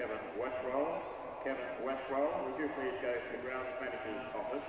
Kevin Westwell. Kevin Westwell, would you please go to the grounds manager's office?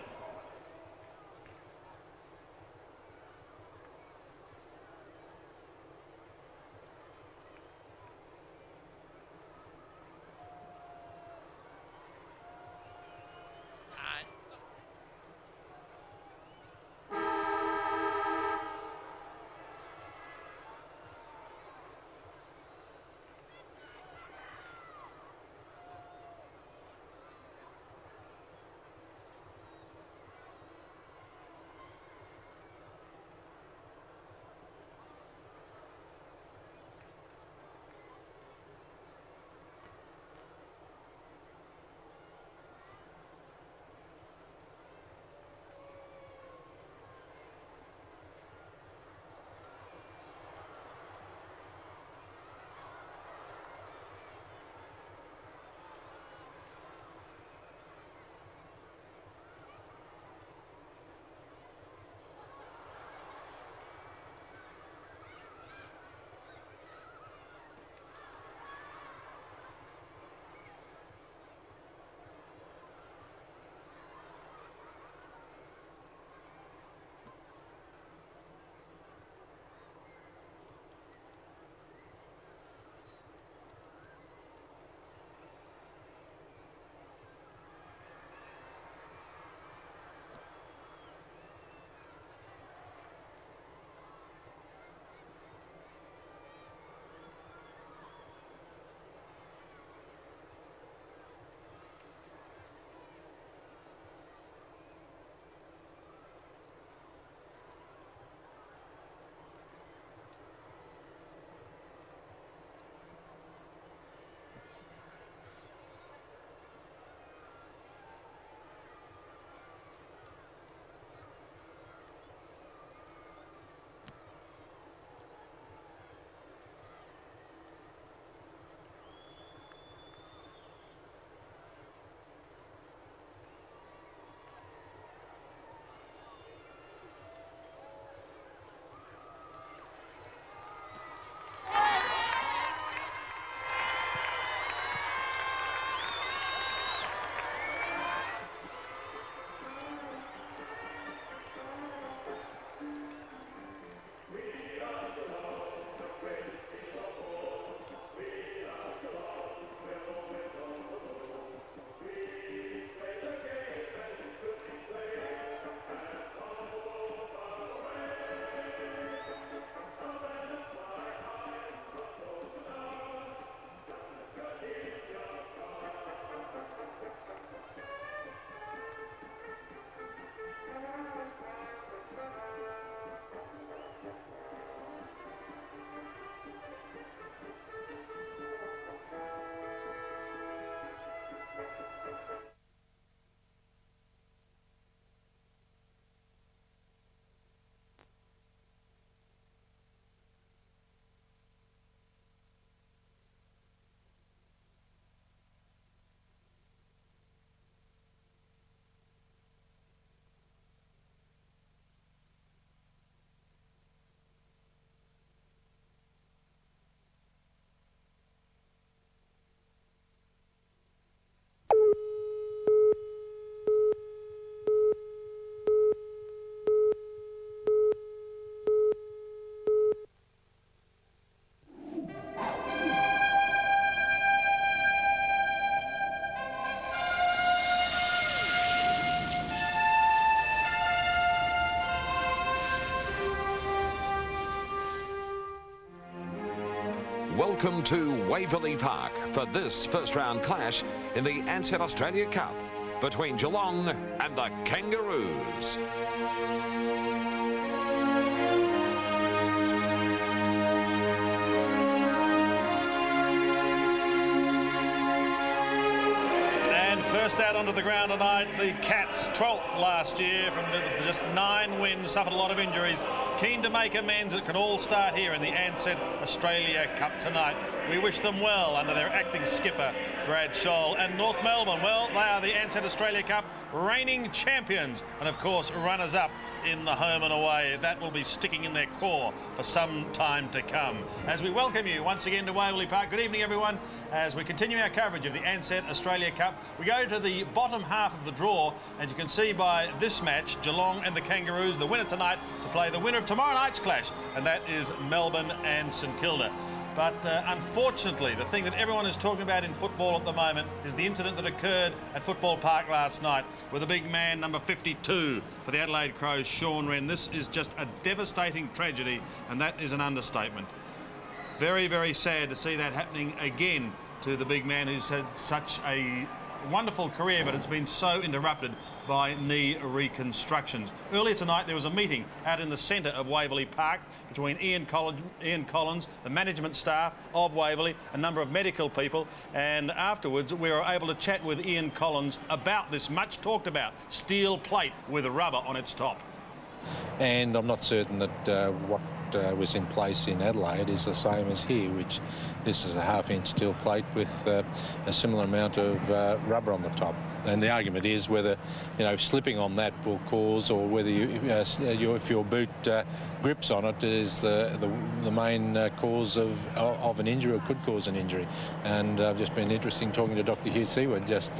Welcome to Waverley Park for this first-round clash in the Ansett Australia Cup between Geelong and the Kangaroos. First out onto the ground tonight, the Cats, 12th last year from just 9 wins, suffered a lot of injuries. keen to make amends. It can all start here in the Ansett Australia Cup tonight. We wish them well under their acting skipper, Brad Scholl. And North Melbourne, well, they are the Ansett Australia Cup reigning champions and, of course, runners-up in the home and away. That will be sticking in their core for some time to come. As we welcome you once again to Waverley Park. Good evening, everyone. As we continue our coverage of the Ansett Australia Cup, we go to the bottom half of the draw, and you can see by this match, Geelong and the Kangaroos, the winner tonight, to play the winner of tomorrow night's clash, and that is Melbourne and St Kilda. But unfortunately, the thing that everyone is talking about in football at the moment is the incident that occurred at Football Park last night with a big man, number 52 for the Adelaide Crows, Sean Wren. This is just a devastating tragedy, and that is an understatement. Very, very sad to see that happening again to the big man who's had such a wonderful career, but it's been so interrupted by knee reconstructions. Earlier tonight there was a meeting out in the centre of Waverley Park between Ian Collins, the management staff of Waverley, a number of medical people, and afterwards we were able to chat with Ian Collins about this much talked about steel plate with rubber on its top. And I'm not certain that what was in place in Adelaide is the same as here, which this is a half-inch steel plate with a similar amount of rubber on the top. And the argument is whether, slipping on that will cause, or whether if your boot grips on it is the main cause of an injury, or could cause an injury. And I've just been interested in talking to Dr. Hugh Seward just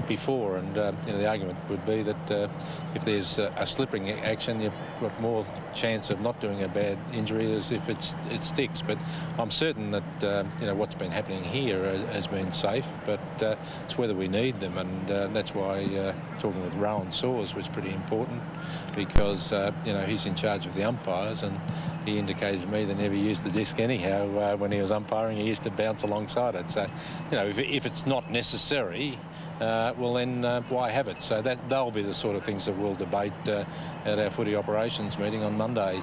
before, and the argument would be that if there's a slipping action, you've got more chance of not doing a bad injury as if it sticks. But I'm certain that what's been happening here has been safe, but it's whether we need them, and that's why talking with Rowan Saws was pretty important, because he's in charge of the umpires, and he indicated to me they never used the disc anyhow. When he was umpiring, he used to bounce alongside it. So if it's not necessary, well then why have it? So they'll be the sort of things that we'll debate at our footy operations meeting on Monday.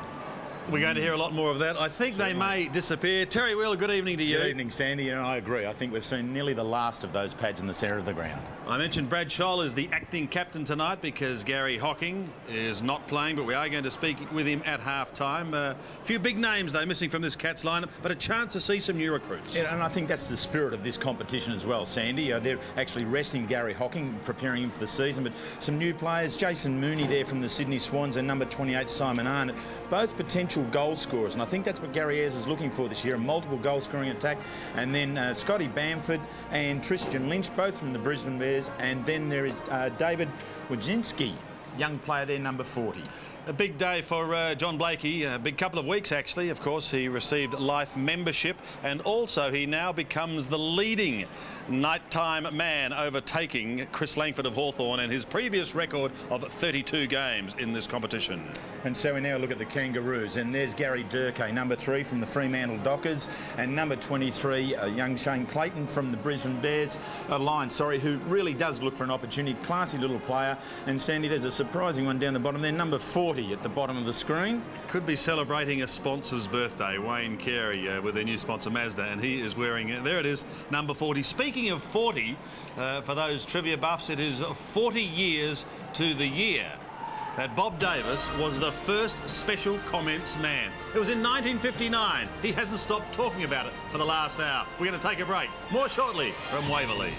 We're going to hear a lot more of that. I think they may disappear. Terry Wheeler, good evening to you. Good evening, Sandy, and I agree. I think we've seen nearly the last of those pads in the centre of the ground. I mentioned Brad Scholl is the acting captain tonight because Gary Hocking is not playing, but we are going to speak with him at half-time. A few big names, though, missing from this Cats lineup, but a chance to see some new recruits. Yeah, and I think that's the spirit of this competition as well, Sandy. They're actually resting Gary Hocking, preparing him for the season, but some new players, Jason Mooney there from the Sydney Swans and number 28, Simon Arnott, both potential goal scorers, and I think that's what Gary Ayres is looking for this year, a multiple goal-scoring attack. And then Scotty Bamford and Tristan Lynch, both from the Brisbane Bears, and then there is David Wojcinski, young player there, number 40. A big day for John Blakey, a big couple of weeks actually. Of course, he received life membership, and also he now becomes the leading nighttime man, overtaking Chris Langford of Hawthorn and his previous record of 32 games in this competition. And so we now look at the Kangaroos, and there's Gary Durkay, number 3 from the Fremantle Dockers, and number 23, young Shane Clayton from the Brisbane Bears, Lions, who really does look for an opportunity, classy little player. And Sandy, there's a surprising one down the bottom there, number 40 at the bottom of the screen. Could be celebrating a sponsor's birthday, Wayne Carey, with their new sponsor Mazda, and he is wearing, there it is, number 40. Speaking of 40, for those trivia buffs, it is 40 years to the year that Bob Davis was the first special comments man. It was in 1959. He hasn't stopped talking about it for the last hour. We're going to take a break. More shortly from Waverley.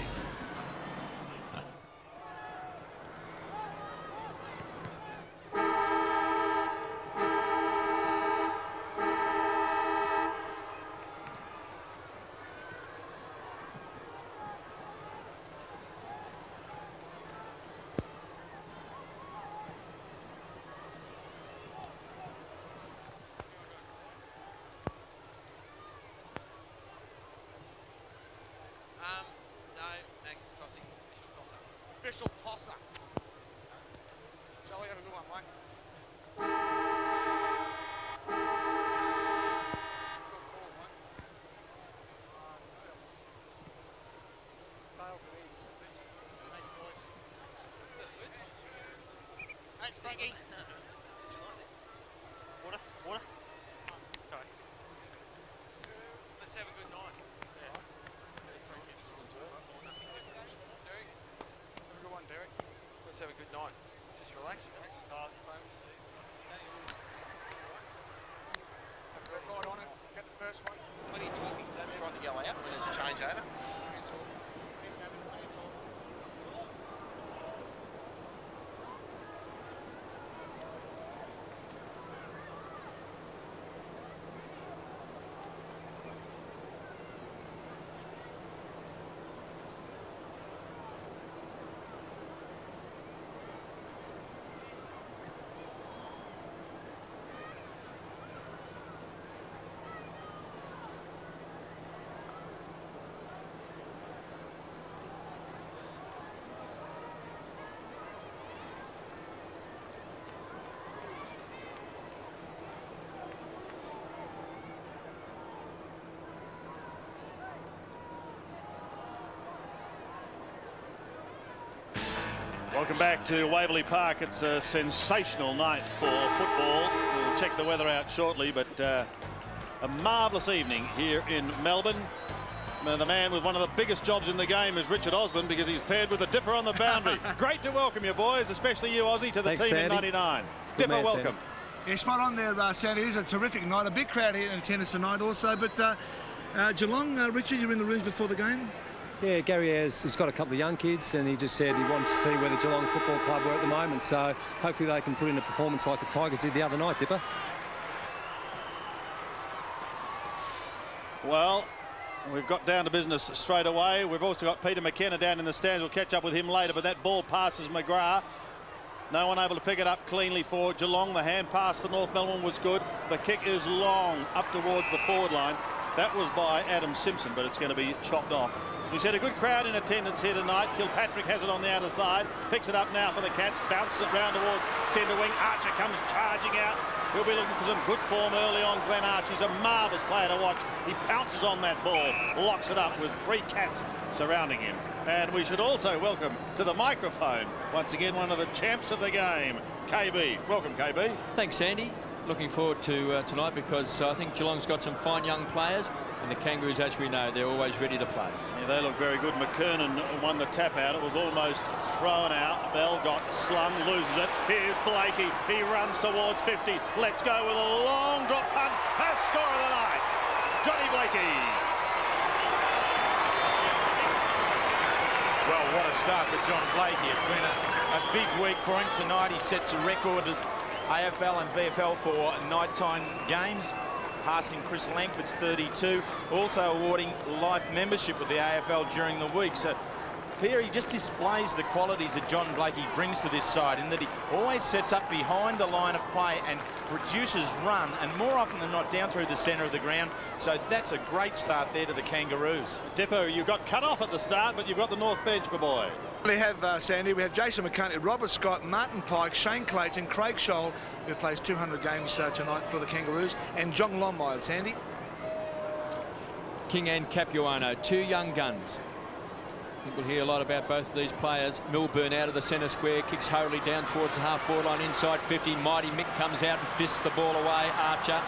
Official tosser. Shall we have a good one, mate? Good call, mate. Tails it is. Thanks, boys. Thanks, Diggy. Water? Water? Okay. Let's have a good night. Yeah. Thank you. Derek? Have a good one, Derek. Let's have a good night. Just relax. Right on it. Get the first one. Plenty of talking. Don't be trying to yell out when there's a change over. Welcome back to Waverley Park. It's a sensational night for football. We'll check the weather out shortly, but a marvellous evening here in Melbourne. The man with one of the biggest jobs in the game is Richard Osborne, because he's paired with a Dipper on the boundary. Great to welcome you, boys, especially you, Aussie, to the team in '99. Dipper, man, welcome. Sandy. Yeah, spot on there, Sandy. It is a terrific night. A big crowd here in attendance tonight also. But Geelong, Richard, you were in the rooms before the game? Yeah, Gary he's got a couple of young kids, and he just said he wanted to see where the Geelong Football Club were at the moment. So hopefully they can put in a performance like the Tigers did the other night, Dipper. Well, we've got down to business straight away. We've also got Peter McKenna down in the stands. We'll catch up with him later, but that ball passes McGrath. No one able to pick it up cleanly for Geelong. The hand pass for North Melbourne was good. The kick is long up towards the forward line. That was by Adam Simpson, but it's going to be chopped off. We said a good crowd in attendance here tonight. Kilpatrick has it on the outer side. Picks it up now for the Cats. Bounces it round towards centre wing. Archer comes charging out. He'll be looking for some good form early on. Glenn Archer is a marvellous player to watch. He pounces on that ball, locks it up with 3 Cats surrounding him. And we should also welcome to the microphone, once again, one of the champs of the game, KB. Welcome, KB. Thanks, Sandy. Looking forward to tonight, because I think Geelong's got some fine young players, and the Kangaroos, as we know, they're always ready to play. Yeah, they look very good. McKernan won the tap out. It was almost thrown out. Bell got slung, loses it. Here's Blakey. He runs towards 50. Let's go with a long drop punt. Has score of the night. Johnny Blakey. Well, what a start for John Blakey. It's been a big week for him tonight. He sets a record at AFL and VFL for nighttime games, passing Chris Langford's 32, also awarding life membership with the AFL during the week. So here he just displays the qualities that John Blakey brings to this side, in that he always sets up behind the line of play and produces run, and more often than not down through the centre of the ground. So that's a great start there to the Kangaroos. Dipper, you got cut off at the start, but you've got the North bench, my boy. We have, Sandy, we have Jason McCartney, Robert Scott, Martin Pike, Shane Clayton, Craig Scholl, who plays 200 games tonight for the Kangaroos, and John Longmire, Sandy. King and Capuano, 2 young guns. I think we'll hear a lot about both of these players. Melbourne out of the centre square, kicks hurriedly down towards the half-forward line inside 50. Mighty Mick comes out and fists the ball away. Archer,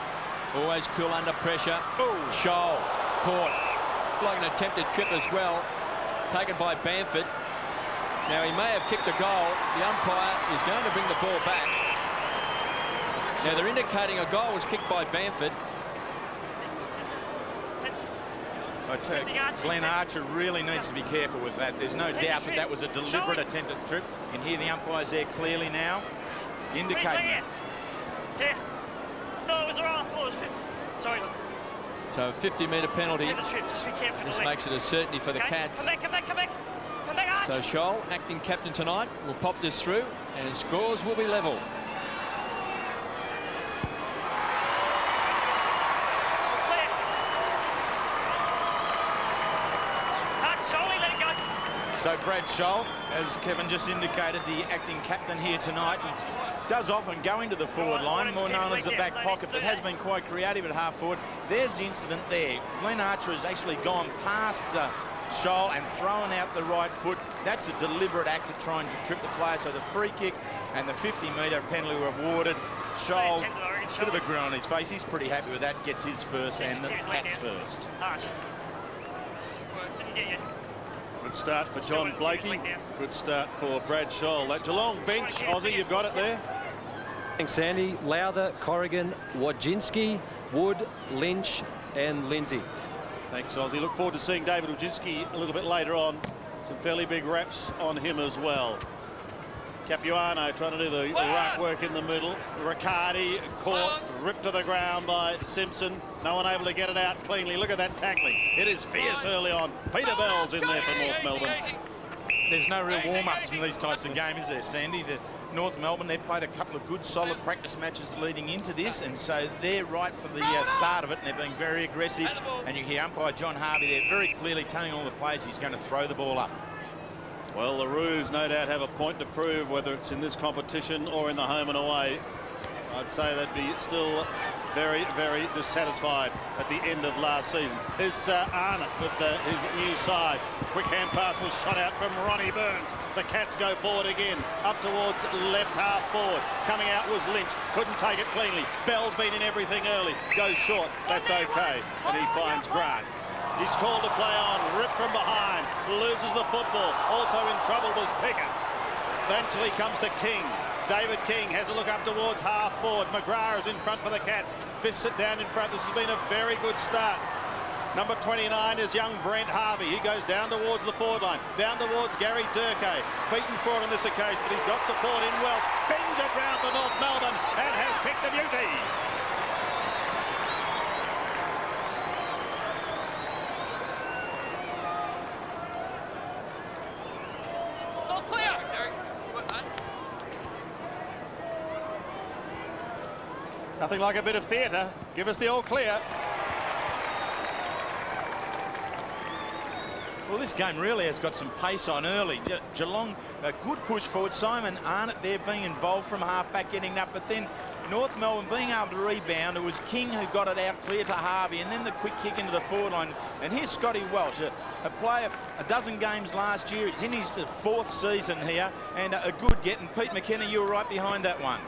always cool under pressure. Scholl, caught. Like an attempted trip as well, taken by Bamford. Now, he may have kicked a goal. The umpire is going to bring the ball back. Now, they're indicating a goal was kicked by Bamford. But Glenn Archer really needs to be careful with that. There's no doubt that that was a deliberate attempted trip. You can hear the umpires there clearly now, indicating it. Yeah. No, it was around. It was 50. Sorry, look. So, a 50-metre penalty. Just be careful. This makes it a certainty for the Cats. Come back, come back, come back. Come back, Archer. So Scholl, acting captain tonight, will pop this through, and scores will be level. So Brad Scholl, as Kevin just indicated, the acting captain here tonight, he does often go into the forward line, more known as the back pocket, but has been quite creative at half forward. There's the incident there. Glenn Archer has actually gone past Scholl and thrown out the right foot. That's a deliberate act of trying to trip the player. So the free kick and the 50-metre penalty were awarded. Scholl, bit of a grin on his face. He's pretty happy with that. Gets his first and the Cats first. Good start for John Blakey. Good start for Brad Scholl. That Geelong bench, Aussie, you've got it there. Thanks, Sandy. Lowther, Corrigan, Wojcinski, Wood, Lynch and Lindsay. Thanks, Ozzy. Look forward to seeing David Ujinski a little bit later on. Some fairly big reps on him as well. Capuano trying to do the ruck work in the middle. Riccardi caught, ripped to the ground by Simpson. No one able to get it out cleanly. Look at that tackling. It is fierce early on. Peter Bell's in there for North Melbourne. There's no real warm-ups in these types of games, is there, Sandy? The North Melbourne, they've played a couple of good, solid practice matches leading into this, and so they're right for the start of it, and they're being very aggressive. And you hear umpire John Harvey there very clearly telling all the players he's going to throw the ball up. Well, the Roos no doubt have a point to prove, whether it's in this competition or in the home and away. I'd say they'd be still very, very dissatisfied at the end of last season. There's Arnott with his new side. Quick hand pass was shot out from Ronnie Burns. The Cats go forward again, up towards left half forward. Coming out was Lynch, couldn't take it cleanly. Bell's been in everything early, goes short, that's okay. And he finds Grant. He's called to play on, ripped from behind, loses the football. Also in trouble was Pickett. Eventually comes to King. David King has a look up towards half forward. McGrath is in front for the Cats. Fists it down in front. This has been a very good start. Number 29 is young Brent Harvey. He goes down towards the forward line, down towards Gary Durkay. Beaten forward on this occasion, but he's got support in Welch. Bends it round for North Melbourne and has picked a beauty. Nothing like a bit of theatre. Give us the all clear. Well, this game really has got some pace on early. Geelong, a good push forward. Simon Arnott there being involved from half-back, getting up. But then North Melbourne being able to rebound. It was King who got it out clear to Harvey. And then the quick kick into the forward line. And here's Scotty Welch, a player, a dozen games last year. He's in his fourth season here. And a good get. And Pete McKenna, you were right behind that one.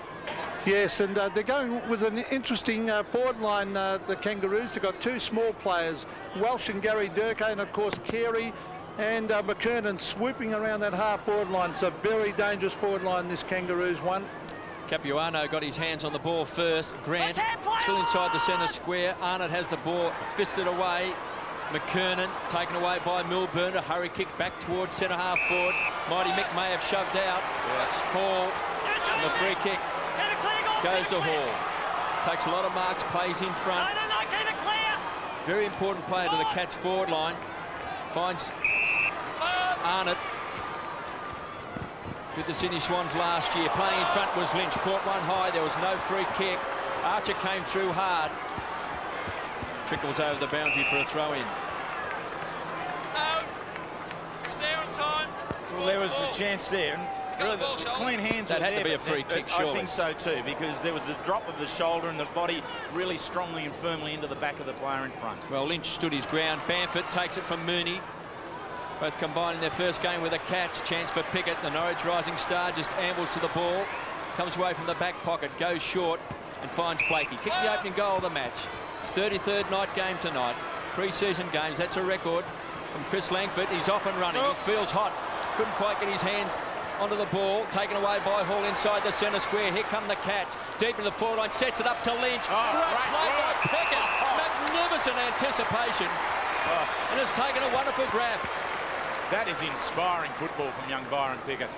Yes, and they're going with an interesting forward line, the Kangaroos. They've got two small players, Welsh and Gary Durkay, and of course Carey and McKernan swooping around that half forward line. It's a very dangerous forward line, this Kangaroos one. Capuano got his hands on the ball first. Grant still inside the centre square. Arnott has the ball, fists it away. McKernan taken away by Melbourne. A hurry kick back towards centre half forward. Mighty Mick may have shoved out. Hall and the free kick goes to Hall. Takes a lot of marks, plays in front. Very important player to the Cats forward line. Finds Arnott with the Sydney Swans last year. Playing in front was Lynch. Caught one high. There was no free kick. Archer came through hard. Trickles over the boundary for a throw-in. He's there on time. Well, there was a chance there. Really, the clean hands that were had there, to be a free kick, surely. I think so too, because there was the drop of the shoulder and the body really strongly and firmly into the back of the player in front. Well, Lynch stood his ground. Bamford takes it from Mooney. Both combining their first game with the Cats. Chance for Pickett. The Norwich Rising Star just ambles to the ball. Comes away from the back pocket. Goes short and finds Blakey. Kicked the opening goal of the match. It's 33rd night game tonight. Pre-season games. That's a record from Chris Langford. He's off and running. He feels hot. Couldn't quite get his hands onto the ball, taken away by Hall inside the centre square. Here come the Cats, deep in the forward line, sets it up to Lynch. Great play by Pickett. Magnificent anticipation. And has taken a wonderful grab. That is inspiring football from young Byron Pickett.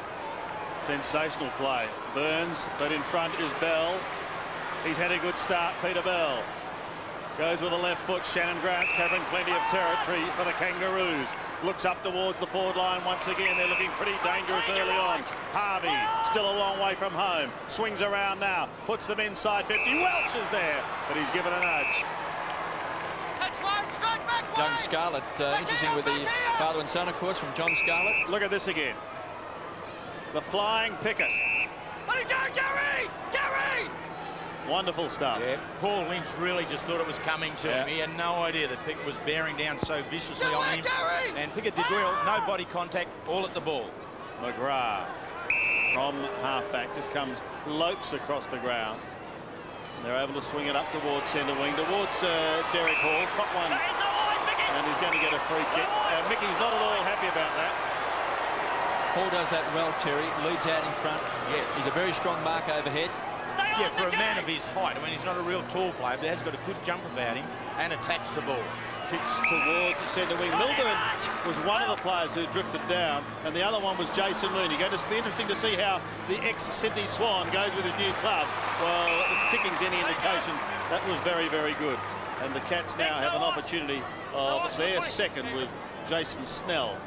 Sensational play. Burns, but in front is Bell. He's had a good start, Peter Bell. Goes with the left foot. Shannon Grant's covering plenty of territory for the Kangaroos. Looks up towards the forward line once again. They're looking pretty dangerous early on. Harvey still a long way from home. Swings around now. Puts them inside 50. Welsh is there, but he's given a nudge. Young Scarlett, interesting with the father and son, of course, from John Scarlett. Look at this again. The flying Pickett. Let it go, Gary! Gary! Wonderful stuff. Yeah, Paul Lynch really just thought it was coming to him. He had no idea that Pickett was bearing down so viciously on him. Gary! And Pickett did well. No body contact, all at the ball. McGrath from halfback just comes, lopes across the ground. They're able to swing it up towards centre wing, towards Derek Hall. Caught one, and he's going to get a free kick. Mickey's not at all happy about that. Hall does that well, Terry. Leads out in front. Yes. He's a very strong mark overhead. Yeah, for a man of his height, I mean, he's not a real tall player, but he has got a good jump about him and attacks the ball. Kicks towards the centre wing. Melbourne was one of the players who drifted down, and the other one was Jason Mooney. Going to be interesting to see how the ex-Sydney Swan goes with his new club. Well, if kicking's any indication, that was very, very good. And the Cats now have an opportunity of their second with Jason Snell,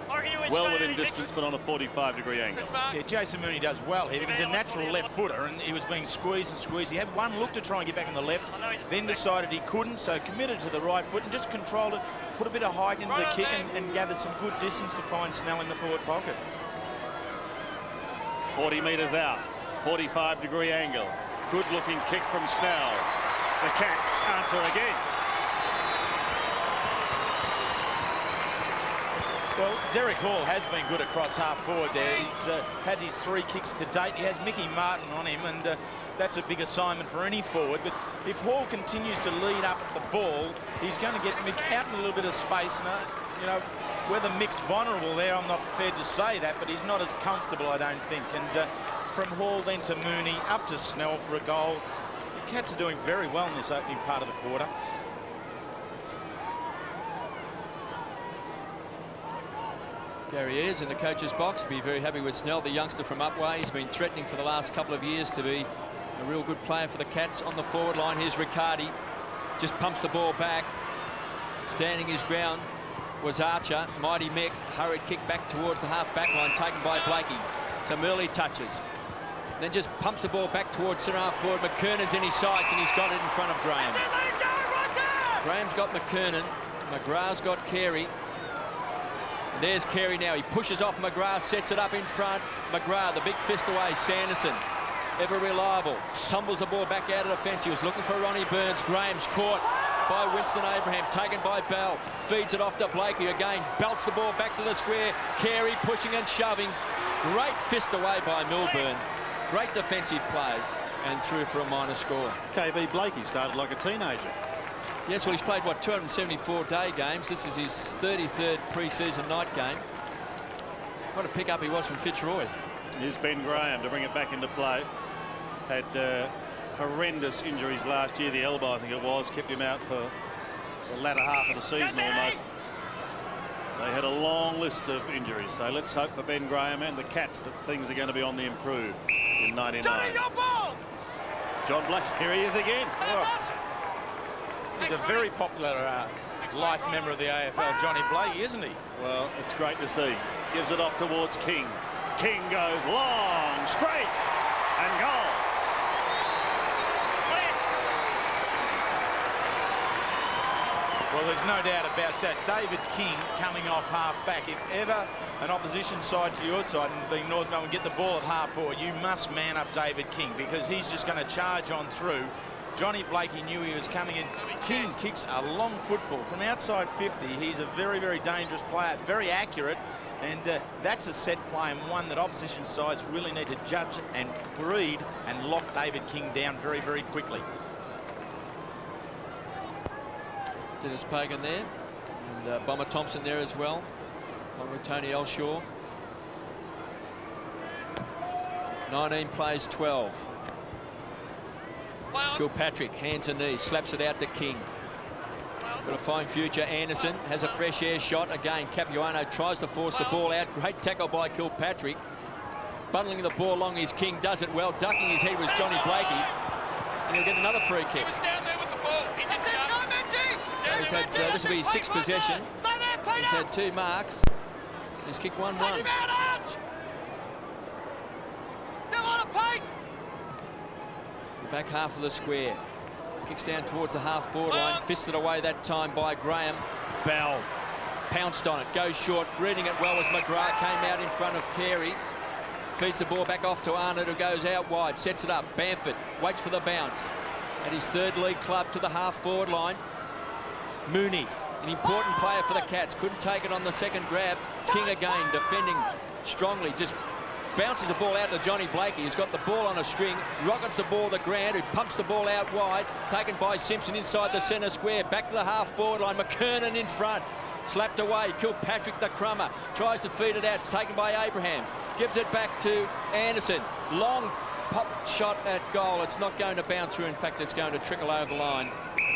well within distance, but on a 45-degree angle. Yeah, Jason Mooney does well here because he's a natural left footer, and he was being squeezed and squeezed. He had one look to try and get back on the left, then decided he couldn't, so committed to the right foot and just controlled it, put a bit of height into the kick and gathered some good distance to find Snell in the forward pocket. 40 metres out, 45-degree angle. Good-looking kick from Snell. The Cats answer again. Well, Derek Hall has been good across half forward there. He's had his 3 kicks to date. He has Mickey Martin on him, and that's a big assignment for any forward. But if Hall continues to lead up at the ball, he's going to get Mick out in a little bit of space. And, you know, whether Mick's vulnerable there, I'm not prepared to say that, but he's not as comfortable, I don't think. And from Hall then to Mooney, up to Snell for a goal. The Cats are doing very well in this opening part of the quarter. Gary Ayres in the coach's box. Be very happy with Snell, the youngster from Upway. He's been threatening for the last couple of years to be a real good player for the Cats. On the forward line, here's Riccardi. Just pumps the ball back. Standing his ground was Archer. Mighty Mick, hurried kick back towards the half-back line, taken by Blakey. Some early touches. Then just pumps the ball back towards centre half forward. McKernan's in his sights, and he's got it in front of Graham. Graham's got McKernan. McGrath's got Carey. And there's Carey now. He pushes off McGrath, sets it up in front. McGrath, the big fist away. Sanderson, ever reliable. Tumbles the ball back out of defence. He was looking for Ronnie Burns. Graham's caught by Winston Abraham, taken by Bell. Feeds it off to Blakey again. Belts the ball back to the square. Carey pushing and shoving. Great fist away by Melbourne. Great defensive play, and through for a minor score. KB Blakey started like a teenager. Yes, well, he's played, what, 274 day games. This is his 33rd pre-season night game. What a pick-up he was from Fitzroy. Here's Ben Graham to bring it back into play. Had horrendous injuries last year. The elbow, I think it was, kept him out for the latter half of the season almost. They had a long list of injuries, so let's hope for Ben Graham and the Cats that things are going to be on the improve in 99. Johnny, your ball! John Blake, here he is again. Oh. He's a very popular life member of the AFL, Johnny Blakey, isn't he? Well, it's great to see. Gives it off towards King. King goes long, straight, and goals. Well, there's no doubt about that. David King coming off half-back. If ever an opposition side to your side, and being North Melbourne, get the ball at half-forward, you must man up David King, because he's just going to charge on through. Johnny Blakey knew he was coming in. King kicks a long football from outside 50. He's a very, very dangerous player, very accurate, and that's a set play, and one that opposition sides really need to judge and read and lock David King down very, very quickly. Denis Pagan there, and Bomber Thompson there as well, along with Tony Elshaw. 19 plays 12. Kilpatrick, hands and knees, slaps it out to King. Got a fine future. Anderson has a fresh air shot. Again, Capuano tries to force the ball out. Great tackle by Kilpatrick. Bundling the ball along is King, does it well. Ducking his head was Johnny Blakey. And he'll get another free kick. He was down there with the ball. He didn't go. So he's had, this will be his 6th possession. He's had 2 marks. He's kicked 1-1. Still on a paint. The back half of the square. Kicks down towards the half-forward line. Fisted away that time by Graham. Bell pounced on it. Goes short. Reading it well as McGrath came out in front of Carey. Feeds the ball back off to Arnott, who goes out wide. Sets it up. Bamford waits for the bounce. At his 3rd league club to the half-forward line. Mooney, an important player for the Cats. Couldn't take it on the second grab. King again defending strongly. Just bounces the ball out to Johnny Blakey, who's got the ball on a string. Rockets the ball to Grant, who pumps the ball out wide. Taken by Simpson inside the centre square. Back to the half-forward line. McKernan in front. Slapped away. Kilpatrick, the crummer. Tries to feed it out. It's taken by Abraham. Gives it back to Anderson. Long pop shot at goal. It's not going to bounce through. In fact, it's going to trickle over the line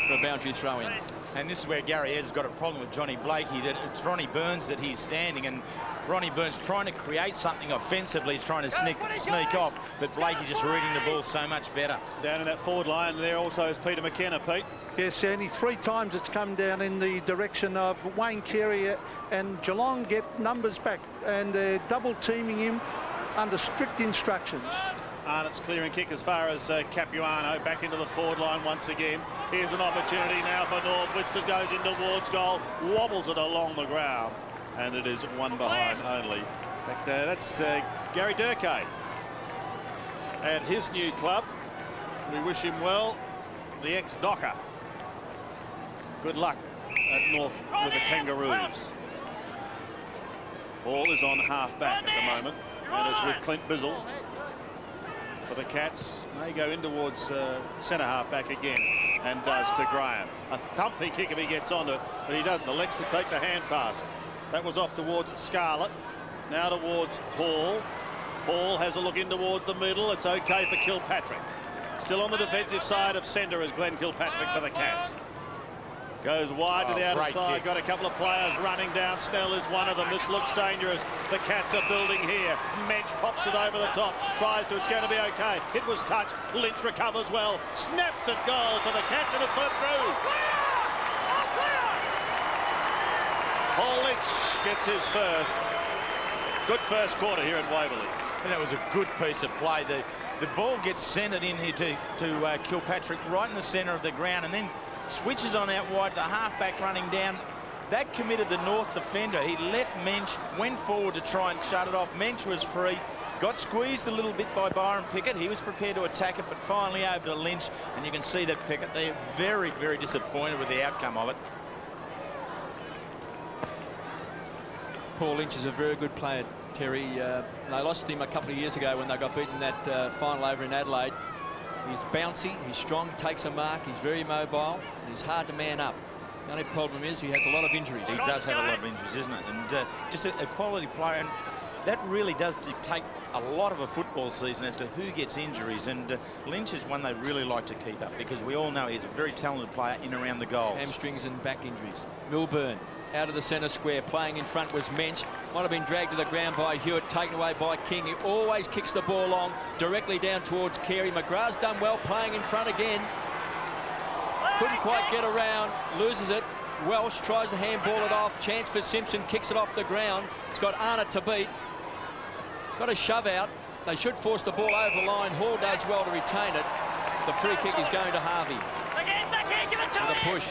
for a boundary throw-in. And this is where Gary has got a problem with Johnny Blakey. That it's Ronnie Burns that he's standing, and Ronnie Burns trying to create something offensively. He's trying to sneak off, but Blakey just reading the ball so much better. Down in that forward line there also is Peter McKenna, Pete. Yes, Sandy, 3 times it's come down in the direction of Wayne Carey, and Geelong get numbers back, and they're double teaming him under strict instructions. Arnott's clearing kick as far as Capuano, back into the forward line once again. Here's an opportunity now for North. Winston goes in towards goal, wobbles it along the ground, and it is one behind only. But, that's Gary Durkay at his new club. We wish him well, the ex-Docker. Good luck at North with the Kangaroos. Ball is on half-back at the moment, and it's with Clint Bizzle. For the Cats, may go in towards centre half-back again, and does to Graham. A thumping kick if he gets onto it, but he doesn't. Elects to take the hand pass. That was off towards Scarlett. Now towards Hall. Hall has a look in towards the middle. It's okay for Kilpatrick. Still on the defensive side of centre is Glenn Kilpatrick for the Cats. Goes wide to the outer side. Got a couple of players running down. Snell is one of them. This looks dangerous. The Cats are building here. Mensch pops it over the top. Tries to. It's going to be okay. It was touched. Lynch recovers well. Snaps at goal for the Cats, and it's put through. Paul Lynch gets his first. Good first quarter here in Waverley. And that was a good piece of play. The ball gets centred in here to Kilpatrick right in the centre of the ground, and then switches on out wide, the half-back running down. That committed the North defender. He left Mensch, went forward to try and shut it off. Mensch was free, got squeezed a little bit by Byron Pickett. He was prepared to attack it, but finally over to Lynch. And you can see that Pickett, they're very, very disappointed with the outcome of it. Paul Lynch is a very good player, Terry. They lost him a couple of years ago when they got beaten that final over in Adelaide. He's bouncy, he's strong, takes a mark, he's very mobile, and he's hard to man up. The only problem is he has a lot of injuries. He does have a lot of injuries, isn't it? And just a quality player, and that really does dictate a lot of a football season as to who gets injuries. And Lynch is one they really like to keep up, because we all know he's a very talented player in around the goals. Hamstrings and back injuries. Melbourne out of the centre square, playing in front was Mensch. Might have been dragged to the ground by Hewitt, taken away by King. He always kicks the ball long, directly down towards Carey. McGrath's done well, playing in front again. Couldn't quite get around, loses it. Welsh tries to handball it off. Chance for Simpson, kicks it off the ground. It's got Arnott to beat. Got a shove out. They should force the ball over the line. Hall does well to retain it. The free kick is going to Harvey. With a push.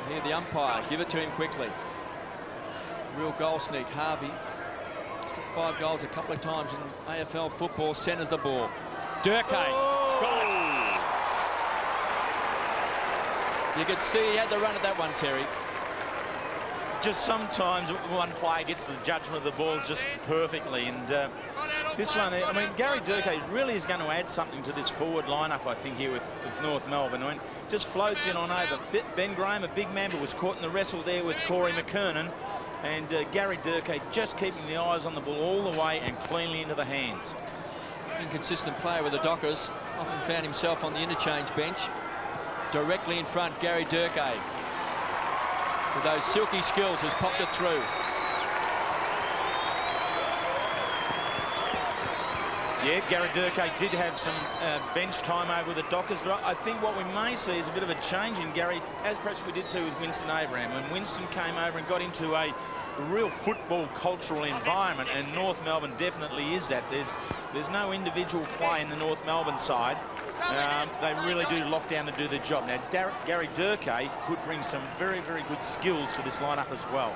Here the umpire, give it to him quickly. Real goal sneak, Harvey. He's got 5 goals a couple of times in AFL football, centres the ball. Durkay, got it. You could see he had the run at that one, Terry. Just sometimes one player gets the judgment of the ball just perfectly, and this one, I mean, Gary Durkay really is going to add something to this forward lineup, I think, here with North Melbourne. I mean, just floats in on over. Ben Graham, a big man, but was caught in the wrestle there with Corey McKernan, and Gary Durkay just keeping the eyes on the ball all the way and cleanly into the hands. Inconsistent player with the Dockers, often found himself on the interchange bench. Directly in front, Gary Durkay, with those silky skills, has popped it through. Yeah, Gary Durkay did have some bench time over the Dockers, but I think what we may see is a bit of a change in Gary, as perhaps we did see with Winston Abraham. When Winston came over and got into a real football cultural environment, and North Melbourne definitely is that. There's no individual play in the North Melbourne side. They really do lock down and do the job. Now, Gary Durkay could bring some very, very good skills to this lineup as well.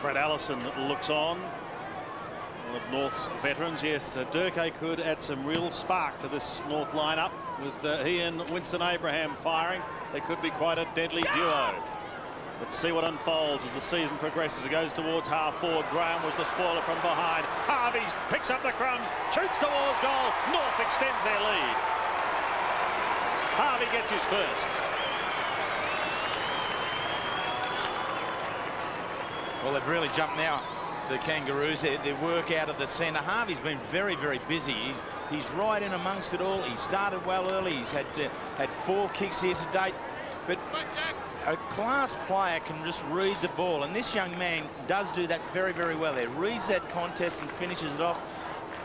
Brett Allison looks on. One of North's veterans. Yes, Durkay could add some real spark to this North lineup. With he and Winston Abraham firing, they could be quite a deadly duo. Let's see what unfolds as the season progresses. It goes towards half forward. Graham was the spoiler from behind. Harvey picks up the crumbs, shoots towards goal. North extends their lead. Harvey gets his first. Well, they've really jumped now. the Kangaroos. Their work out of the centre. Harvey's been very, very busy. He's right in amongst it all. He started well early. He's had 4 kicks here to date. But a class player can just read the ball, and this young man does do that very, very well there. Reads that contest and finishes it off.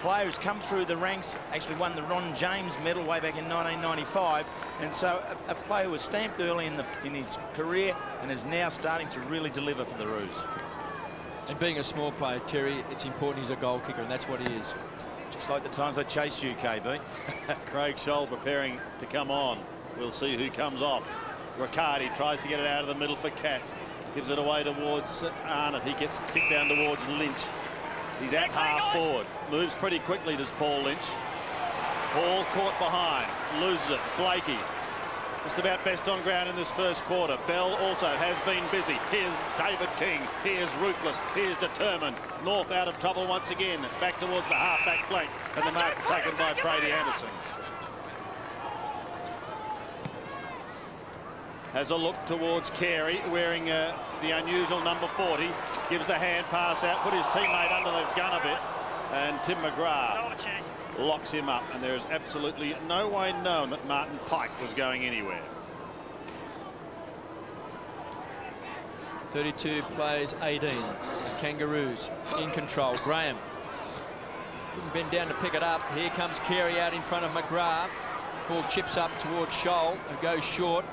Player who's come through the ranks, actually won the Ron James medal way back in 1995, and so a player who was stamped early in his career and is now starting to really deliver for the Roos. And being a small player, Terry, it's important he's a goal kicker, and that's what he is. Just like the times I chased you, KB. Craig Scholl preparing to come on. We'll see who comes off. Riccardi tries to get it out of the middle for Cats. Gives it away towards Arnott. He gets kicked down towards Lynch. He's at half forward. Moves pretty quickly, does Paul Lynch. Paul caught behind. Loses it. Blakey. Just about best on ground in this first quarter. Bell also has been busy. Here's David King. Here's ruthless. Here's determined. North out of trouble once again. Back towards the half-back flank. And the mark is taken by Brady Anderson. Has a look towards Carey, wearing the unusual number 40. Gives the hand pass out, put his teammate under the gun a bit, and Tim McGrath locks him up. And there is absolutely no way known that Martin Pike was going anywhere. 32 plays 18. Kangaroos in control. Graham couldn't bend down to pick it up. Here comes Carey out in front of McGrath. Ball chips up towards Scholl and goes short.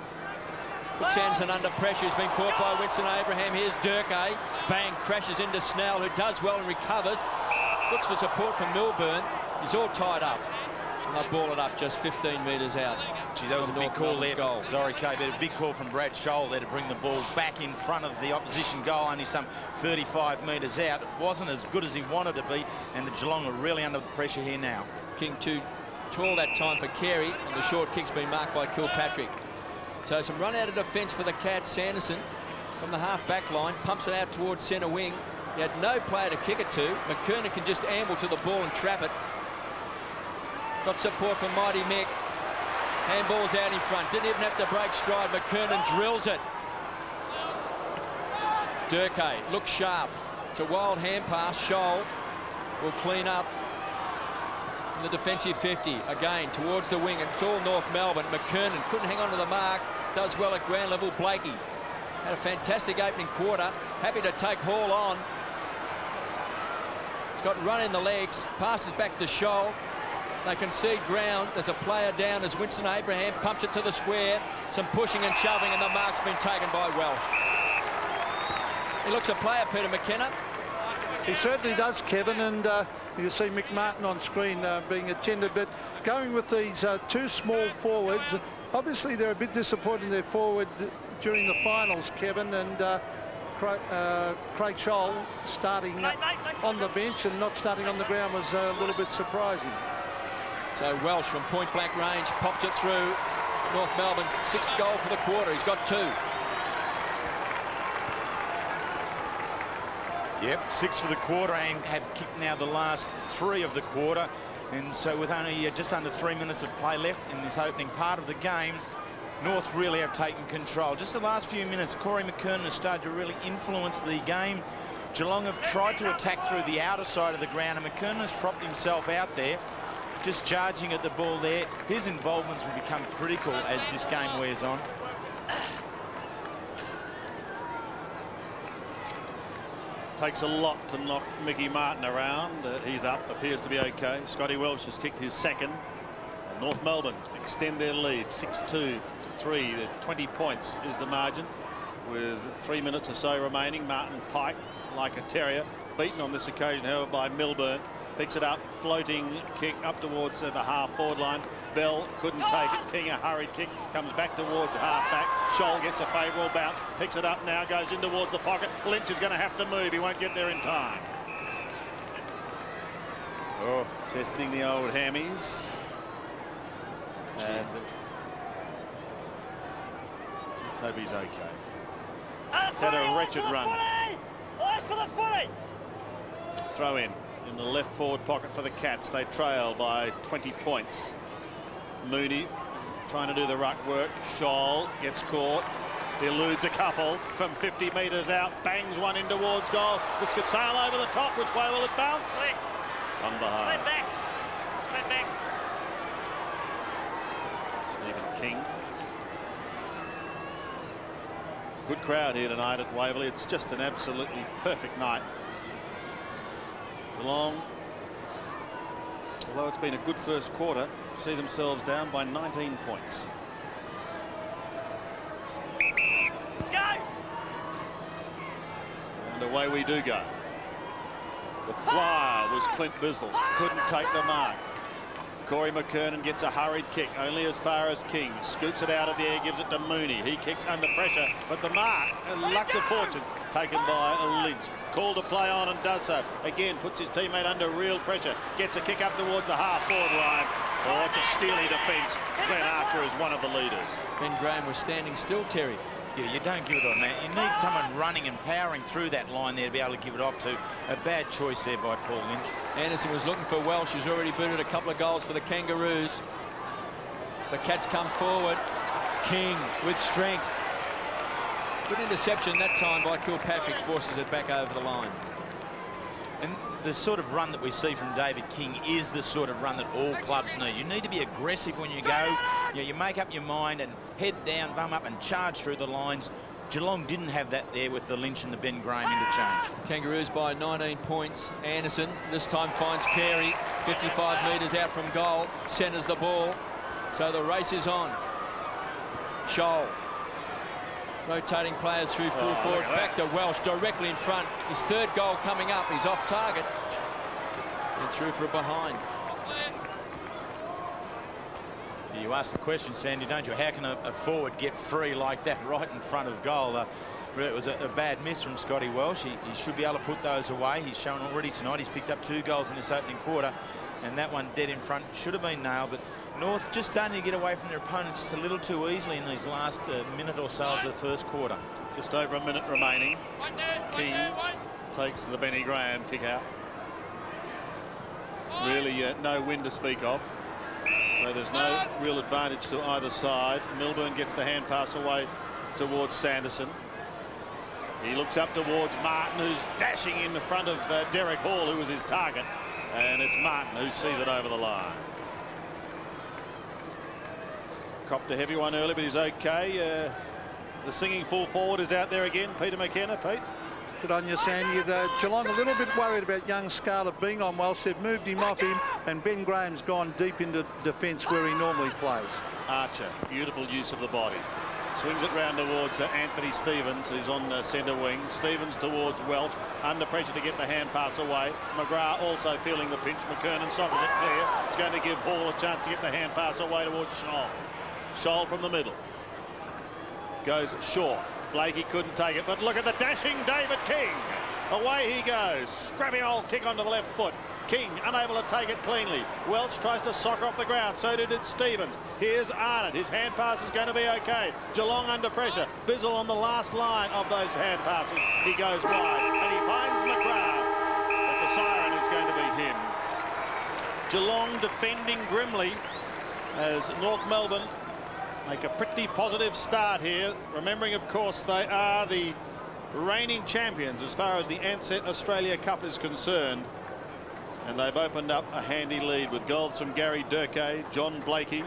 Puts Anderson under pressure. He's been caught by Winston Abraham. Here's Durkee. Bang, crashes into Snell, who does well and recovers. Looks for support from Melbourne. He's all tied up. And they ball it up just 15 metres out. Gee, that was a big call there. Goal. Sorry, Kate, but a big call from Brad Scholl there to bring the ball back in front of the opposition goal, only some 35 metres out. It wasn't as good as he wanted to be, and the Geelong are really under pressure here now. King too tall that time for Carey, and the short kick's been marked by Kilpatrick. So some run out of defence for the Cats. Sanderson from the half-back line pumps it out towards centre wing. He had no player to kick it to. McKernan can just amble to the ball and trap it. Got support from Mighty Mick. Handball's out in front. Didn't even have to break stride. McKernan drills it. Durkee looks sharp. It's a wild hand pass. Scholl will clean up in the defensive 50. Again, towards the wing. It's all North Melbourne. McKernan couldn't hang on to the mark. Does well at ground level. Blakey had a fantastic opening quarter. Happy to take Hall on. He's got run in the legs. Passes back to Scholl. They concede ground. There's a player down as Winston Abraham pumps it to the square. Some pushing and shoving, and the mark's been taken by Welsh. He looks a player, Peter McKenna. He certainly does, Kevin, and you see Mick Martin on screen being attended, but going with these 2 small forwards, obviously they're a bit disappointed in their forward during the finals, Kevin, and Craig Scholl starting on the bench and not starting on the ground was a little bit surprising. So Welsh from point-blank range pops it through. North Melbourne's 6th goal for the quarter. He's got 2. Yep, 6 for the quarter, and have kicked now the last 3 of the quarter. And so with only just under 3 minutes of play left in this opening part of the game, North really have taken control. Just the last few minutes, Corey McKernan has started to really influence the game. Geelong have tried to attack through the outer side of the ground, and McKernan has propped himself out there, just charging at the ball there. His involvements will become critical as this game wears on. Takes a lot to knock Mickey Martin around. He's up, appears to be okay. Scotty Welsh has kicked his 2nd. North Melbourne extend their lead 6-2 to 3. 20 points is the margin with 3 minutes or so remaining. Martin Pike, like a terrier, beaten on this occasion, however, by Melbourne. Picks it up, floating kick up towards the half-forward line. Bell couldn't take it. King, a hurried kick, comes back towards half-back. Scholl gets a favourable bounce, picks it up now, goes in towards the pocket. Lynch is going to have to move. He won't get there in time. Oh, testing the old hammies. And let's hope he's okay. He's had a wretched run. Throw in the left forward pocket for the Cats. They trail by 20 points. Mooney trying to do the ruck work. Scholl gets caught. Eludes a couple from 50 metres out, bangs one in towards goal. This could sail over the top. Which way will it bounce? On behind. Slip back. Slip back. Stephen King. Good crowd here tonight at Waverley. It's just an absolutely perfect night. Geelong, although it's been a good first quarter, see themselves down by 19 points. Let's go. And away we do go. The flyer was Clint Bizzle. Couldn't take the mark. Corey McKernan gets a hurried kick, only as far as King. Scoops it out of the air, gives it to Mooney. He kicks under pressure, but the mark, lucks of fortune, taken by Lynch. Called to play on and does so. Again, puts his teammate under real pressure. Gets a kick up towards the half-forward line. Oh, it's a steely defence. Glenn Archer is one of the leaders. Ben Graham was standing still, Terry. Yeah, you don't give it on that. You need someone running and powering through that line there to be able to give it off to. A bad choice there by Paul Lynch. Anderson was looking for Welsh, who's already booted a couple of goals for the Kangaroos. So the Cats come forward. King with strength. Good interception that time by Kilpatrick, forces it back over the line. And the sort of run that we see from David King is the sort of run that all clubs need. You need to be aggressive when you go. You make up your mind and head down, bum up and charge through the lines. Geelong didn't have that there with the Lynch and the Ben Graham interchange. Kangaroos by 19 points. Anderson this time finds Carey, 55 metres out from goal, centres the ball. So the race is on. Scholl. Rotating players through full forward, back to Welsh, directly in front. His third goal coming up. He's off target. And through for a behind. You ask the question, Sandy, don't you? How can a forward get free like that right in front of goal? It was a bad miss from Scotty Welsh. He should be able to put those away. He's shown already tonight. He's picked up 2 goals in this opening quarter. And that one dead in front should have been nailed. But North just starting to get away from their opponents just a little too easily in these last minute or so of the first quarter. Just over a minute remaining. King takes the Benny Graham kick out. Really no wind to speak of. So there's no real advantage to either side. Melbourne gets the hand pass away towards Sanderson. He looks up towards Martin, who's dashing in the front of Derek Hall, who was his target. And it's Martin who sees it over the line. Copped a heavy one early, but he's okay. The singing full forward is out there again. Peter McKenna. Pete. Good on you, Sandy. Geelong a little bit worried about young Scarlett being on Welsh. They've moved him off him, and Ben Graham's gone deep into defence where he normally plays. Archer, beautiful use of the body. Swings it round towards Anthony Stevens, who's on the centre wing. Stevens towards Welch, under pressure to get the hand pass away. McGrath also feeling the pinch. McKernan sockets it clear. It's going to give Hall a chance to get the hand pass away towards Scholl. Scholl from the middle. Goes short. Blakey couldn't take it, but look at the dashing David King. Away he goes. Scrappy old kick onto the left foot. King unable to take it cleanly. Welch tries to soccer off the ground. So did Stevens. Here's Arnott. His hand pass is going to be okay. Geelong under pressure. Bizzle on the last line of those hand passes. He goes wide and he finds McGrath. But the siren is going to beat him. Geelong defending grimly as North Melbourne make a pretty positive start here. Remembering, of course, they are the reigning champions as far as the Ansett Australia Cup is concerned. And they've opened up a handy lead with goals from Gary Durkay, John Blakey,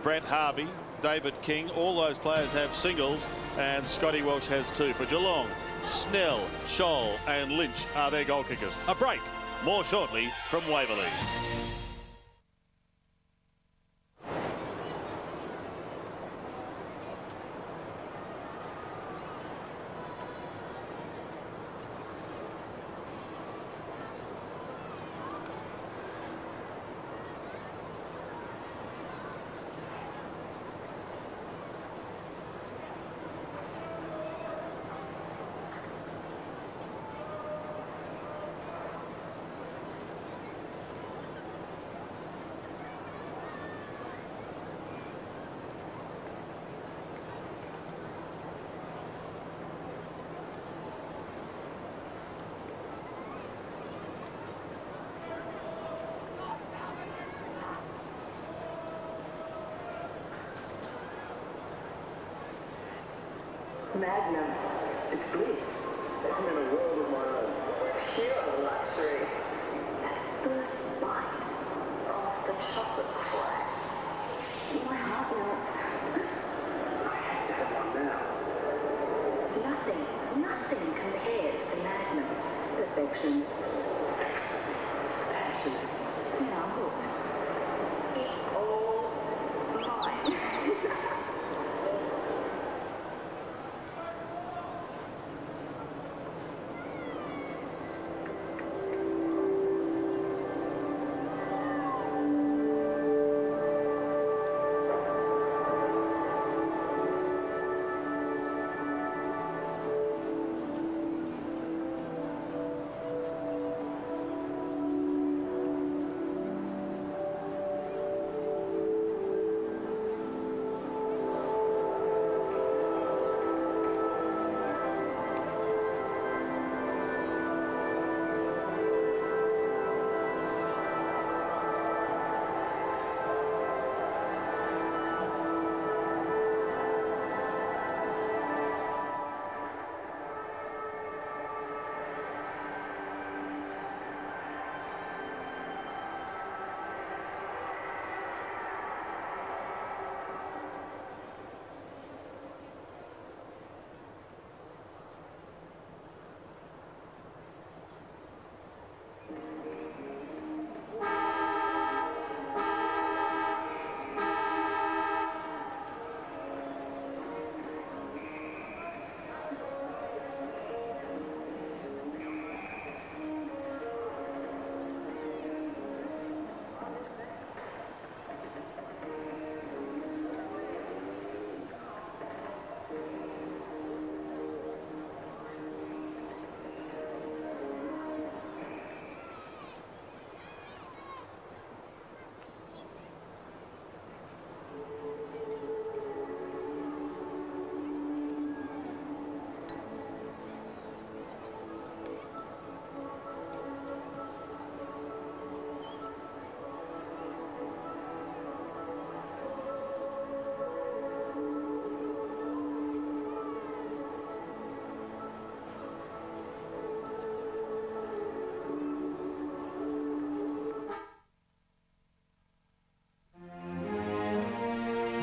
Brett Harvey, David King. All those players have singles, and Scotty Welsh has 2. For Geelong, Snell, Scholl and Lynch are their goal kickers. A break. More shortly from Waverley. Magnum. It's bliss. I'm in a world of my own. Pure luxury. That first bite of the chocolate crack. My heart melts. I have to have one now. Nothing compares to Magnum. Perfection. Ecstasy. Passion. Now hooked. It's all mine.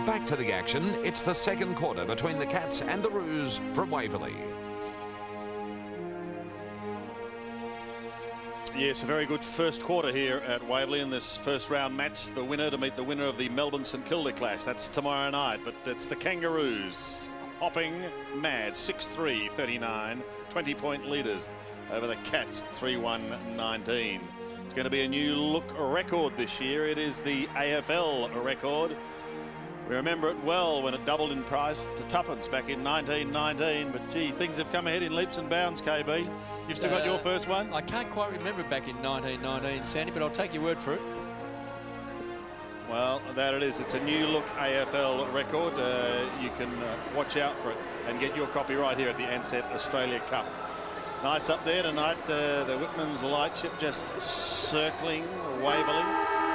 Back to the action. It's the second quarter between the Cats and the Roos from Waverley. Yes, a very good first quarter here at Waverley in this first round match. The winner to meet the winner of the Melbourne St Kilda clash. That's tomorrow night, but it's the Kangaroos hopping mad. 6-3, 39, 20-point leaders over the Cats, 3-1, 19. It's going to be a new look record this year. It is the AFL record. We remember it well when it doubled in price to tuppence back in 1919, but gee, things have come ahead in leaps and bounds, KB. You've still got your first one? I can't quite remember back in 1919, Sandy, but I'll take your word for it. Well, that it is. It's a new look AFL record. You can watch out for it and get your copy right here at the Ansett Australia Cup. Nice up there tonight. The Whitman's lightship just circling Waverley.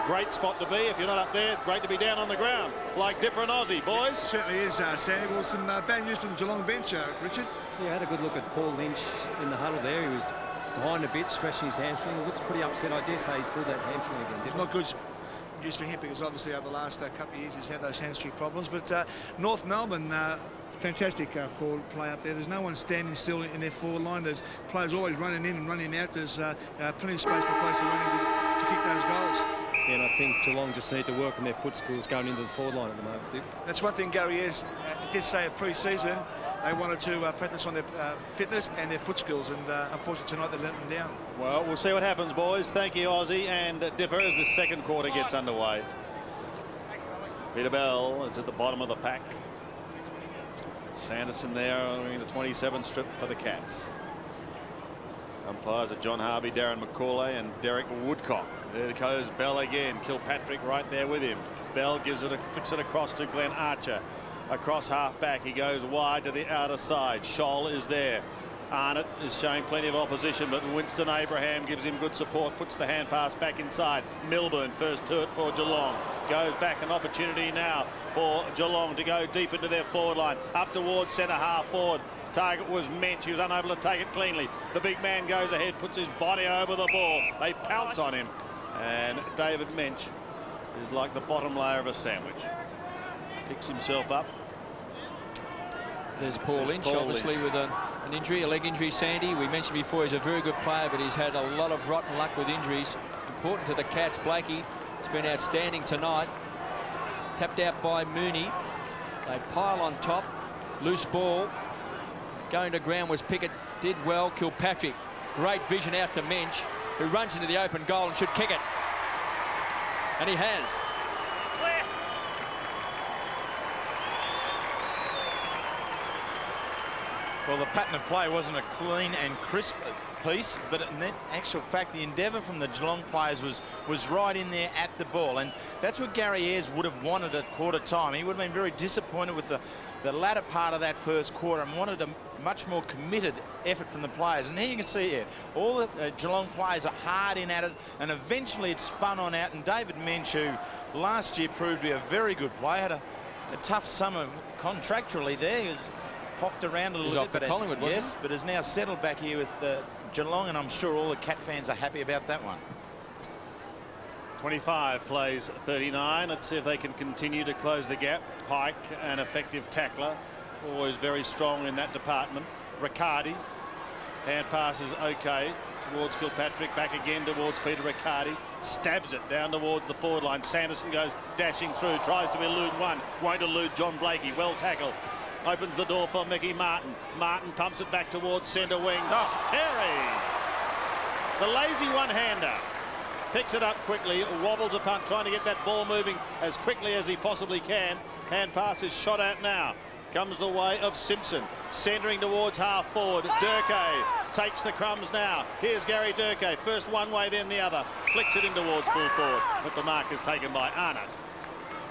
Great spot to be. If you're not up there, great to be down on the ground, like Dipper and Aussie, boys. It certainly is, Sandy. Well, some bad news from the Geelong bench, Richard. Yeah, I had a good look at Paul Lynch in the huddle there. He was behind a bit, stretching his hamstring. He looks pretty upset. I dare say he's pulled that hamstring again. It's not good news for him because obviously over the last couple of years he's had those hamstring problems. But North Melbourne, fantastic forward play up there. There's no one standing still in their forward line. There's players always running in and running out. There's plenty of space for players to run into to kick those goals. Yeah, and I think Geelong just need to work on their foot skills going into the forward line at the moment, Dick. That's one thing Gary did say at pre-season. They wanted to practice on their fitness and their foot skills, and unfortunately tonight they let them down. Well, we'll see what happens, boys. Thank you, Aussie and Dipper, as the second quarter gets underway. Peter Bell is at the bottom of the pack. Sanderson there in the 27 strip for the Cats. Umpires are John Harvey, Darren McCauley and Derek Woodcock. There goes Bell again. Kilpatrick right there with him. Bell flicks it across to Glenn Archer. Across half back, he goes wide to the outer side. Scholl is there. Arnott is showing plenty of opposition, but Winston Abraham gives him good support, puts the hand pass back inside. Melbourne first to it for Geelong. Goes back, an opportunity now for Geelong to go deep into their forward line. Up towards centre half forward. Target was Mensch. He was unable to take it cleanly. The big man goes ahead, puts his body over the ball. They pounce on him. And David Mensch is like the bottom layer of a sandwich. Picks himself up. There's Paul Lynch, obviously, with an injury, a leg injury, Sandy. We mentioned before he's a very good player, but he's had a lot of rotten luck with injuries. Important to the Cats. Blakey has been outstanding tonight. Tapped out by Mooney. They pile on top. Loose ball. Going to ground was Pickett. Did well. Kilpatrick. Great vision out to Mensch, who runs into the open goal and should kick it. And he has. Well, the pattern of play wasn't a clean and crisp piece, but in actual fact, the endeavour from the Geelong players was right in there at the ball, and that's what Gary Ayres would have wanted at quarter time. He would have been very disappointed with the latter part of that first quarter and wanted a much more committed effort from the players. And here you can see here, all the Geelong players are hard in at it, and eventually it spun on out, and David Mensch, who last year proved to be a very good player, had a tough summer contractually there. He was hocked around a little bit, but Collingwood, yes, but has now settled back here with Geelong, and I'm sure all the Cat fans are happy about that one. 25 plays 39. Let's see if they can continue to close the gap. Pike, an effective tackler, always very strong in that department. Riccardi, hand passes okay towards Kilpatrick, back again towards Peter Riccardi, stabs it down towards the forward line. Sanderson goes dashing through, tries to elude one, won't elude John Blakey. Well tackled. Opens the door for Mickey Martin. Martin pumps it back towards centre wing. Oh, Perry! The lazy one-hander. Picks it up quickly, wobbles a punt, trying to get that ball moving as quickly as he possibly can. Hand pass is shot at now. Comes the way of Simpson. Centering towards half forward. Durkee takes the crumbs now. Here's Gary Durkee. First one way, then the other. Flicks it in towards full forward. But the mark is taken by Arnott.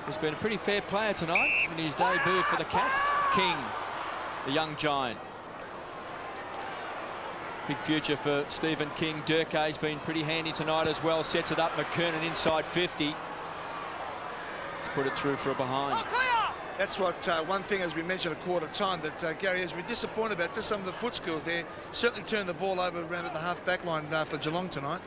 He's been a pretty fair player tonight in his debut for the Cats. King, the young giant. Big future for Stephen King. Durkee's been pretty handy tonight as well. Sets it up. McKernan inside 50. He's put it through for a behind. That's what one thing, as we mentioned at quarter time, that Gary has been disappointed about. Just some of the foot skills there. Certainly turned the ball over around at the half back line for Geelong tonight.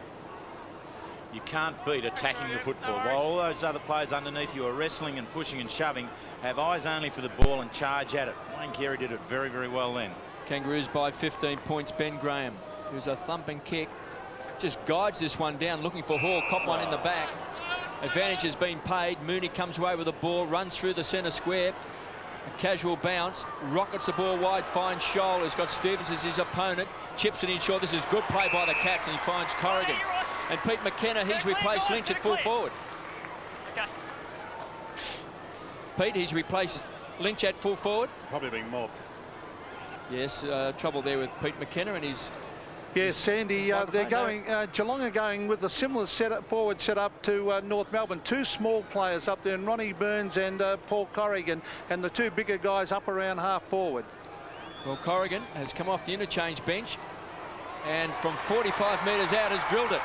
You can't beat attacking the football. While all those other players underneath you are wrestling and pushing and shoving, have eyes only for the ball and charge at it. Wayne Carey did it very, very well then. Kangaroos by 15 points. Ben Graham, who's a thumping kick, just guides this one down, looking for Hall. Cop one in the back. Advantage has been paid. Mooney comes away with the ball, runs through the centre square. A casual bounce, rockets the ball wide, finds Scholl, who's got Stevens as his opponent, chips it in short. This is good play by the Cats, and he finds Corrigan. And Pete McKenna, he's replaced Lynch at full forward. Pete, he's replaced Lynch at full forward. Probably being mobbed. Yes, trouble there with Pete McKenna and his... Yes, Sandy, they're going. Geelong are going with a similar forward setup to North Melbourne. Two small players up there, and Ronnie Burns and Paul Corrigan, and the two bigger guys up around half forward. Well, Corrigan has come off the interchange bench, and from 45 metres out has drilled it.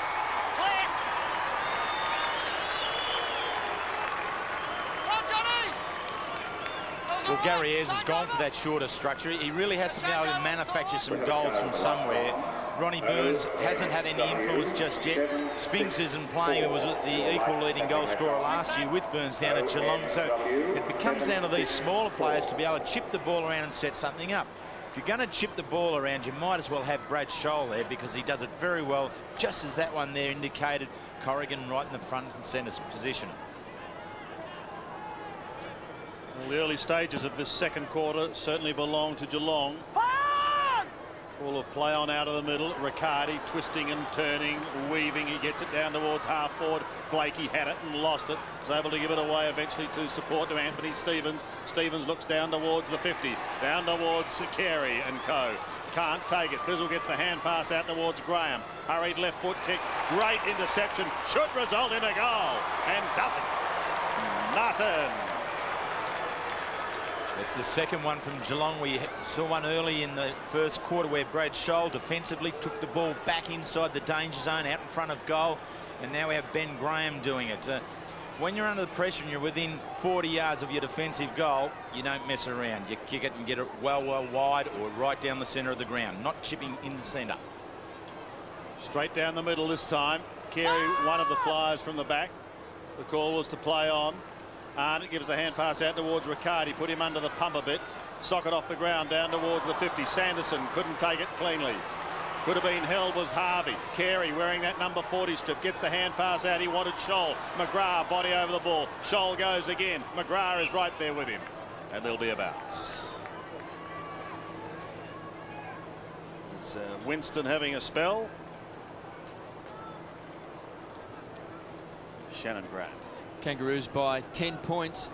Well, Gary Ayres has gone for that shorter structure. He really has to be able to manufacture some goals from somewhere. Ronnie Burns hasn't had any influence just yet. Spinks isn't playing. It was the equal leading goal scorer last year with Burns down at Geelong. So it becomes down to these smaller players to be able to chip the ball around and set something up. If you're going to chip the ball around, you might as well have Brad Scholl there, because he does it very well, just as that one there indicated. Corrigan right in the front and centre position. Well, the early stages of this second quarter certainly belong to Geelong. Full of play on out of the middle. Riccardi twisting and turning, weaving. He gets it down towards half forward. Blakey had it and lost it. Was able to give it away eventually to support to Anthony Stevens. Stevens looks down towards the 50. Down towards Carey and co. Can't take it. Bizzle gets the hand pass out towards Graham. Hurried left foot kick. Great interception. Should result in a goal. And doesn't. Martin. It's the second one from Geelong. We saw one early in the first quarter where Brad Scholl defensively took the ball back inside the danger zone out in front of goal. And now we have Ben Graham doing it. When you're under the pressure and you're within 40 yards of your defensive goal, you don't mess around. You kick it and get it well wide or right down the centre of the ground, not chipping in the centre. Straight down the middle this time. Carey, one of the flyers from the back. The call was to play on. Arnott gives the hand pass out towards Riccardi, put him under the pump a bit. Socket off the ground down towards the 50. Sanderson couldn't take it cleanly. Could have been held was Harvey. Carey wearing that number 40 strip gets the hand pass out. He wanted Scholl. McGrath body over the ball. Scholl goes again. McGrath is right there with him. And there'll be a bounce. Is Winston having a spell? Shannon Grant. Kangaroos by 10 points.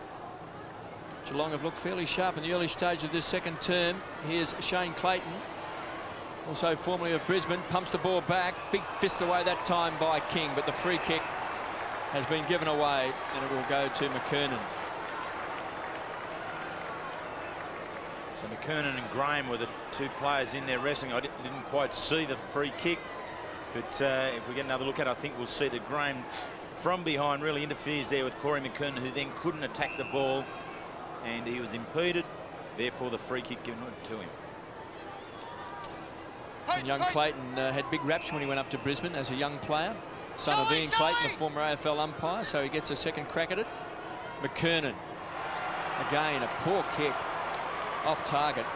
Geelong have looked fairly sharp in the early stage of this second term. Here's Shane Clayton, also formerly of Brisbane, pumps the ball back. Big fist away that time by King, but the free kick has been given away and it will go to McKernan. So McKernan and Graham were the two players in there wrestling. I didn't quite see the free kick, but if we get another look at it, I think we'll see that Graham from behind really interferes there with Corey McKernan, who then couldn't attack the ball, and he was impeded. Therefore, the free kick given to him. And young Clayton had big raps when he went up to Brisbane as a young player. Son of Ian Clayton, the former AFL umpire, so he gets a second crack at it. McKernan, again, a poor kick off target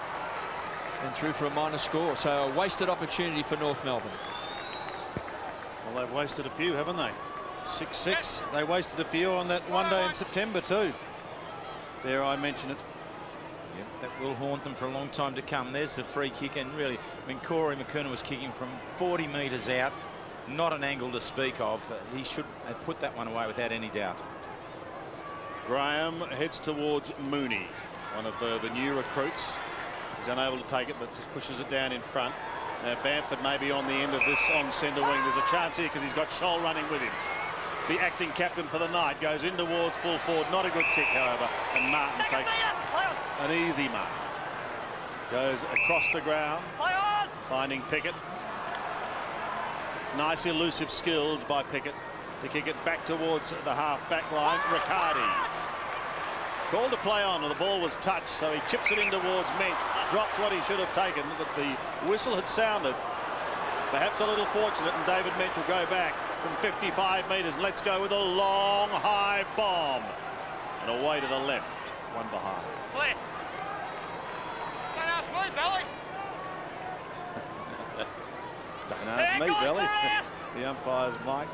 and through for a minor score. So a wasted opportunity for North Melbourne. Well, they've wasted a few, haven't they? 6-6. They wasted a few on that one day in September too. Dare I mention it? Yep, that will haunt them for a long time to come. There's the free kick, and really, I mean, Corey McKernan was kicking from 40 metres out. Not an angle to speak of. He should have put that one away without any doubt. Graham heads towards Mooney, one of the new recruits. He's unable to take it, but just pushes it down in front. Bamford may be on the end of this on centre wing. There's a chance here because he's got Scholl running with him. The acting captain for the night goes in towards full forward. Not a good kick, however, and Martin takes an easy mark. Goes across the ground, finding Pickett. Nice elusive skills by Pickett to kick it back towards the half-back line. Riccardi. Called to play on, and the ball was touched, so he chips it in towards Mensch. Drops what he should have taken, but the whistle had sounded. Perhaps a little fortunate, and David Mensch will go back from 55 metres. Let's go with a long, high bomb. And away to the left, one behind. Clear. Don't ask me, Belly. Don't ask me, Belly. The umpire's mic.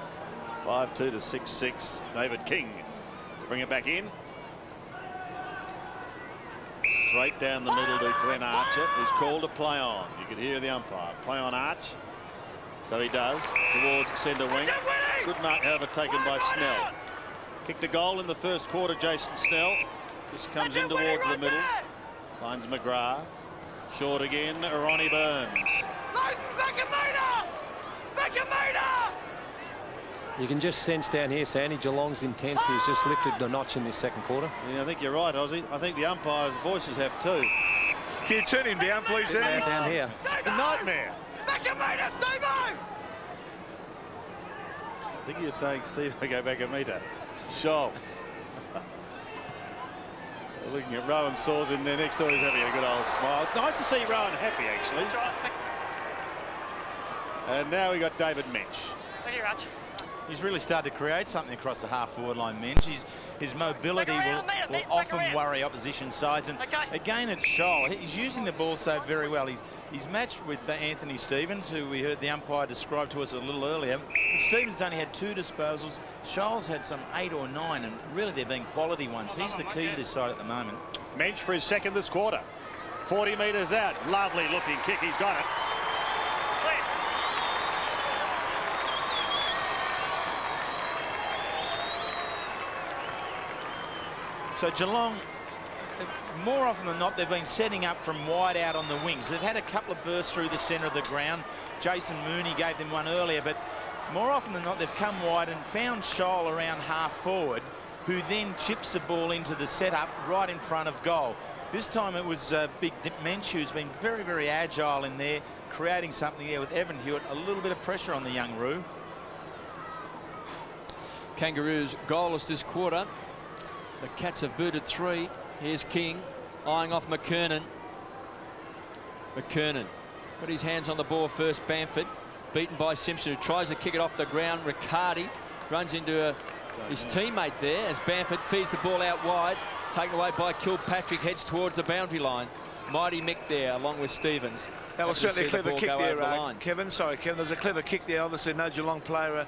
5-2 to 6-6. David King to bring it back in. Straight down the middle to Glenn Archer, who's called to play on. You can hear the umpire. Play on Arch. So he does, towards centre wing. Good mark, however, taken by Snell. Kicked a goal in the first quarter, Jason Snell. Just comes in towards the middle. Finds McGrath. Short again, Ronnie Burns. Back a metre! Back a metre! You can just sense down here, Sandy, Geelong's intensity has just lifted a notch in this second quarter. Yeah, I think you're right, Ozzy. I think the umpires' voices have too. Can you turn him down, please, Sandy? Down here. It's a nightmare. Back a metre, Steve-O! I think you're saying, Steve, I go back a metre. Scholl. Looking at Rowan Saws in there next door. He's having a good old smile. Nice to see Rowan happy, actually. That's right. And now we got David Mensch. Look here, Arch. He's really started to create something across the half-forward line, Mensch. His mobility will often worry opposition sides. And again, it's Scholl. He's using the ball so very well. He's matched with Anthony Stevens, who we heard the umpire describe to us a little earlier. Stevens only had 2 disposals. Scholl's had some 8 or 9, and really they've been quality ones. He's the key to this side at the moment. Mensch for his second this quarter. 40 metres out. Lovely looking kick. He's got it. So Geelong, more often than not, they've been setting up from wide out on the wings. They've had a couple of bursts through the centre of the ground. Jason Mooney gave them one earlier, but more often than not, they've come wide and found Scholl around half forward, who then chips the ball into the setup right in front of goal. This time it was Big Menchu who's been very, very agile in there, creating something there with Evan Hewitt. A little bit of pressure on the young Roo. Kangaroos goalless this quarter. The Cats have booted 3. Here's King eyeing off McKernan. McKernan got his hands on the ball first. Bamford beaten by Simpson, who tries to kick it off the ground. Riccardi runs into his teammate there as Bamford feeds the ball out wide. Taken away by Kilpatrick, heads towards the boundary line. Mighty Mick there along with Stevens. That was certainly a clever kick there, Kevin. Sorry, Kevin. There was a clever kick there. Obviously, no Geelong player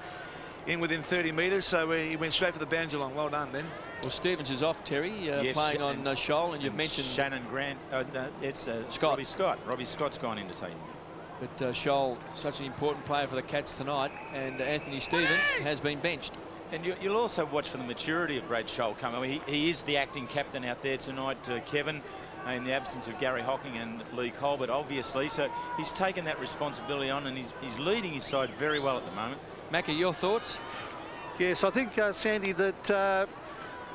in within 30 metres, so he went straight for the bound. Geelong. Well done, then. Well, Stevens is off, Terry, yes, playing on Shoal, and you've mentioned Shannon Grant. No, it's Scott. Robbie Scott. Robbie Scott's gone in to take him. But Shoal, such an important player for the Cats tonight, and Anthony Stevens has been benched. And you'll also watch for the maturity of Brad Scholl coming. I mean, he is the acting captain out there tonight, Kevin, in the absence of Gary Hocking and Lee Colbert, obviously. So he's taken that responsibility on, and he's leading his side very well at the moment. Macca, your thoughts? Yes, I think, Sandy, that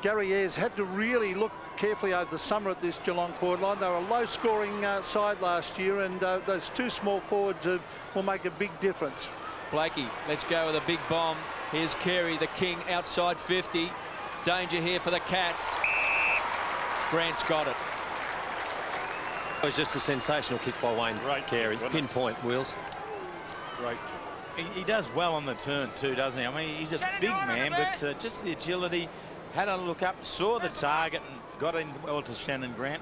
Gary Ayres had to really look carefully over the summer at this Geelong forward line. They were a low-scoring side last year, and those 2 small forwards will make a big difference. Blakey, let's go with a big bomb. Here's Carey, the King, outside 50. Danger here for the Cats. Grant's got it. It was just a sensational kick by Wayne Carey. Pinpoint, Wheels. Great. He does well on the turn too, doesn't he? I mean, he's a big man, but just the agility. Had a look up, saw the target, and got in well to Shannon Grant.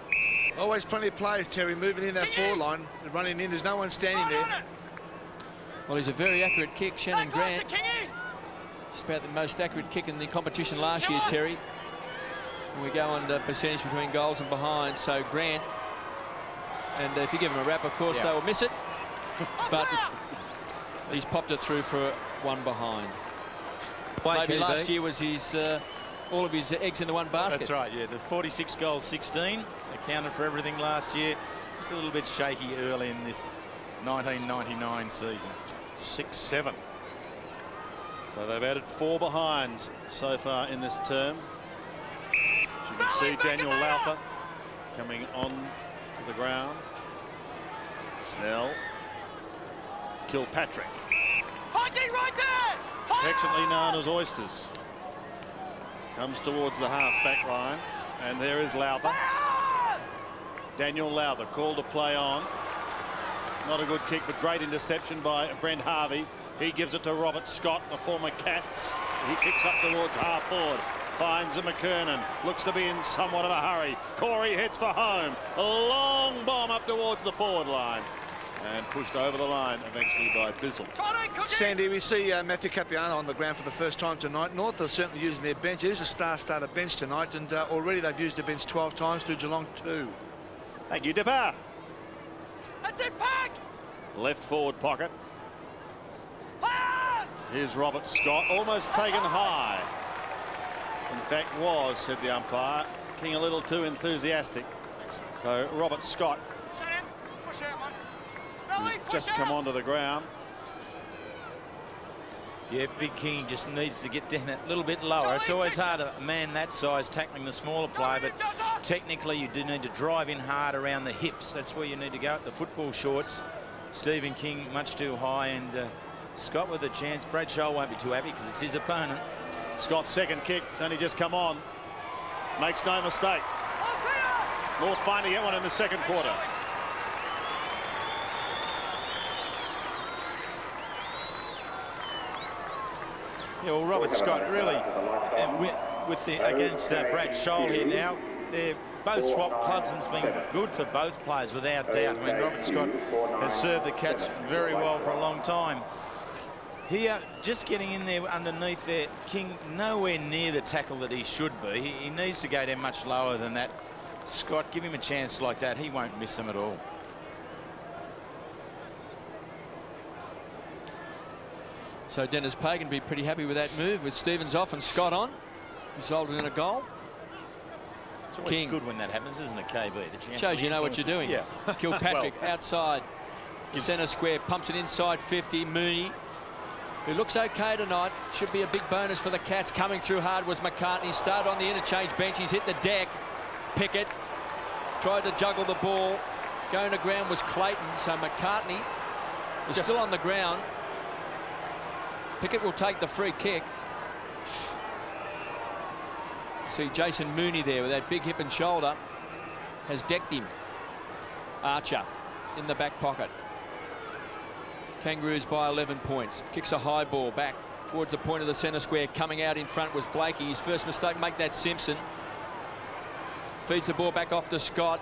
Always plenty of players, Terry, moving in that forward line, running in. There's no one standing there. Well, he's a very accurate kick, Shannon Grant. Just about the most accurate kick in the competition last year, Terry. And we go on the percentage between goals and behind. So Grant, and if you give him a wrap, of course, they will miss it. But he's popped it through for 1 behind. Maybe last year was his all of his eggs in the one basket. That's right, yeah. The 46 goals, 16 accounted for everything last year. Just a little bit shaky early in this 1999 season. 6-7. So they've added 4 behinds so far in this term. As you can see, Daniel Laufer coming on to the ground. Snell. Kilpatrick. Right there! Affectionately known as Oysters. Comes towards the half-back line. And there is Laufer. Daniel Laufer called to play on. Not a good kick, but great interception by Brent Harvey. He gives it to Robert Scott, the former Cats. He kicks up towards half-forward. Finds a McKernan. Looks to be in somewhat of a hurry. Corey heads for home. A long bomb up towards the forward line. And pushed over the line eventually by Bizzle. Sandy, we see Matthew Capiano on the ground for the first time tonight. North are certainly using their bench. It is a star-starter bench tonight, and already they've used the bench 12 times through Geelong 2. Thank you, Dipper. That's it, Pack! Left forward pocket. Here's Robert Scott, almost taken high. In fact, said the umpire. King a little too enthusiastic. So Robert Scott push out, man. just come onto the ground. Yeah, Big King just needs to get down that little bit lower. It's always hard a man that size tackling the smaller player, but technically you do need to drive in hard around the hips. That's where you need to go at the football shorts. Stephen King much too high, and Scott with a chance. Brad Scholl won't be too happy because it's his opponent. Scott's second kick, it's only just come on. Makes no mistake. North finally get one in the second quarter. Yeah, well, Robert Scott really, against Brad Scholl here now, they're both swap clubs, and it's been good for both players without doubt. I mean, Robert Scott has served the Cats very well for a long time. Here, just getting in there underneath there, King nowhere near the tackle that he should be. He needs to go down much lower than that. Scott, give him a chance like that. He won't miss them at all. So Denis Pagan be pretty happy with that move, with Stevens off and Scott on. Resulted in a goal. It's always King. Good when that happens, isn't it, KB? The chance Shows you know what you're doing. Yeah. Kilpatrick outside the centre square, pumps it inside 50. Mooney, who looks okay tonight, should be a big bonus for the Cats. Coming through hard was McCartney. Started on the interchange bench. He's hit the deck. Pickett tried to juggle the ball. Going to ground was Clayton, so McCartney is still on the ground. Pickett will take the free kick. See Jason Mooney there with that big hip and shoulder has decked him. Archer in the back pocket. Kangaroos by 11 points. Kicks a high ball back towards the point of the centre square. Coming out in front was Blakey. His first mistake, make that Simpson. Feeds the ball back off to Scott.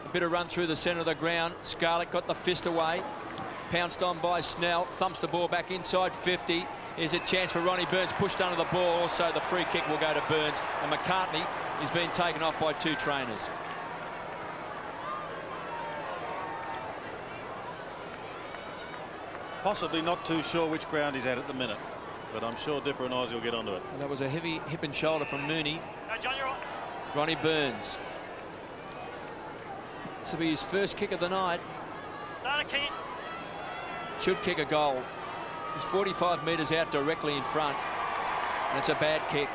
A bit of run through the centre of the ground. Scarlett got the fist away. Pounced on by Snell. Thumps the ball back inside 50. Here's a chance for Ronnie Burns. Pushed under the ball. Also the free kick will go to Burns. And McCartney is being taken off by 2 trainers. Possibly not too sure which ground he's at the minute, but I'm sure Dipper and Ozzy will get onto it. And that was a heavy hip and shoulder from Mooney. No, John, you're on. Ronnie Burns. This will be his first kick of the night. Start a kick. Should kick a goal. He's 45 metres out directly in front. And it's a bad kick.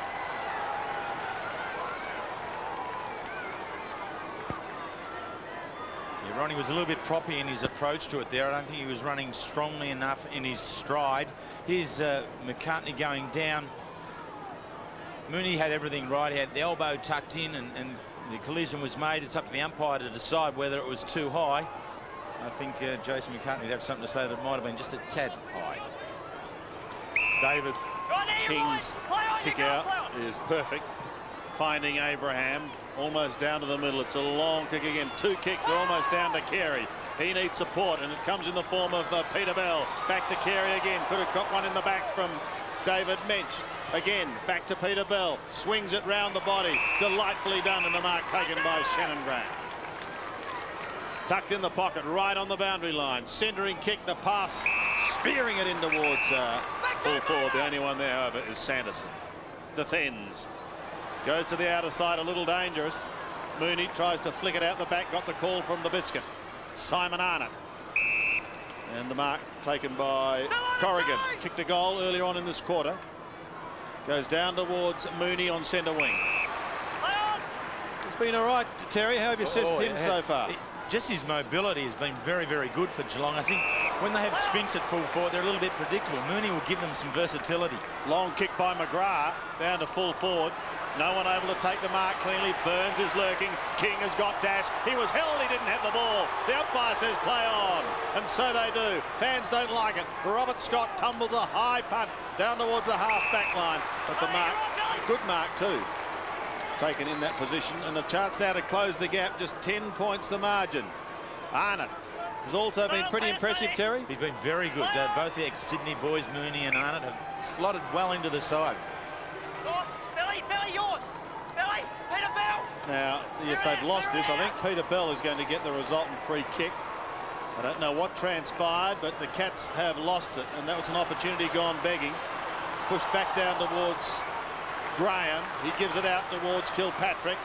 Yeah, Ronnie was a little bit proppy in his approach to it there. I don't think he was running strongly enough in his stride. Here's McCartney going down. Mooney had everything right. He had the elbow tucked in and the collision was made. It's up to the umpire to decide whether it was too high. I think Jason McCartney would have something to say that it might have been just a tad high. David King's kick out is perfect. Finding Abraham almost down to the middle. It's a long kick again. 2 kicks. They're almost down to Carey. He needs support, and it comes in the form of Peter Bell. Back to Carey again. Could have got one in the back from David Mensch. Again, back to Peter Bell. Swings it round the body. Delightfully done, and the mark taken by Shannon Grant. Tucked in the pocket, right on the boundary line. Centering kick, the pass, spearing it in towards full forward. The only one there, however, is Sanderson. Defends. Goes to the outer side, a little dangerous. Mooney tries to flick it out the back, got the call from the biscuit. Simon Arnott. And the mark taken by Corrigan. Kicked a goal earlier on in this quarter. Goes down towards Mooney on centre wing. It's been all right, Terry. How have you assessed him so far? Just his mobility has been very, very good for Geelong. I think when they have Spinks at full forward, they're a little bit predictable. Mooney will give them some versatility. Long kick by McGrath down to full forward. No one able to take the mark cleanly. Burns is lurking. King has got dash. He was held. He didn't have the ball. The umpire says play on. And so they do. Fans don't like it. Robert Scott tumbles a high punt down towards the half-back line. But the mark, good mark too, taken in that position. And the chance now to close the gap. Just 10 points the margin. Arnott has also been pretty impressive, Terry. He's been very good. Both the ex-Sydney boys, Mooney and Arnott, have slotted well into the side. Billy, yours. Billy, Peter Bell. Now, yes, they've lost this. I think Peter Bell is going to get the resultant free kick. I don't know what transpired, but the Cats have lost it, and that was an opportunity gone begging. It's pushed back down towards Graham. He gives it out towards Kilpatrick.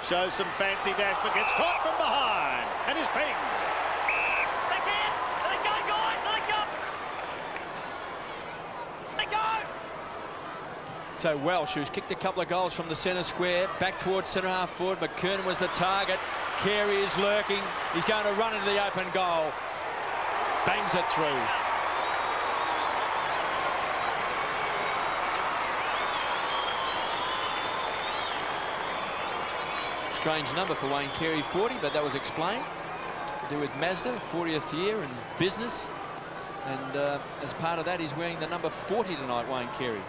Shows some fancy dash, but gets caught from behind. And is pinged. Back in. Let it go, guys. Let it go. Let it go. So Welsh, who's kicked a couple of goals from the centre square, back towards centre half forward. McKernan was the target. Carey is lurking. He's going to run into the open goal. Bangs it through. Strange number for Wayne Carey, 40, but that was explained. To do with Mazda, 40th year in business. And as part of that, he's wearing the number 40 tonight, Wayne Carey.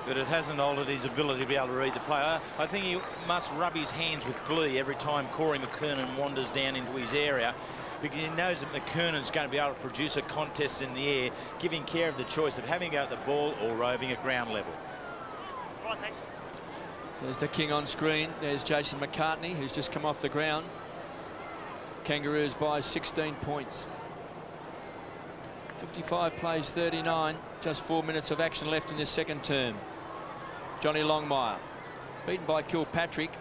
But it hasn't altered his ability to be able to read the player. I think he must rub his hands with glee every time Corey McKernan wanders down into his area, because he knows that McKernan's going to be able to produce a contest in the air, giving care of the choice of having to go at the ball or roving at ground level. Right, thanks. There's the King on screen. There's Jason McCartney, who's just come off the ground. Kangaroos by 16 points. 55 plays 39. Just 4 minutes of action left in this second term. Johnny Longmire, beaten by Kilpatrick,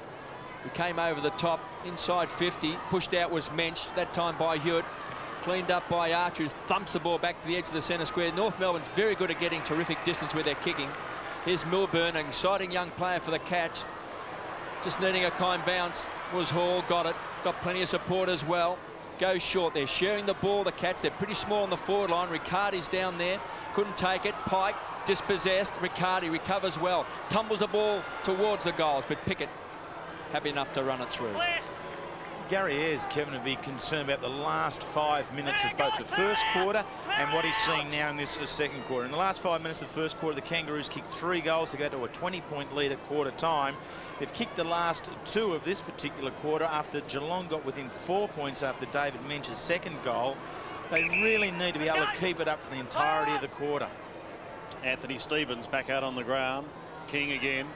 who came over the top inside 50. Pushed out was Mensch, that time by Hewitt. Cleaned up by Archer, who thumps the ball back to the edge of the centre square. North Melbourne's very good at getting terrific distance where they're kicking. Here's Milburn, an exciting young player for the Cats. Just needing a kind bounce was Hall, got it got plenty of support as well. Goes short. They're sharing the ball, the Cats. They're pretty small on the forward line. Riccardi's down there. Couldn't take it. Pike dispossessed. Riccardi recovers well. Tumbles the ball towards the goals, but Pickett happy enough to run it through. Gary Ayres, Kevin, would be concerned about the last 5 minutes of both the first quarter and what he's seeing now in this second quarter. In the last 5 minutes of the first quarter, the Kangaroos kicked 3 goals to go to a 20-point lead at quarter time. They've kicked the last 2 of this particular quarter after Geelong got within 4 points after David Mench's second goal. They really need to be able to keep it up for the entirety of the quarter. Anthony Stevens back out on the ground. King again.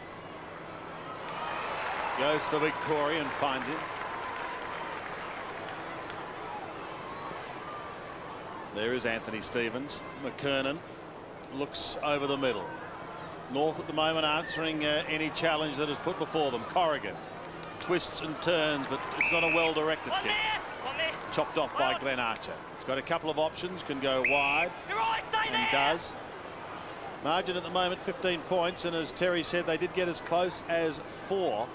Goes for big Corey and finds him. There is Anthony Stevens. McKernan looks over the middle. North at the moment answering any challenge that is put before them. Corrigan twists and turns, but it's not a well-directed kick. Chopped off by Glenn Archer. He's got a couple of options, can go wide, and does. Margin at the moment 15 points, and as Terry said, they did get as close as 4.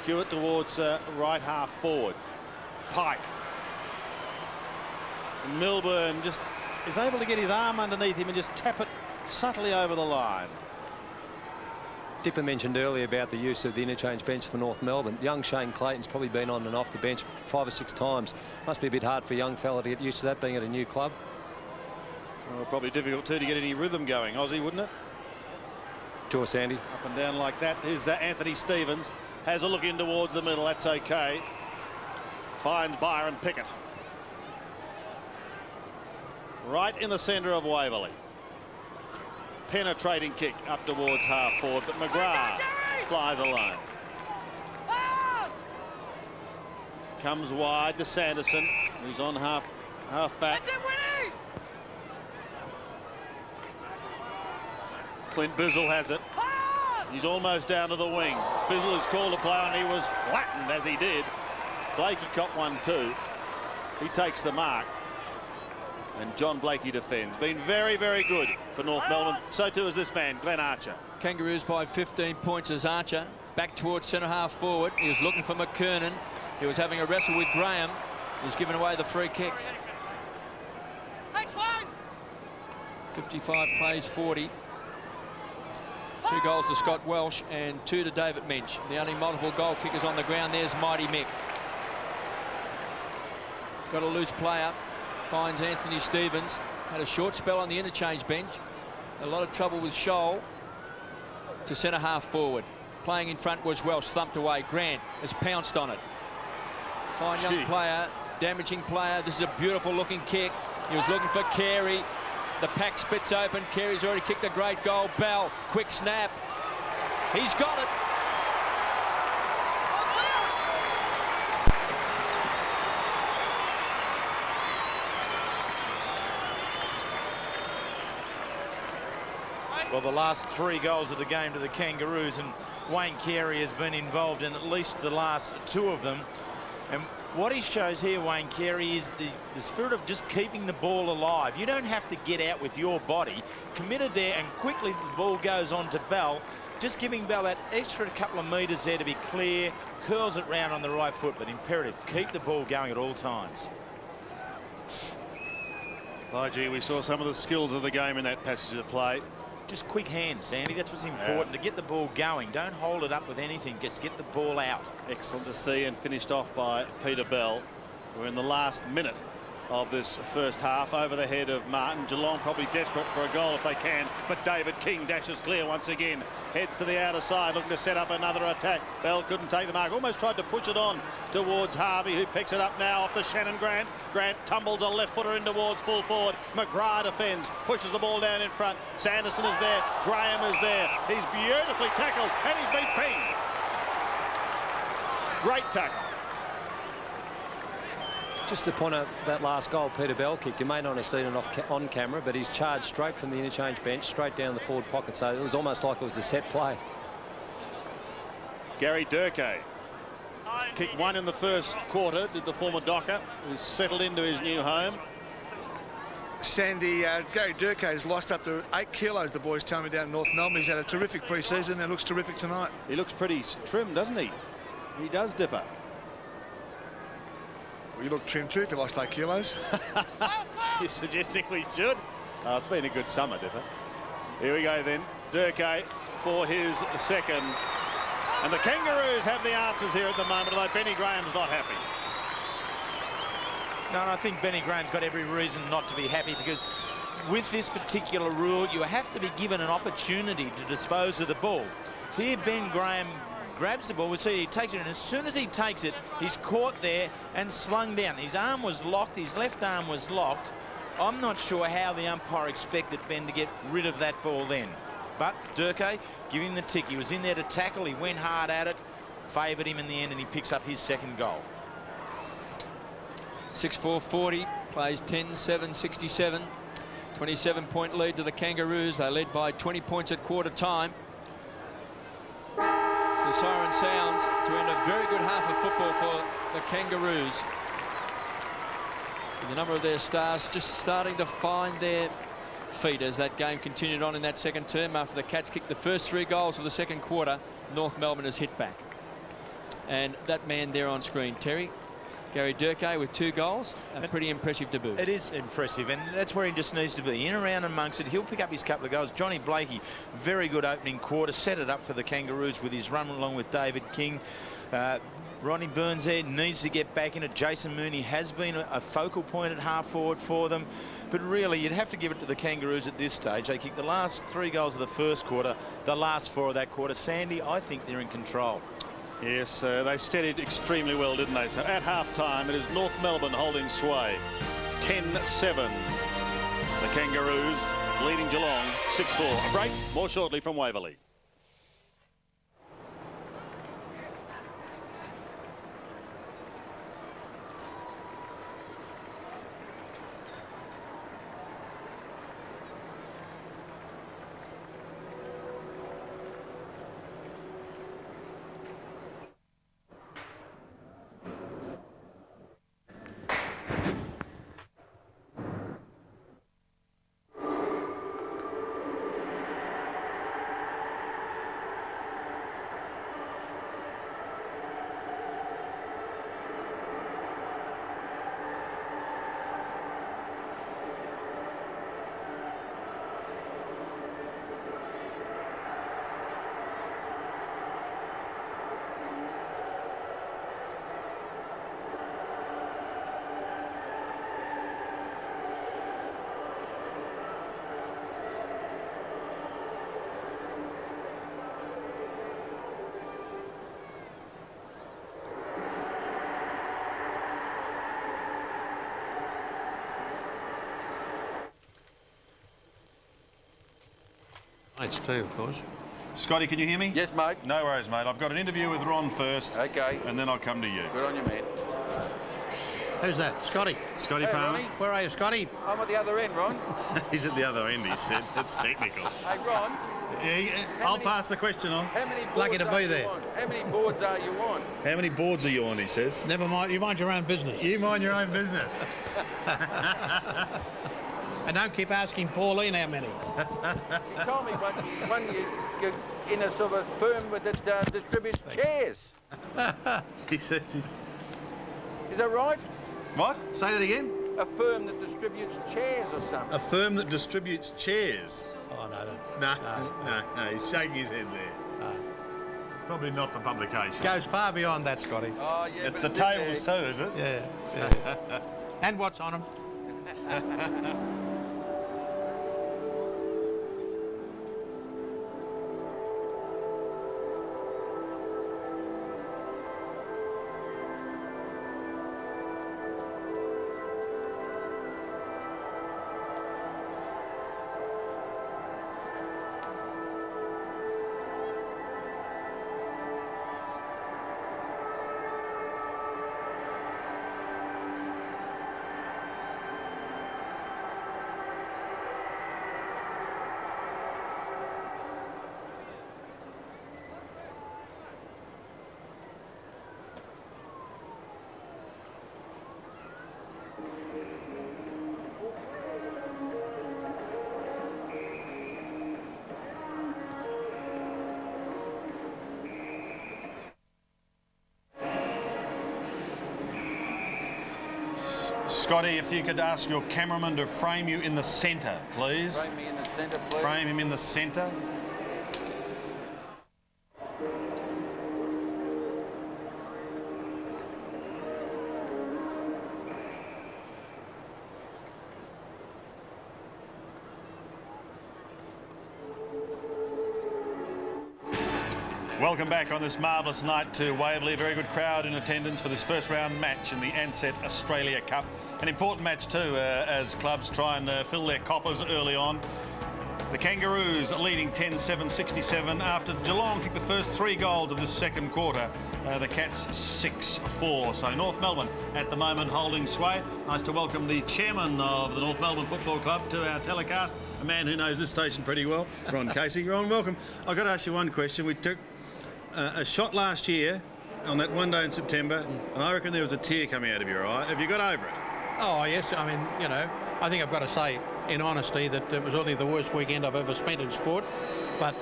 Hewitt towards right half forward. Pike. Melbourne just is able to get his arm underneath him and just tap it subtly over the line. Dipper mentioned earlier about the use of the interchange bench for North Melbourne. Young Shane Clayton's probably been on and off the bench 5 or 6 times. Must be a bit hard for a young fella to get used to that, being at a new club. Well, probably difficult too to get any rhythm going, Aussie, wouldn't it? Sure, Sandy. Up and down like that. Here's Anthony Stevens. Has a look in towards the middle. That's okay. Finds Byron Pickett. Right in the centre of Waverley. Penetrating kick up towards half forward, but McGrath flies alone. Comes wide to Sanderson, who's on half back. Clint Bizzle has it. He's almost down to the wing. Bizzle is called to play and he was flattened as he did. Blakey caught one too. He takes the mark. And John Blakey defends. Been very, very good for North Melbourne. So too is this man, Glenn Archer. Kangaroos by 15 points as Archer back towards centre half forward. He was looking for McKernan. He was having a wrestle with Graham. He's given away the free kick. 55 plays 40. 2 goals to Scott Welsh and 2 to David Mench. The only multiple goal kickers on the ground. There's Mighty Mick. He's got a loose player. Finds Anthony Stevens. Had a short spell on the interchange bench. A lot of trouble with Scholl. To centre half forward. Playing in front was Welsh. Thumped away. Grant has pounced on it. Fine young player. Damaging player. This is a beautiful looking kick. He was looking for Carey. The pack splits open. Carey's already kicked a great goal. Bell. Quick snap. He's got it. Well, the last 3 goals of the game to the Kangaroos, and Wayne Carey has been involved in at least the last 2 of them. And what he shows here, Wayne Carey, is the spirit of just keeping the ball alive. You don't have to get out with your body. Committed there, and quickly the ball goes on to Bell. Just giving Bell that extra couple of metres there to be clear. Curls it round on the right foot, but imperative. Keep the ball going at all times. Oh, gee, we saw some of the skills of the game in that passage of play. Just quick hands, Sandy. That's what's important, to get the ball going. Don't hold it up with anything. Just get the ball out. Excellent to see, and finished off by Peter Bell. We're in the last minute of this first half, over the head of Martin. Geelong probably desperate for a goal if they can, but David King dashes clear once again. Heads to the outer side, looking to set up another attack. Bell couldn't take the mark. Almost tried to push it on towards Harvey, who picks it up now off the Shannon Grant. Grant tumbles a left footer in towards full forward. McGrath defends, pushes the ball down in front. Sanderson is there. Graham is there. He's beautifully tackled, and he's been pinged. Great tackle. Just to point out that last goal Peter Bell kicked, you may not have seen it on camera, but he's charged straight from the interchange bench, straight down the forward pocket, so it was almost like it was a set play. Gary Durkay kicked 1 in the first quarter, did the former Docker, who's settled into his new home. Sandy, Gary Durkay has lost up to 8 kilos, the boys tell me, down in North Melbourne. He's had a terrific pre-season and looks terrific tonight. He looks pretty trim, doesn't he? He does, Dipper. Well, you look trim too if you lost 8 kilos. You're suggesting we should? Oh, it's been a good summer, Dipper. Here we go then. Durkee for his second. And the Kangaroos have the answers here at the moment, although Benny Graham's not happy. No, and I think Benny Graham's got every reason not to be happy, because with this particular rule, you have to be given an opportunity to dispose of the ball. Here, Ben Graham grabs the ball. We see he takes it, and as soon as he takes it, he's caught there and slung down. His arm was locked. His left arm was locked. I'm not sure how the umpire expected Ben to get rid of that ball then. But Durkee, give him the tick. He was in there to tackle. He went hard at it, favoured him in the end, and he picks up his second goal. 6-4-40, plays 10-7-67. 27-point lead to the Kangaroos. They led by 20 points at quarter time. As the siren sounds to end a very good half of football for the Kangaroos. And the number of their stars just starting to find their feet as that game continued on in that second term. After the Cats kicked the first 3 goals of the second quarter, North Melbourne has hit back. And that man there on screen, Terry, Gary Durkee with 2 goals, a pretty impressive debut. It is impressive, and that's where he just needs to be, in around amongst it. He'll pick up his couple of goals. Johnny Blakey, very good opening quarter, set it up for the Kangaroos with his run along with David King. Ronnie Burns there needs to get back in it. Jason Mooney has been a focal point at half forward for them, but really you'd have to give it to the Kangaroos at this stage. They kicked the last 3 goals of the first quarter, the last 4 of that quarter. Sandy, I think they're in control. Yes, they steadied extremely well, didn't they? So at half-time, it is North Melbourne holding sway. 10-7. The Kangaroos leading Geelong 6-4. A break, more shortly from Waverley. It's two, of course. Scotty, can you hear me? Yes, mate. No worries, mate. I've got an interview with Ron first. Okay. And then I'll come to you. Good on you, man. Who's that? Scotty. Scotty Palmer. Ronnie. Where are you, Scotty? I'm at the other end, Ron. He's at the other end, he said. It's technical. Hey, Ron. Yeah, I'll pass the question on. How many boards Lucky to be there. How many boards are you on? How many boards are you on, he says. Never mind. You mind your own business. You mind your own business. And don't keep asking Pauline how many. She told me one you're in a sort of firm that distributes chairs. He says Is that right? What? Say that again? A firm that distributes chairs or something. A firm that distributes chairs? Oh, No, he's shaking his head there. It's probably not for publication. Goes far beyond that, Scotty. Oh, yeah. It's the tables too, is it? Yeah. And what's on them? Scotty, if you could ask your cameraman to frame you in the centre, please. Frame me in the centre, please. Frame him in the centre. Welcome back on this marvellous night to Waverley. A very good crowd in attendance for this first round match in the Ansett Australia Cup. An important match too, as clubs try and fill their coffers early on. The Kangaroos leading 10-7-67 after Geelong kicked the first 3 goals of this second quarter. The Cats 6-4. So North Melbourne at the moment holding sway. Nice to welcome the chairman of the North Melbourne Football Club to our telecast, a man who knows this station pretty well, Ron Casey. Ron, welcome. I've got to ask you one question. We took a shot last year on that one day in September, and I reckon there was a tear coming out of your eye. Have you got over it? Oh, yes. I mean, you know, I think I've got to say, in honesty, that it was only the worst weekend I've ever spent in sport. But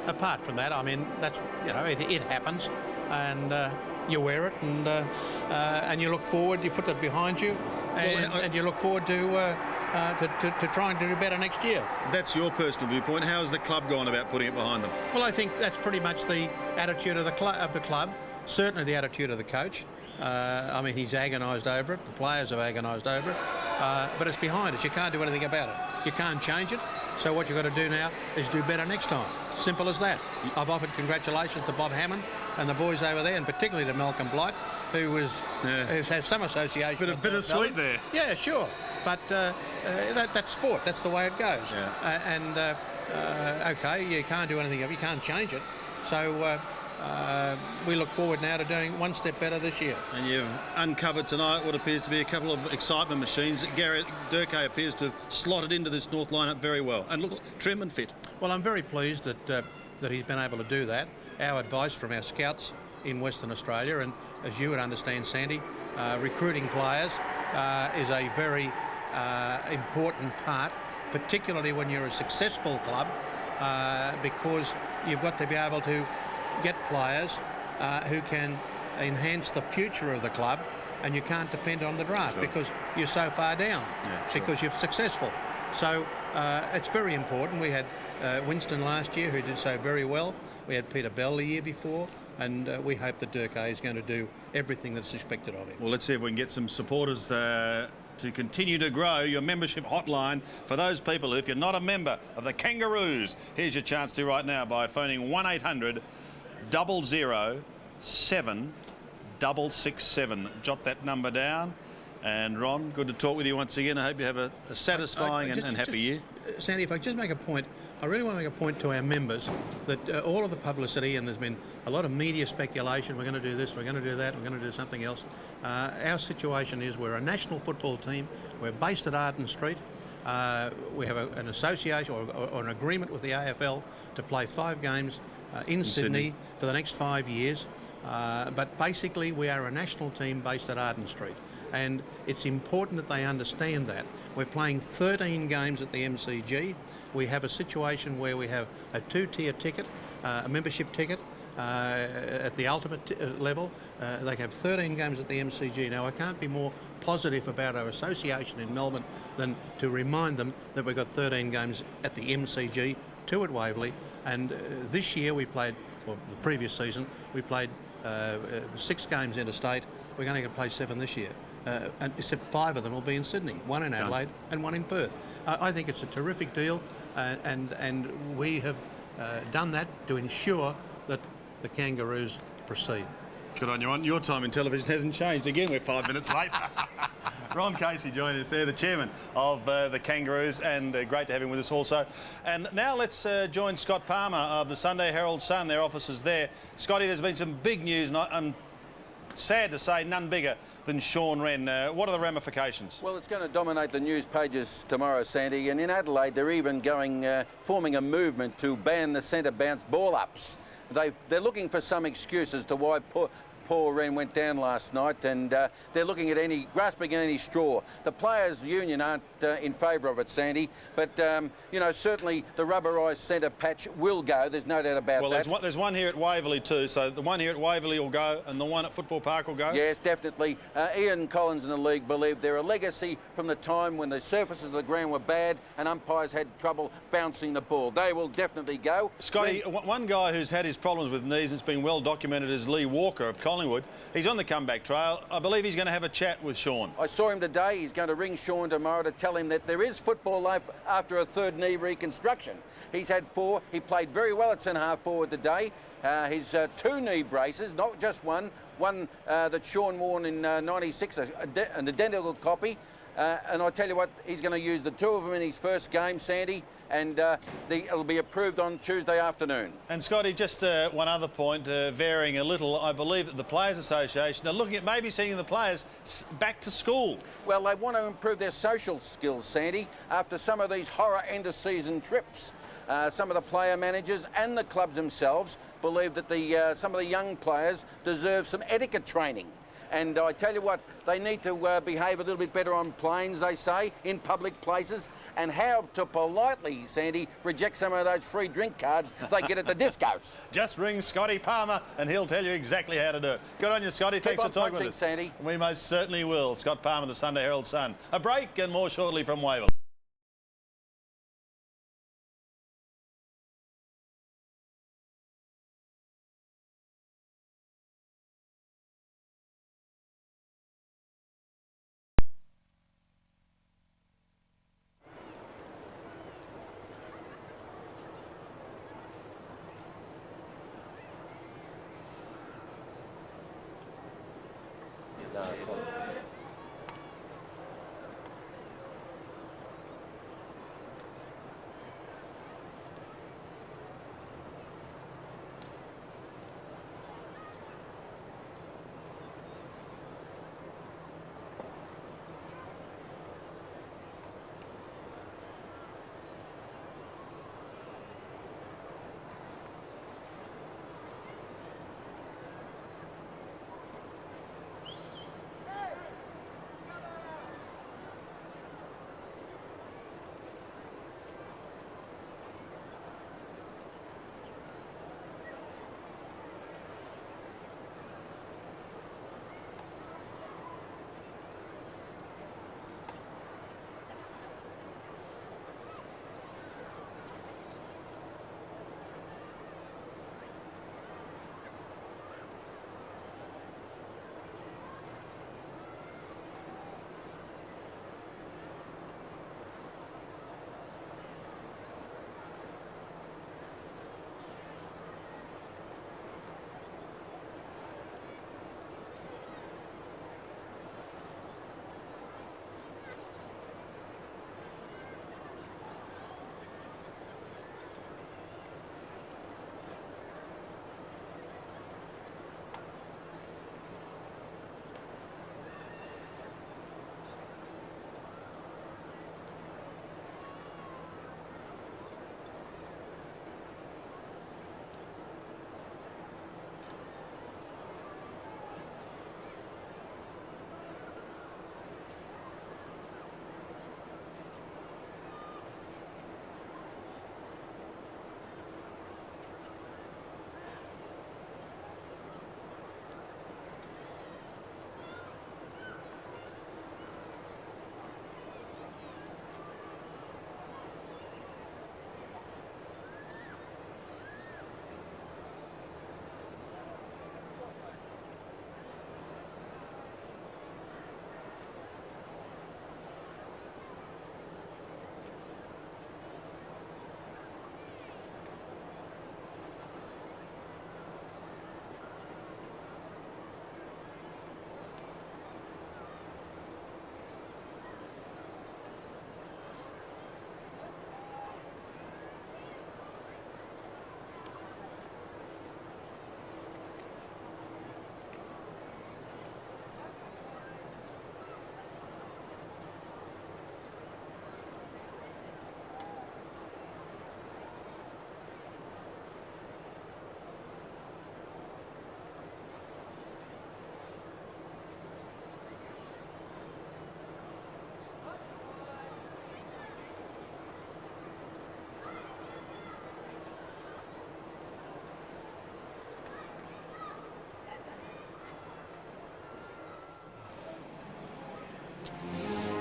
apart from that, I mean, that's, you know, it happens, and you wear it, and you look forward. You put that behind you, and you look forward to trying to do better next year. That's your personal viewpoint. How has the club gone about putting it behind them? Well, I think that's pretty much the attitude of the club. Certainly the attitude of the coach. I mean, he's agonised over it. The players have agonised over it. But it's behind us. You can't do anything about it. You can't change it. So what you've got to do now is do better next time. Simple as that. I've offered congratulations to Bob Hammond and the boys over there, and particularly to Malcolm Blight, who has some association. Bit of sweet there. Yeah, sure. But that's sport. That's the way it goes. Yeah. Okay, you can't do anything. You can't change it. So we look forward now to doing one step better this year. And you've uncovered tonight what appears to be a couple of excitement machines. Garrett Durkay appears to have slotted into this North lineup very well and looks trim and fit. Well, I'm very pleased that he's been able to do that. Our advice from our scouts in Western Australia, and as you would understand, Sandy, recruiting players is a very important part, particularly when you're a successful club, because you've got to be able to get players who can enhance the future of the club, and you can't depend on the draft because you're so far down because you're successful. So it's very important. We had Winston last year who did so very well. We had Peter Bell the year before, and we hope that Durkay is going to do everything that's expected of him. Well, let's see if we can get some supporters to continue to grow your membership hotline for those people who, if you're not a member of the Kangaroos, here's your chance to right now by phoning 1800 007 667. Jot that number down. And Ron, good to talk with you once again. I hope you have a satisfying and happy year. Sandy, if I just make a point, I really want to make a point to our members that all of the publicity, and there's been a lot of media speculation, we're going to do this, we're going to do that, we're going to do something else. Our situation is we're a national football team. We're based at Arden Street. We have an association or an agreement with the AFL to play 5 games in Sydney for the next 5 years. But basically we are a national team based at Arden Street, and it's important that they understand that. We're playing 13 games at the MCG. We have a situation where we have a 2-tier ticket, a membership ticket at the ultimate level. They have 13 games at the MCG. Now, I can't be more positive about our association in Melbourne than to remind them that we've got 13 games at the MCG, 2 at Waverley, and this year we played, well, the previous season, we played 6 games interstate. We're going to play 7 this year, and except 5 of them will be in Sydney, 1 in Adelaide and 1 in Perth. I think it's a terrific deal, and we have done that to ensure that the Kangaroos proceed. Good on you, Ron. Your time in television hasn't changed. Again, we're 5 minutes late. Ron Casey joining us there, the chairman of the Kangaroos, and great to have him with us also. And now let's join Scott Palmer of the Sunday Herald Sun, their offices there. Scotty, there's been some big news, and I'm sad to say none bigger than Sean Wren. What are the ramifications? Well, it's going to dominate the news pages tomorrow, Sandy, and in Adelaide they're even forming a movement to ban the centre bounce ball-ups. They're looking for some excuse as to why Paul Wren went down last night, and they're looking at grasping at any straw. The players' union aren't in favour of it, Sandy, but you know, certainly the rubberised centre patch will go. There's no doubt about that. Well, there's one here at Waverley too, so the one here at Waverley will go, and the one at Football Park will go. Yes, definitely. Ian Collins and the league believe they're a legacy from the time when the surfaces of the ground were bad and umpires had trouble bouncing the ball. They will definitely go. Scotty, one guy who's had his problems with knees and it's been well documented is Lee Walker of Collingwood. He's on the comeback trail. I believe he's going to have a chat with Sean. I saw him today. He's going to ring Sean tomorrow to tell him that there is football life after a third knee reconstruction. He's had 4. He played very well at centre half forward today. His 2 knee braces, not just one that Sean wore in '96, an identical copy. And I tell you what, he's going to use the 2 of them in his first game, Sandy, and it'll be approved on Tuesday afternoon. And Scotty, just one other point, varying a little. I believe that the Players Association are looking at maybe sending the players back to school. Well, they want to improve their social skills, Sandy, after some of these horror end-of-season trips. Some of the player managers and the clubs themselves believe that some of the young players deserve some etiquette training. And I tell you what, they need to behave a little bit better on planes, they say, in public places, and how to politely, Sandy, reject some of those free drink cards they get at the discos. Just ring Scotty Palmer and he'll tell you exactly how to do it. Good on you, Scotty. Thanks for talking with us. Sandy. We most certainly will. Scott Palmer, the Sunday Herald Sun. A break and more shortly from Waverley.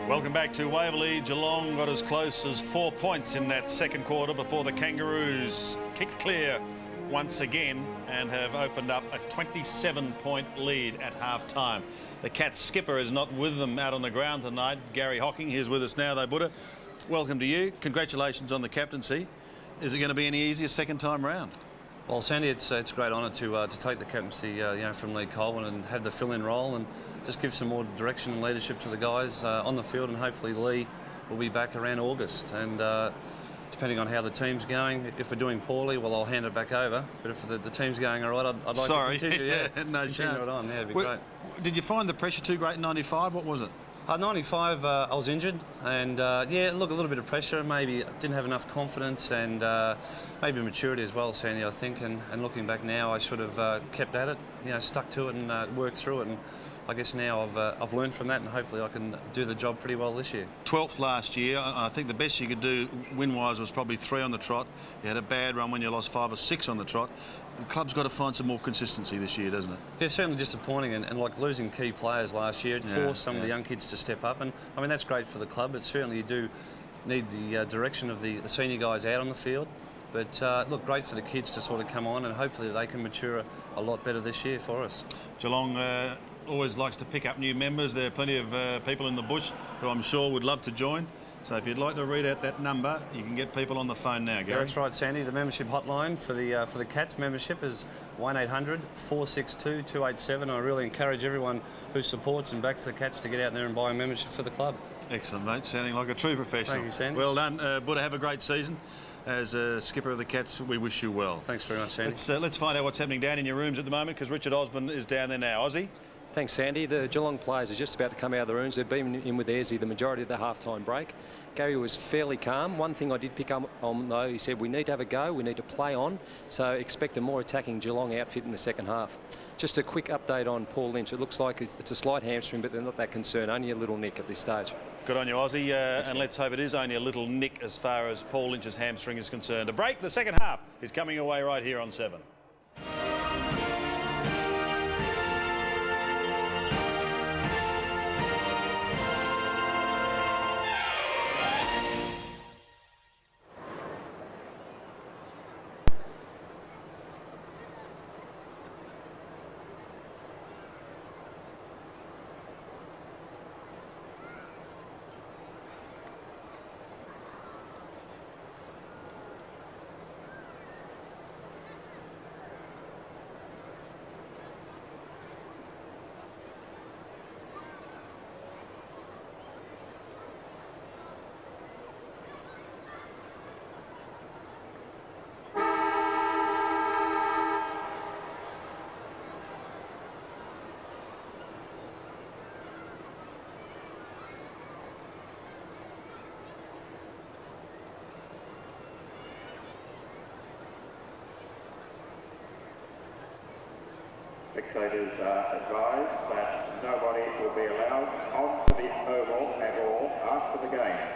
Welcome back to Waverley. Geelong got as close as 4 points in that second quarter before the Kangaroos kicked clear once again and have opened up a 27-point lead at half-time. The Cats skipper is not with them out on the ground tonight. Gary Hocking, he's with us now though. Buddha, welcome to you. Congratulations on the captaincy. Is it going to be any easier second time round? Well, Sandy, it's a great honour to take the captaincy from Lee Colwyn and have the fill-in role and just give some more direction and leadership to the guys on the field, and hopefully Lee will be back around August. And depending on how the team's going, if we're doing poorly, well, I'll hand it back over. But if the team's going all right, I'd like to continue. No continue chance. it on. Yeah, it'd be great. Did you find the pressure too great in 95? What was it? 95, I was injured, and yeah, look, a little bit of pressure. Maybe didn't have enough confidence, and maybe maturity as well, Sandy, I think. And looking back now, I should have kept at it, stuck to it and worked through it. And I guess now I've learned from that, and hopefully I can do the job pretty well this year. 12th last year. I think the best you could do win-wise was probably 3 on the trot. You had a bad run when you lost 5 or 6 on the trot. The club's got to find some more consistency this year, doesn't it? Yeah, certainly disappointing, and like losing key players last year, it forced some of the young kids to step up, and I mean that's great for the club, but certainly you do need the direction of the senior guys out on the field. But look, great for the kids to sort of come on, and hopefully they can mature a lot better this year for us. Geelong always likes to pick up new members. There are plenty of people in the bush who I'm sure would love to join. So if you'd like to read out that number, you can get people on the phone now, Gary. Yeah, that's right, Sandy. The membership hotline for the Cats membership is 1800 462 287. I really encourage everyone who supports and backs the Cats to get out there and buy a membership for the club. Excellent, mate. Sounding like a true professional. Thank you, Sandy. Well done. Buddha, have a great season. As skipper of the Cats, we wish you well. Thanks very much, Sandy. Let's find out what's happening down in your rooms at the moment, because Richard Osborne is down there now. Ozzy? Thanks, Sandy. The Geelong players are just about to come out of the rooms. They've been in with Ayresy the majority of the half-time break. Gary was fairly calm. One thing I did pick up on, though, he said we need to have a go, we need to play on, so expect a more attacking Geelong outfit in the second half. Just a quick update on Paul Lynch. It looks like it's a slight hamstring, but they're not that concerned, only a little nick at this stage. Good on you, Ozzy, and let's hope it is only a little nick as far as Paul Lynch's hamstring is concerned. A break, the second half is coming away right here on 7. Spectators are advised that nobody will be allowed onto the oval at all after the game.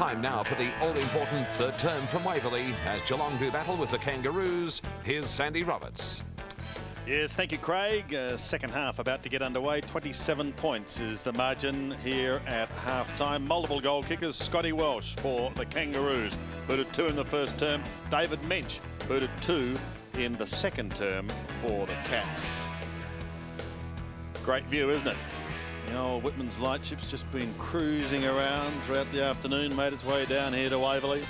Time now for the all-important third term from Waverley as Geelong do battle with the Kangaroos. Here's Sandy Roberts. Yes, thank you, Craig. Second half about to get underway. 27 points is the margin here at half-time. Multiple goal kickers. Scotty Welsh for the Kangaroos booted 2 in the first term. David Mensch booted 2 in the second term for the Cats. Great view, isn't it? The old Whitman's lightship's just been cruising around throughout the afternoon, made its way down here to Waverley.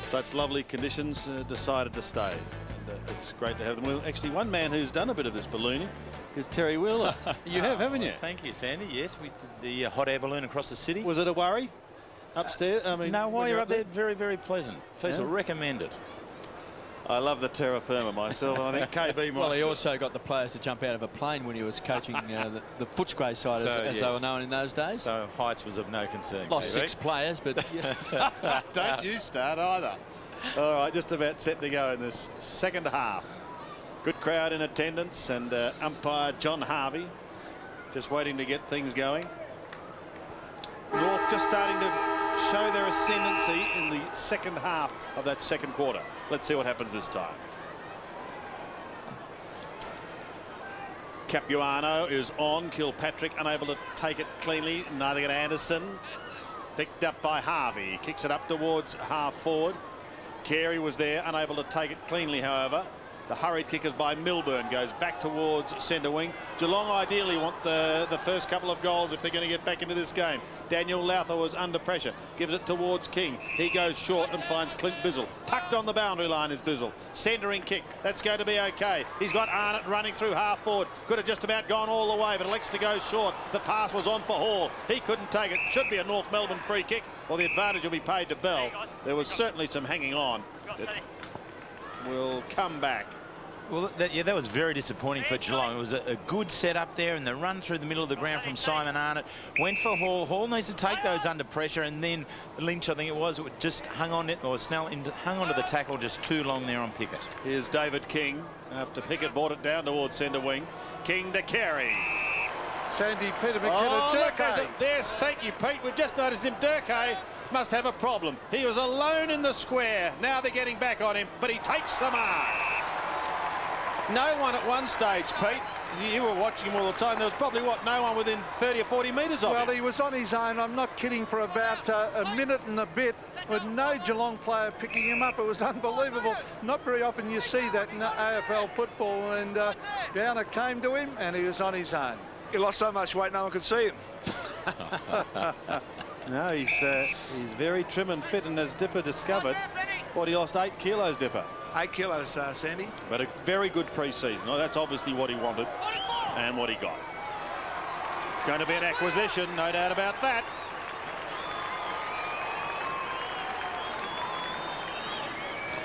Such lovely conditions, decided to stay. It's great to have them. Well, actually, one man who's done a bit of this ballooning is Terry Wheeler. You have, haven't you? Thank you, Sandy. Yes, we did the hot air balloon across the city. Was it a worry upstairs? I mean, no, while you're up there, very, very pleasant. Please, recommend it. I love the terra firma myself, and I think KB might. Well, he also got the players to jump out of a plane when he was coaching the Footscray side, as they were known in those days. So heights was of no concern. Lost KB. 6 players, but don't you start either. All right, just about set to go in this second half. Good crowd in attendance, and umpire John Harvey just waiting to get things going. North just starting to show their ascendancy in the second half of that second quarter. Let's see what happens this time. Capuano is on. Kilpatrick unable to take it cleanly. Neither can Anderson. Picked up by Harvey. Kicks it up towards half forward. Carey was there, unable to take it cleanly, however. The hurried kickers by Melbourne goes back towards centre wing. Geelong ideally want the first couple of goals if they're going to get back into this game. Daniel Lowther was under pressure. Gives it towards King. He goes short and finds Clint Bizzle. Tucked on the boundary line is Bizzle. Centering kick. That's going to be okay. He's got Arnott running through half forward. Could have just about gone all the way, but elects to go short. The pass was on for Hall. He couldn't take it. Should be a North Melbourne free kick. Well, the advantage will be paid to Bell. There was certainly some hanging on. It will come back. Well, that was very disappointing for Geelong. It was a good set up there, and the run through the middle of the ground from Simon Arnott went for Hall. Hall needs to take those under pressure, and then Lynch, I think it was, just hung on it, or Snell hung onto the tackle just too long there on Pickett. Here's David King after Pickett brought it down towards centre wing. King to Carey. Sandy, Peter McKenna, Durkay. Yes, thank you, Pete. We've just noticed him. Durkay must have a problem. He was alone in the square. Now they're getting back on him, but he takes the mark. No one at one stage, Pete. You were watching him all the time. There was probably, no one within 30 or 40 metres of him. Well, he was on his own. I'm not kidding, for about a minute and a bit, with no Geelong player picking him up. It was unbelievable. Not very often you see that in AFL football. And down it came to him, and he was on his own. He lost so much weight, no one could see him. No, he's very trim and fit, and as Dipper discovered, he lost 8 kilos, Dipper. 8 kilos, Sandy. But a very good pre-season. Oh, that's obviously what he wanted and what he got. It's going to be an acquisition, no doubt about that.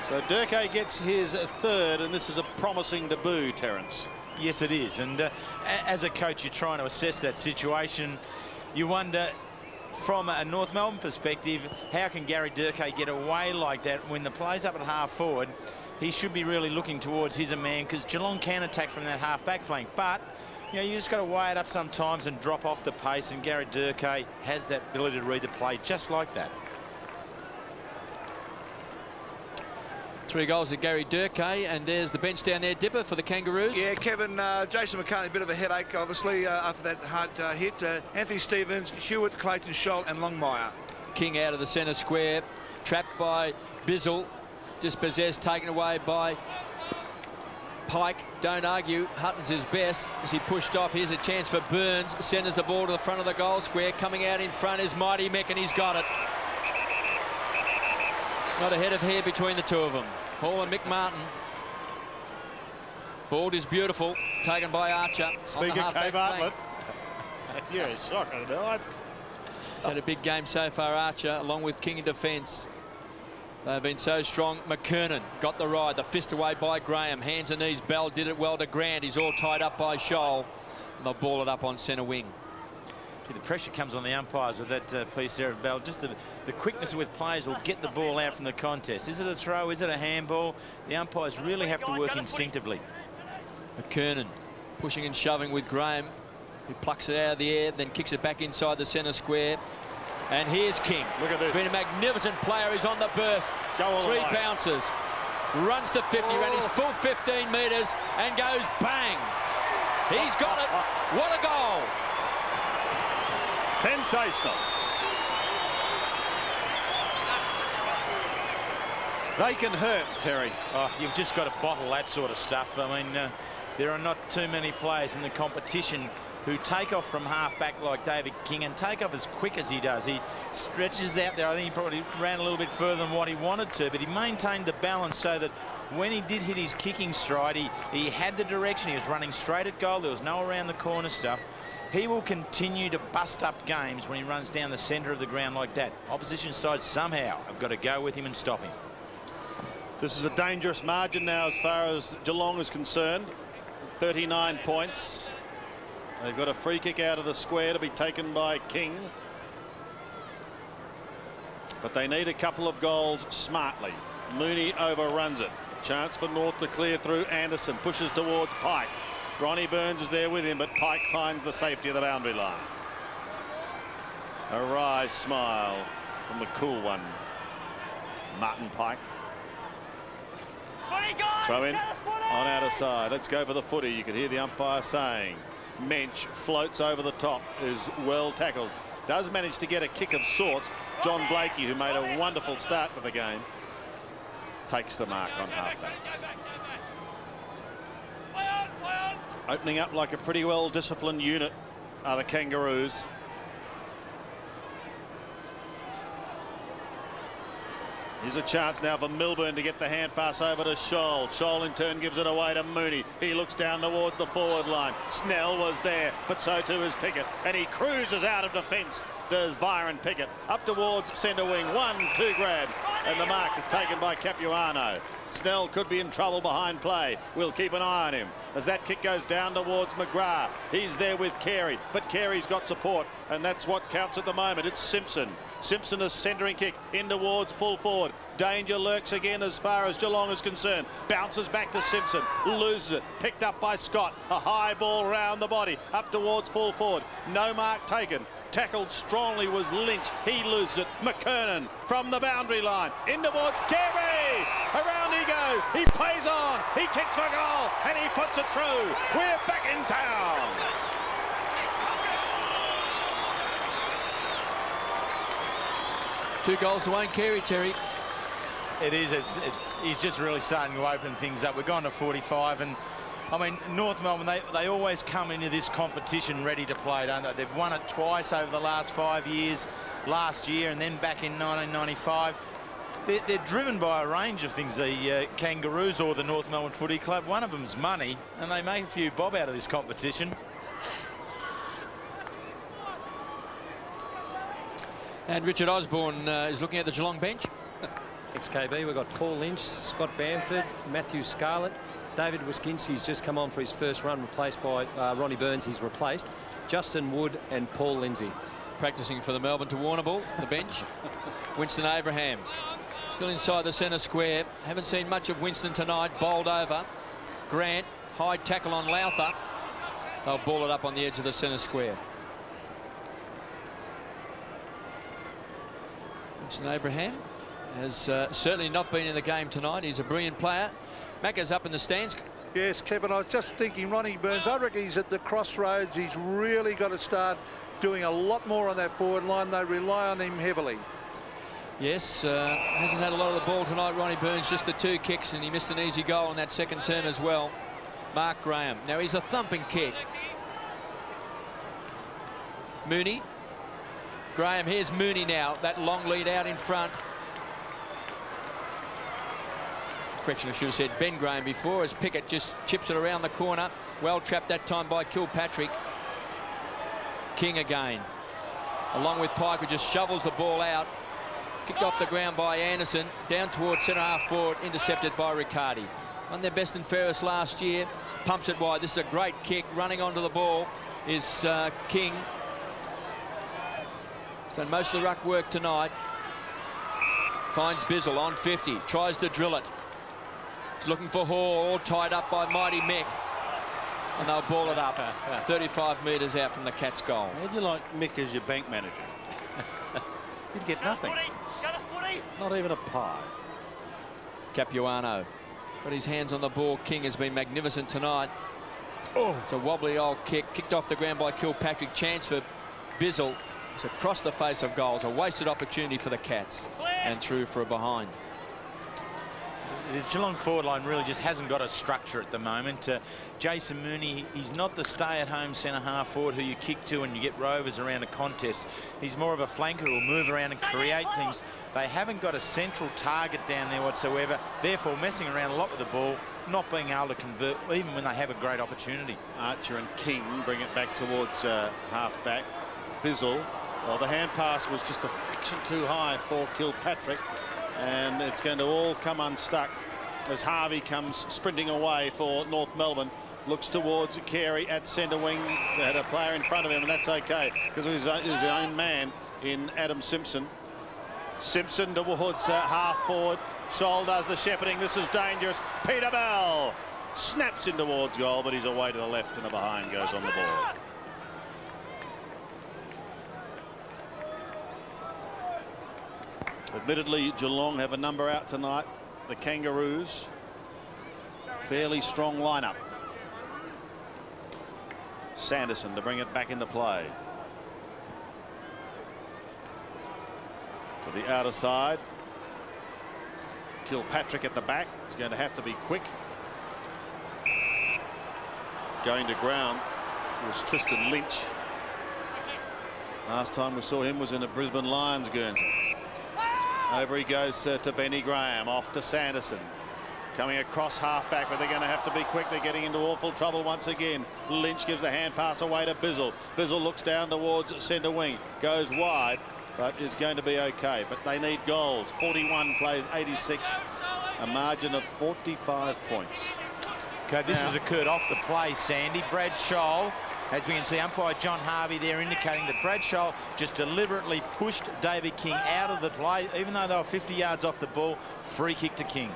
So Durkay gets his third, and this is a promising debut, Terence. Yes, it is. And as a coach, you're trying to assess that situation. You wonder, from a North Melbourne perspective, how can Gary Durkay get away like that when the play's up at half forward? He should be really looking towards his man, because Geelong can attack from that half back flank. But you just got to weigh it up sometimes and drop off the pace, and Gary Durkay has that ability to read the play just like that. 3 goals to Gary Durkay, and there's the bench down there, Dipper, for the Kangaroos. Yeah, Kevin, Jason McCartney, a bit of a headache, obviously, after that hard hit. Anthony Stevens, Hewitt, Clayton Scholl and Longmire. King out of the centre square, trapped by Bizzle, dispossessed, taken away by Pike. Don't argue, Hutton's his best as he pushed off. Here's a chance for Burns, centres the ball to the front of the goal square. Coming out in front is Mighty Mick, and he's got it. Not a head of hair between the two of them. Hall and Mick Martin. Ball is beautiful, taken by Archer. Speaking of K. Bartlett, you're a shocker tonight. He's had a big game so far, Archer, along with King in defence. They've been so strong. McKernan got the ride, the fist away by Graham. Hands and knees, Bell did it well to Grant. He's all tied up by Scholl. And they'll ball it up on centre wing. The pressure comes on the umpires with that piece there of Bell. Just the quickness with players will get the ball out from the contest. Is it a throw? Is it a handball? The umpires really have to work instinctively. McKernan pushing and shoving with Graham, who plucks it out of the air, then kicks it back inside the centre square. And here's King. Look at this. Been a magnificent player. He's on the burst. Go all the 3 way. bounces. Runs to 50, ran his full 15 metres and goes bang. He's got it. What a goal. Sensational. They can hurt, Terry. Oh, you've just got to bottle that sort of stuff. I mean, there are not too many players in the competition who take off from half-back like David King and take off as quick as he does. He stretches out there. I think he probably ran a little bit further than what he wanted to, but he maintained the balance so that when he did hit his kicking stride, he had the direction. He was running straight at goal. There was no around the corner stuff. He will continue to bust up games when he runs down the centre of the ground like that. Opposition side somehow have got to go with him and stop him. This is a dangerous margin now as far as Geelong is concerned. 39 points. They've got a free kick out of the square to be taken by King. But they need a couple of goals smartly. Mooney overruns it. Chance for North to clear through. Anderson pushes towards Pike. Ronnie Burns is there with him, but Pike finds the safety of the boundary line. A wry smile from the cool one, Martin Pike. Throw in on outer side. Let's go for the footy. You can hear the umpire saying. Mensch floats over the top, is well tackled. Does manage to get a kick of sorts. John Blakey, who made a wonderful start to the game, takes the mark on half-back. Opening up like a pretty well disciplined unit are the Kangaroos. Here's a chance now for Melbourne to get the hand pass over to Scholl. Scholl in turn gives it away to Mooney. He looks down towards the forward line. Snell was there, but so too is Pickett. And he cruises out of defence, does Byron Pickett. Up towards centre wing. 1-2 grabs. And the mark is taken by Capuano. Snell could be in trouble behind play. We'll keep an eye on him as that kick goes down towards McGrath. He's there with Carey, but Carey's got support, and that's what counts at the moment. It's Simpson. Simpson is centering kick in towards full forward. Danger lurks again as far as Geelong is concerned. Bounces back to Simpson. Loses it. Picked up by Scott. A high ball round the body. Up towards full forward. No mark taken. Tackled strongly was Lynch. He loses it. McKernan from the boundary line. In towards Carey. Around he goes. He plays on. He kicks for goal. And he puts it through. We're back in town. Two goals to Wayne Carey, Terry. It is. He's just really starting to open things up. We're going to 45, and I mean, North Melbourne, they always come into this competition ready to play, don't they? They've won it twice over the last 5 years, last year and then back in 1995. They're driven by a range of things, the Kangaroos or the North Melbourne Footy Club. One of them's money, and they make a few bob out of this competition. And Richard Osborne is looking at the Geelong bench. XKB, we've got Paul Lynch, Scott Bamford, Matthew Scarlett. David Wiskinski's just come on for his first run, replaced by Ronnie Burns. He's replaced Justin Wood and Paul Lindsay. Practicing for the Melbourne to Warrnambool, the bench. Winston Abraham still inside the centre square. Haven't seen much of Winston tonight. Bowled over. Grant, high tackle on Lowther. They'll ball it up on the edge of the centre square. Winston Abraham has certainly not been in the game tonight. He's a brilliant player. Macca's up in the stands. Yes, Kevin, I was just thinking Ronnie Burns, I reckon he's at the crossroads. He's really got to start doing a lot more on that forward line. They rely on him heavily. Yes, hasn't had a lot of the ball tonight, Ronnie Burns, just the 2 kicks, and he missed an easy goal in that second term as well. Mark Graham. Now he's a thumping kick. Mooney. Graham, here's Mooney now. That long lead out in front. Correction, I should have said Ben Graham before, as Pickett just chips it around the corner. Well trapped that time by Kilpatrick. King again. Along with Pike, who just shovels the ball out. Kicked off the ground by Anderson. Down towards centre half forward, intercepted by Riccardi. Won their best and fairest last year. Pumps it wide. This is a great kick. Running onto the ball is King. So most of the ruck work tonight. Finds Bizzle on 50. Tries to drill it. He's looking for Hall, all tied up by Mighty Mick. And they'll ball it up 35 metres out from the Cats' goal. How'd you like Mick as your bank manager? you'd get nothing. Not even a pie. Capuano got his hands on the ball. King has been magnificent tonight. Oh, it's a wobbly old kick, kicked off the ground by Kilpatrick. Chance for Bizzle. It's across the face of goals. A wasted opportunity for the Cats, and through for a behind. The Geelong forward line really just hasn't got a structure at the moment. Jason Mooney, he's not the stay-at-home centre-half forward who you kick to and you get rovers around a contest. He's more of a flanker who'll move around and create things. They haven't got a central target down there whatsoever, therefore messing around a lot with the ball, not being able to convert even when they have a great opportunity. Archer and King bring it back towards half-back. Bizzle, well, the hand pass was just a fraction too high for Kilpatrick, and it's going to all come unstuck as Harvey comes sprinting away for North Melbourne. Looks towards Carey at centre wing. They had a player in front of him, and that's okay because it was his own man in Adam Simpson. Simpson towards half forward. Scholl does the shepherding. This is dangerous. Peter Bell snaps in towards goal, but he's away to the left and a behind goes on the ball. Admittedly, Geelong have a number out tonight. The Kangaroos, fairly strong lineup. Sanderson to bring it back into play. To the outer side. Kilpatrick at the back. He's going to have to be quick. Going to ground was Tristan Lynch. Last time we saw him was in a Brisbane Lions Guernsey. Over he goes to Benny Graham, off to Sanderson. Coming across half-back, but they're going to have to be quick. They're getting into awful trouble once again. Lynch gives the hand pass away to Bizzle. Bizzle looks down towards centre wing. Goes wide, but is going to be okay. But they need goals. 41 plays 86. A margin of 45 points. Okay, this has occurred off the play, Sandy. Brad Scholl, as we can see, umpire John Harvey there indicating that Brad Scholl just deliberately pushed David King out of the play, even though they were 50 yards off the ball. Free kick to King.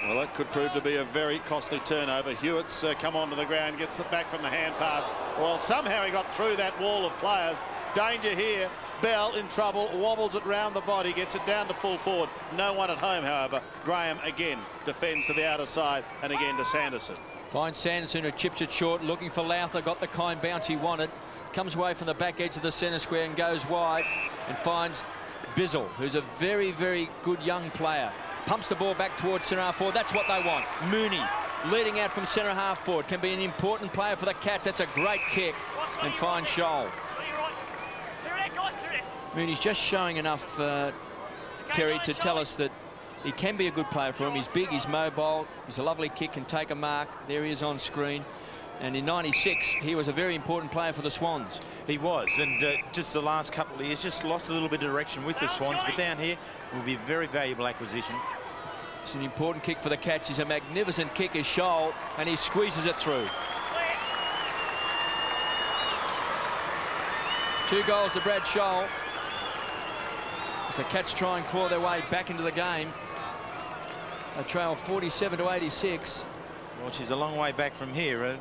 Well, that could prove to be a very costly turnover. Hewitt's come onto the ground, gets it back from the hand pass. Well, somehow he got through that wall of players. Danger here. Bell in trouble, wobbles it round the body, gets it down to full forward. No one at home, however. Graham again defends to the outer side and again to Sanderson. Finds Sanderson, who chips it short, looking for Lowther. Got the kind bounce he wanted. Comes away from the back edge of the centre square and goes wide and finds Bizzle, who's a very, very good young player. Pumps the ball back towards centre half forward. That's what they want. Mooney leading out from centre half forward. Can be an important player for the Cats. That's a great kick. And finds Scholl. Mooney's just showing enough, Terry, to tell us that he can be a good player for him. He's big, he's mobile, he's a lovely kick, can take a mark. There he is on screen. And in '96, he was a very important player for the Swans. He was, and just the last couple of years, just lost a little bit of direction with the Swans, but down here will be a very valuable acquisition. It's an important kick for the Cats. He's a magnificent kick as Scholl, and he squeezes it through. 2 goals to Brad Scholl. As the Cats try and claw their way back into the game. They trail 47-86. Well, she's a long way back from here.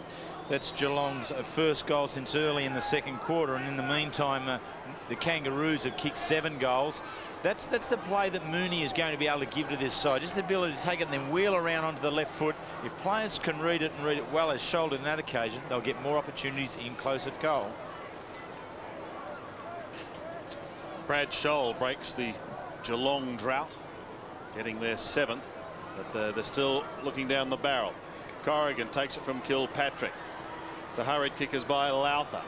That's Geelong's first goal since early in the second quarter, and in the meantime, the Kangaroos have kicked 7 goals. That's the play that Mooney is going to be able to give to this side. Just the ability to take it and then wheel around onto the left foot. If players can read it and read it well as Scholl did on that occasion, they'll get more opportunities in close at goal. Brad Scholl breaks the Geelong drought, getting their 7th, but they're still looking down the barrel. Corrigan takes it from Kilpatrick. The hurried kick is by Lowther.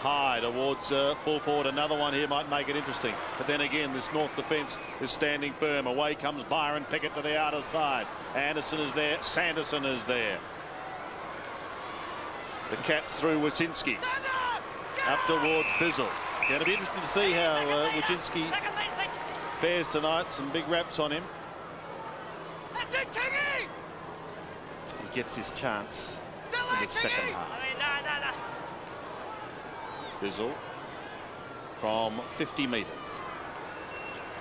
High towards full forward. Another one here might make it interesting. But then again, this North defence is standing firm. Away comes Byron Pickett to the outer side. Anderson is there. Sanderson is there. The Cats through Wyszynski. Up towards Bizzle. Going to be interesting to see how Wyszynski fares tonight. Some big raps on him. He gets his chance in the second half. Bizzle from 50 metres.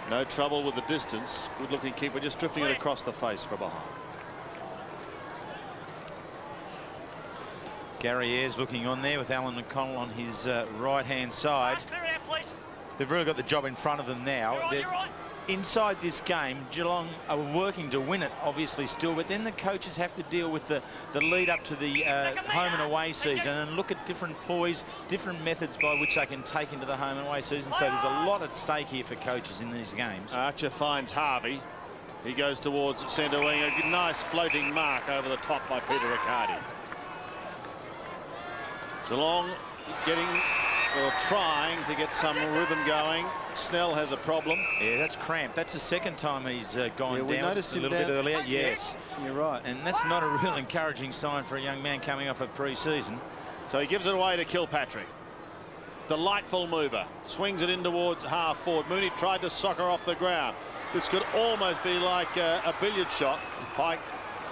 No trouble with the distance. Good looking keeper, just drifting it across the face for behind. Gary Ayres looking on there with Alan McConnell on his right-hand side. they've really got the job in front of them now. Inside this game, Geelong are working to win it, obviously, still, but then the coaches have to deal with the lead up to the home and away season and look at different ploys, different methods by which they can take into the home and away season. So there's a lot at stake here for coaches in these games. Archer finds Harvey. He goes towards centre wing. A nice floating mark over the top by Peter Riccardi. Geelong getting or trying to get some rhythm going. Snell has a problem. Yeah, that's cramped. That's the second time he's gone Yeah, we down noticed a him little bit down. earlier. Yes. You're right. And that's not a real encouraging sign for a young man coming off a pre-season. So he gives it away to Kilpatrick. Delightful mover. Swings it in towards half forward. Mooney tried to soccer off the ground. This could almost be like a billiard shot. Pike,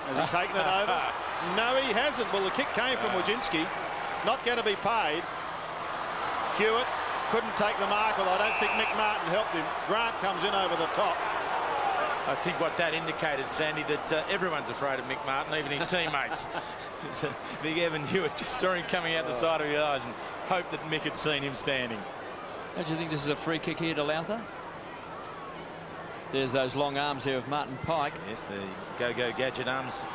has he taken it over? No, he hasn't. Well, the kick came from Wojcinski. Not going to be paid. Hewitt couldn't take the mark, although I don't think Mick Martin helped him. Grant comes in over the top. I think what that indicated, Sandy, that everyone's afraid of Mick Martin, even his teammates. So big Evan Hewitt just saw him coming out the side of his eyes and hoped that Mick had seen him standing. Don't you think this is a free kick here to Lowther? There's those long arms there of Martin Pike. Yes, the go-go gadget arms,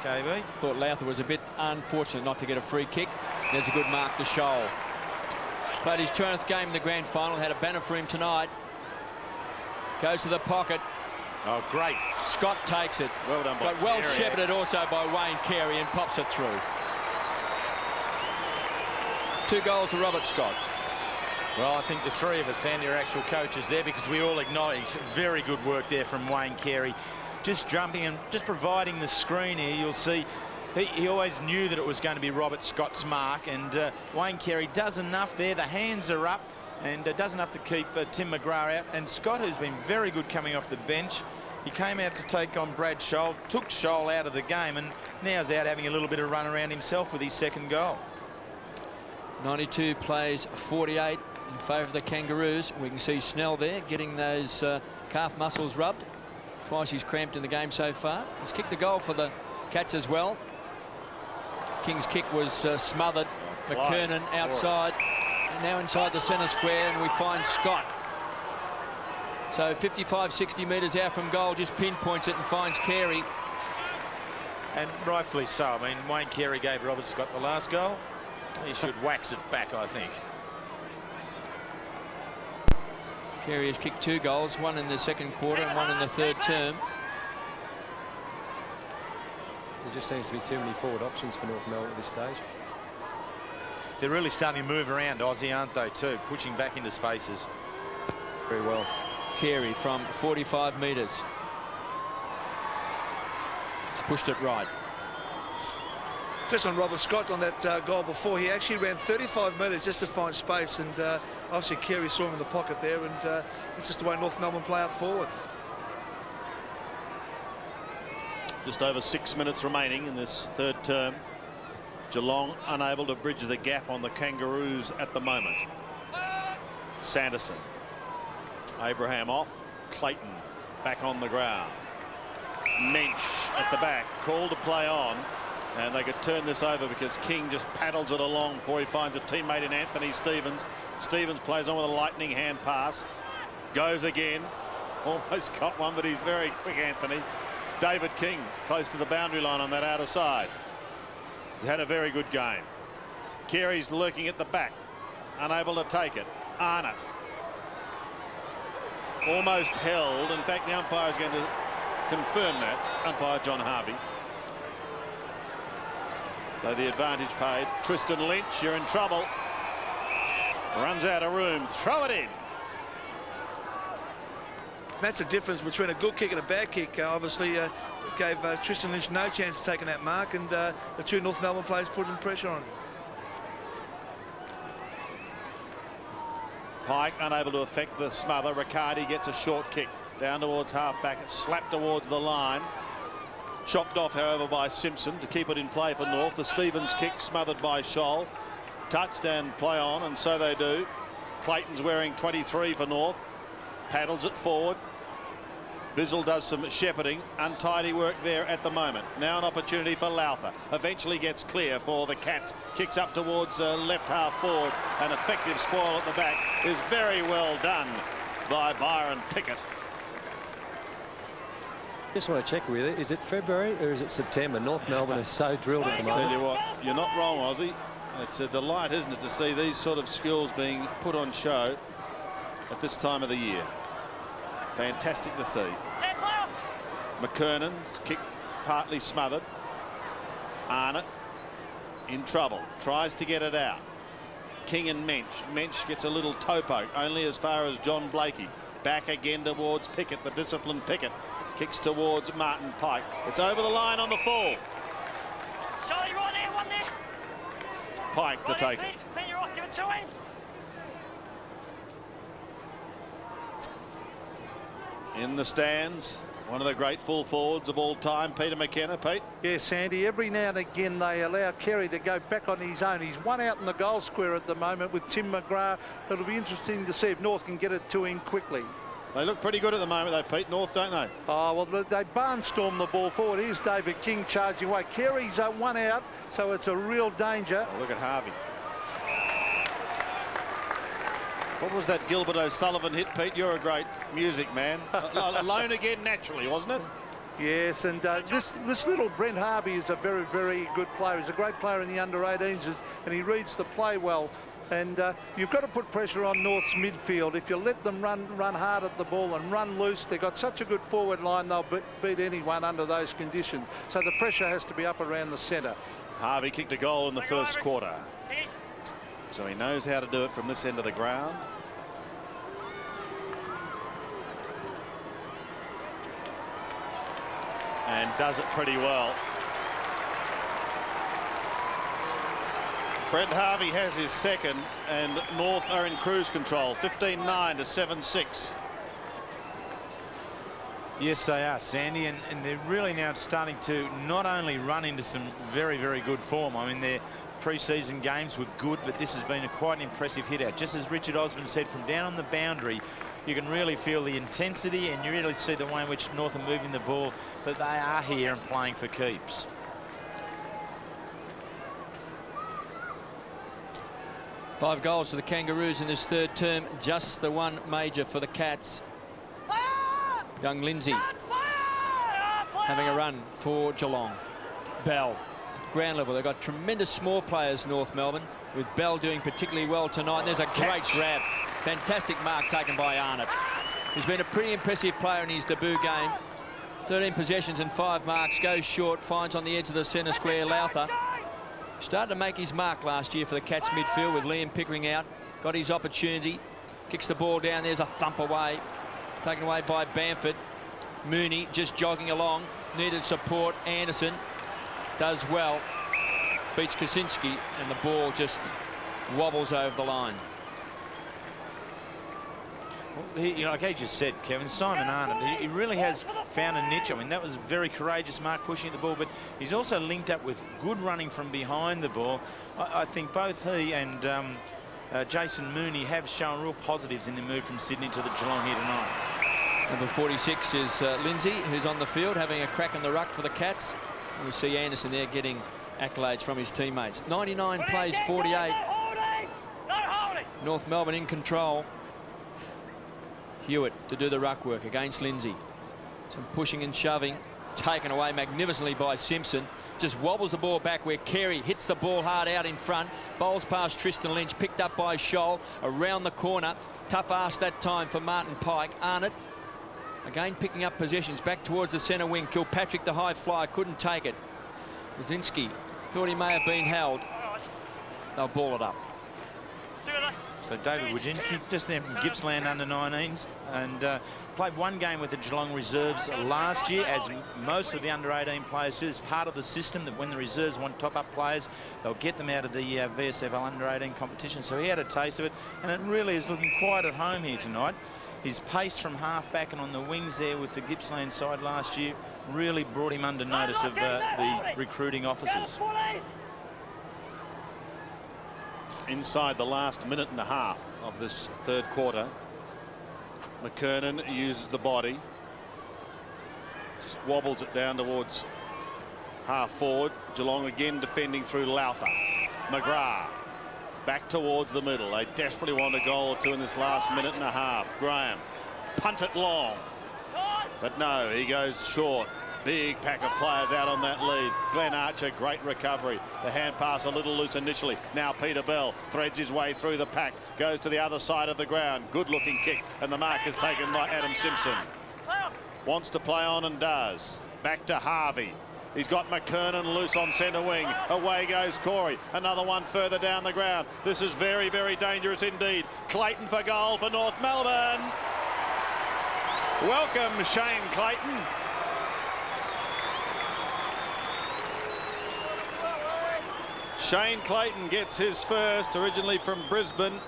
KB. Thought Lowther was a bit unfortunate not to get a free kick. There's a good mark to Scholl. Played his 20th game in the grand final. Had a banner for him tonight. Goes to the pocket. Oh, great. Scott takes it. Well done by But well Carey. shepherded also by Wayne Carey and pops it through. 2 goals to Robert Scott. Well, I think the three of us, Sandy, are actual coaches there because we all acknowledge very good work there from Wayne Carey. Just jumping and just providing the screen here. You'll see he always knew that it was going to be Robert Scott's mark, and Wayne Carey does enough there. The hands are up and does enough to keep Tim McGrath out. And Scott, who's been very good coming off the bench, he came out to take on Brad Scholl, took Scholl out of the game, and now's out having a little bit of run around himself with his second goal. 92 plays 48 in favour of the Kangaroos. We can see Snell there getting those calf muscles rubbed. Twice he's cramped in the game so far. He's kicked the goal for the Cats as well. King's kick was smothered. McKernan outside. And now inside the centre square, and we find Scott. So 55, 60 metres out from goal, just pinpoints it and finds Carey. And rightfully so. I mean, Wayne Carey gave Robert Scott the last goal. He should wax it back, I think. Carey has kicked 2 goals, one in the second quarter and one in the third term. There just seems to be too many forward options for North Melbourne at this stage. They're really starting to move around, Aussie, aren't they, too? Pushing back into spaces. Very well. Carey from 45 metres. He's pushed it right. Just on Robert Scott on that goal before, he actually ran 35 metres just to find space, and obviously Carey saw him in the pocket there, and it's just the way North Melbourne play up forward. Just over 6 minutes remaining in this third term. Geelong unable to bridge the gap on the Kangaroos at the moment. Sanderson. Abraham off. Clayton back on the ground. Mensch at the back. Call to play on. And they could turn this over because King just paddles it along before he finds a teammate in Anthony Stevens. Stevens plays on with a lightning hand pass. Goes again. Almost got one, but he's very quick, Anthony. David King close to the boundary line on that outer side. He's had a very good game. Carey's lurking at the back. Unable to take it. Arnott. Almost held. In fact, the umpire is going to confirm that. Umpire John Harvey. So the advantage paid. Tristan Lynch, you're in trouble. Runs out of room. Throw it in. That's the difference between a good kick and a bad kick. Obviously, gave Tristan Lynch no chance of taking that mark, and the 2 North Melbourne players putting pressure on him. Pike unable to affect the smother. Riccardi gets a short kick down towards half-back. It's slapped towards the line. Chopped off, however, by Simpson to keep it in play for North. The Stevens kick smothered by Scholl. Touched and play on, and so they do. Clayton's wearing 23 for North. Paddles it forward. Bizzle does some shepherding, untidy work there at the moment. Now an opportunity for Lowther. Eventually gets clear for the Cats. Kicks up towards left half forward. An effective spoil at the back is very well done by Byron Pickett. Just want to check with you, is it February or is it September? North Melbourne is so drilled at the moment. Tell you what, you're not wrong, Aussie. It's a delight, isn't it, to see these sort of skills being put on show at this time of the year. Fantastic to see. McKernan's kick partly smothered. Arnott in trouble. Tries to get it out. King and Mensch. Mensch gets a little toe poke, only as far as John Blakey. Back again towards Pickett, the disciplined Pickett. Kicks towards Martin Pike. It's over the line on the fall. Charlie, right there, one there. Pike to take it. Clean your off, give it to him. In the stands, one of the great full forwards of all time, Peter McKenna. Pete? Yes, Sandy, every now and again they allow Kerry to go back on his own. He's one out in the goal square at the moment with Tim McGrath. It'll be interesting to see if North can get it to him quickly. They look pretty good at the moment, though, Pete. North, don't they? Oh, well, they barnstorm the ball forward. Here's David King charging away. Kerry's one out, so it's a real danger. Oh, look at Harvey. What was that Gilbert O'Sullivan hit, Pete? You're a great music man. Alone again, naturally, wasn't it? Yes, and this little Brent Harvey is a very, very good player. He's a great player in the under-18s, and he reads the play well. And you've got to put pressure on North's midfield. If you let them run hard at the ball and run loose, they've got such a good forward line, they'll beat anyone under those conditions. So the pressure has to be up around the centre. Harvey kicked a goal in the first quarter. So he knows how to do it from this end of the ground. And does it pretty well. Brent Harvey has his second, and North are in cruise control, 15-9 to 7-6. Yes, they are, Sandy, and they're really now starting to not only run into some very, very good form. I mean, their pre-season games were good, but this has been quite an impressive hit-out. Just as Richard Osborne said, from down on the boundary, you can really feel the intensity, and you really see the way in which North are moving the ball, that they are here and playing for keeps. Five goals for the Kangaroos in this third term, just the one major for the Cats. Young Lindsay having a run for Geelong. Bell, ground level. They've got tremendous small players, North Melbourne, with Bell doing particularly well tonight. There's a great grab. Fantastic mark taken by Arnott. He's been a pretty impressive player in his debut game. 13 possessions and 5 marks. Goes short, finds on the edge of the centre square Lowther. Started to make his mark last year for the Cats midfield with Liam Pickering out. Got his opportunity. Kicks the ball down. There's a thump away. Taken away by Bamford. Mooney just jogging along. Needed support. Anderson does well. Beats Kaczynski, and the ball just wobbles over the line. Well, like he just said, Kevin, Simon Arnott, he really has found a niche. I mean, that was a very courageous mark pushing the ball, but he's also linked up with good running from behind the ball. I think both he and Jason Mooney have shown real positives in the move from Sydney to the Geelong here tonight. Number 46 is Lindsay, who's on the field having a crack in the ruck for the Cats. And we see Anderson there getting accolades from his teammates. 99 plays 48. North Melbourne in control. Hewitt to do the ruck work against Lindsay. Some pushing and shoving, taken away magnificently by Simpson. Just wobbles the ball back where Carey hits the ball hard out in front. Bowls past Tristan Lynch, picked up by Scholl around the corner. Tough ask that time for Martin Pike. Arnott again picking up possessions back towards the centre wing. Kilpatrick, the high flyer, couldn't take it. Kaczynski thought he may have been held. They'll ball it up. So David Wojcinski, just there from Gippsland under-19s, and played one game with the Geelong reserves last year, as most of the under-18 players do. It's part of the system that when the reserves want top-up players, they'll get them out of the VSFL under-18 competition. So he had a taste of it, and it really is looking quite at home here tonight. His pace from half-back and on the wings there with the Gippsland side last year really brought him under notice of the recruiting officers. Inside the last minute and a half of this third quarter, McKernan uses the body. Just wobbles it down towards half forward. Geelong again defending through Lauther. McGrath back towards the middle. They desperately want a goal or two in this last minute and a half. Graham punt it long, but no, he goes short. Big pack of players out on that lead. Glenn Archer, great recovery. The hand pass a little loose initially. Now Peter Bell threads his way through the pack, goes to the other side of the ground. Good looking kick, and the mark is taken by Adam Simpson. Wants to play on and does. Back to Harvey. He's got McKernan loose on centre wing. Away goes Corey. Another one further down the ground. This is very, very dangerous indeed. Clayton for goal for North Melbourne. Welcome, Shane Clayton. Shane Clayton gets his first, originally from Brisbane,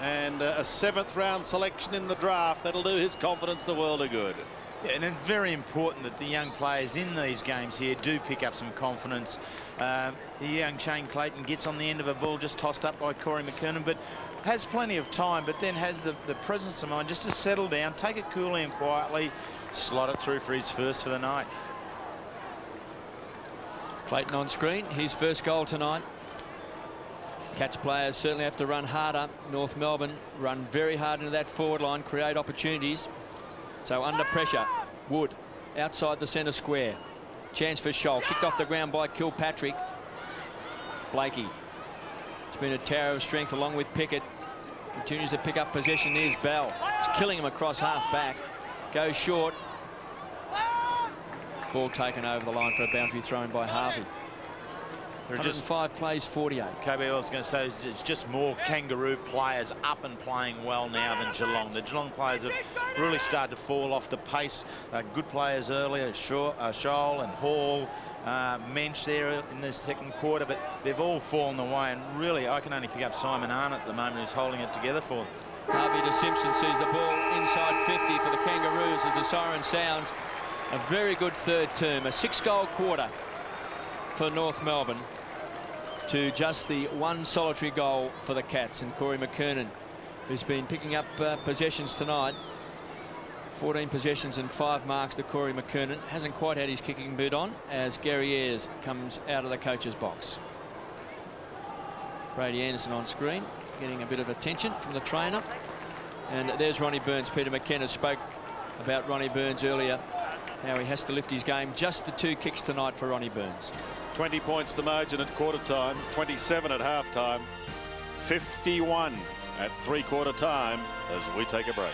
and a 7th round selection in the draft. That'll do his confidence the world of good. Yeah, and it's very important that the young players in these games here do pick up some confidence. The young Shane Clayton gets on the end of a ball just tossed up by Corey McKernan, but has plenty of time, but then has the presence of mind just to settle down, take it coolly and quietly, slot it through for his first for the night. Clayton on screen, his first goal tonight. Cats players certainly have to run harder. North Melbourne run very hard into that forward line, create opportunities. So under pressure, Wood outside the centre square. Chance for Scholl, kicked off the ground by Kilpatrick. Blakey. It's been a tower of strength along with Pickett. Continues to pick up possession. There's Bell. It's killing him across half back. Goes short. Ball taken over the line for a boundary thrown by Harvey. There are just 5 plays, 48. KB, I was going to say it's just more Kangaroo players up and playing well now than Geelong. The Geelong players have really started to fall off the pace. Good players earlier, Scholl and Hall, Mensch there in the second quarter, but they've all fallen away. And really, I can only pick up Simon Arnott at the moment, who's holding it together for them. Harvey to Simpson sees the ball inside 50 for the Kangaroos as the siren sounds. A very good third term, a 6-goal quarter for North Melbourne to just the 1 solitary goal for the Cats. And Corey McKernan, who's been picking up possessions tonight, 14 possessions and 5 marks to Corey McKernan. Hasn't quite had his kicking boot on as Gary Ayres comes out of the coach's box. Brady Anderson on screen, getting a bit of attention from the trainer. And there's Ronnie Burns. Peter McKenna spoke about Ronnie Burns earlier, how he has to lift his game. Just the 2 kicks tonight for Ronnie Burns. 20 points the margin at quarter time, 27 at half time, 51 at 3/4 time as we take a break.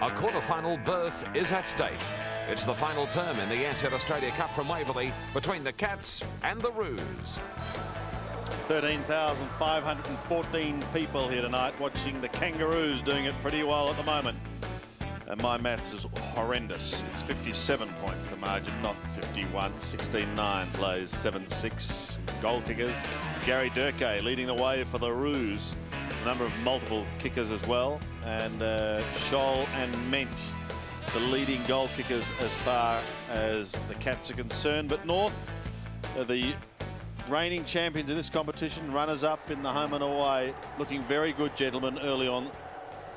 A quarter-final berth is at stake. It's the final term in the Ansett Australia Cup from Waverley between the Cats and the Roos. 13,514 people here tonight watching the Kangaroos doing it pretty well at the moment. And my maths is horrendous. It's 57 points the margin, not 51. 16-9 plays 7-6. Goal kickers. Gary Durkay leading the way for the Roos. A number of multiple kickers as well. And Scholl and Mentz, the leading goal kickers as far as the Cats are concerned. But North, the reigning champions in this competition, runners-up in the home and away, looking very good, gentlemen, early on